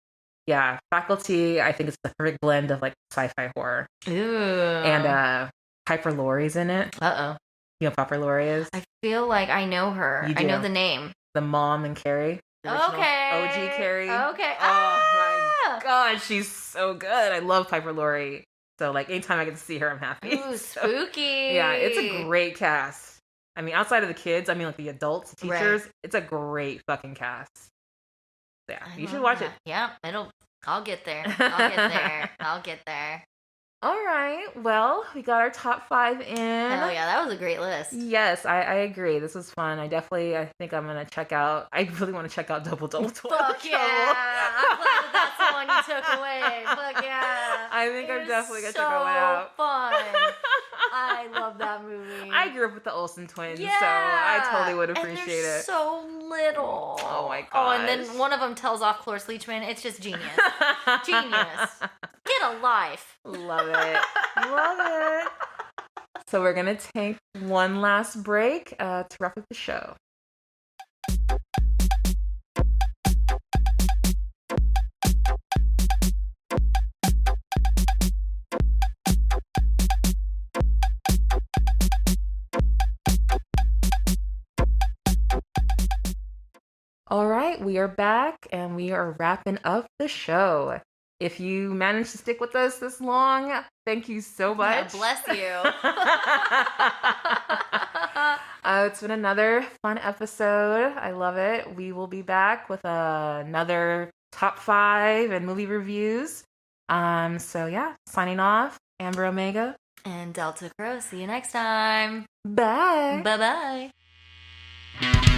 yeah, Faculty, I think it's the perfect blend of like sci-fi horror. Ooh. And Piper Laurie's in it. Uh-oh. You know who Piper Laurie is? I feel like I know her. You I know do. the name. The mom in Carrie. The original Okay. OG Carrie. Okay. Oh my god, she's so good. I love Piper Laurie. So like anytime I get to see her, I'm happy. Ooh, So, spooky. yeah, it's a great cast. I mean, outside of the kids, I mean like the adults, the Right. teachers, it's a great fucking cast. Yeah, I you should love watch that. Yeah, I'll get there. I'll get there. I'll get there. it. All right. Well, we got our top 5 in. Hell yeah, that was a great list. Yes, I agree. This was fun. I think I'm gonna check out. I really want to check out Double Double Toilet Fuck yeah! I'm glad that that's the one you took away. Fuck yeah! I think It I'm was definitely gonna so check that one out. fun. I love that movie. I grew up with the Olsen twins, Yeah, so I totally would and appreciate they're it. So little. Oh my Oh, and gosh. then one of them tells off Cloris Leachman. It's just genius. Genius. Get a life. Love it. Love it. So we're gonna take one last break to wrap up the show. All right, we are back and we are wrapping up the show. If you managed to stick with us this long, thank you so much. Yeah, bless you. It's been another fun episode. I love it. We will be back with another top 5 and movie reviews. So yeah, signing off, Amber Omega. And Delta Crow. See you next time. Bye. Bye bye.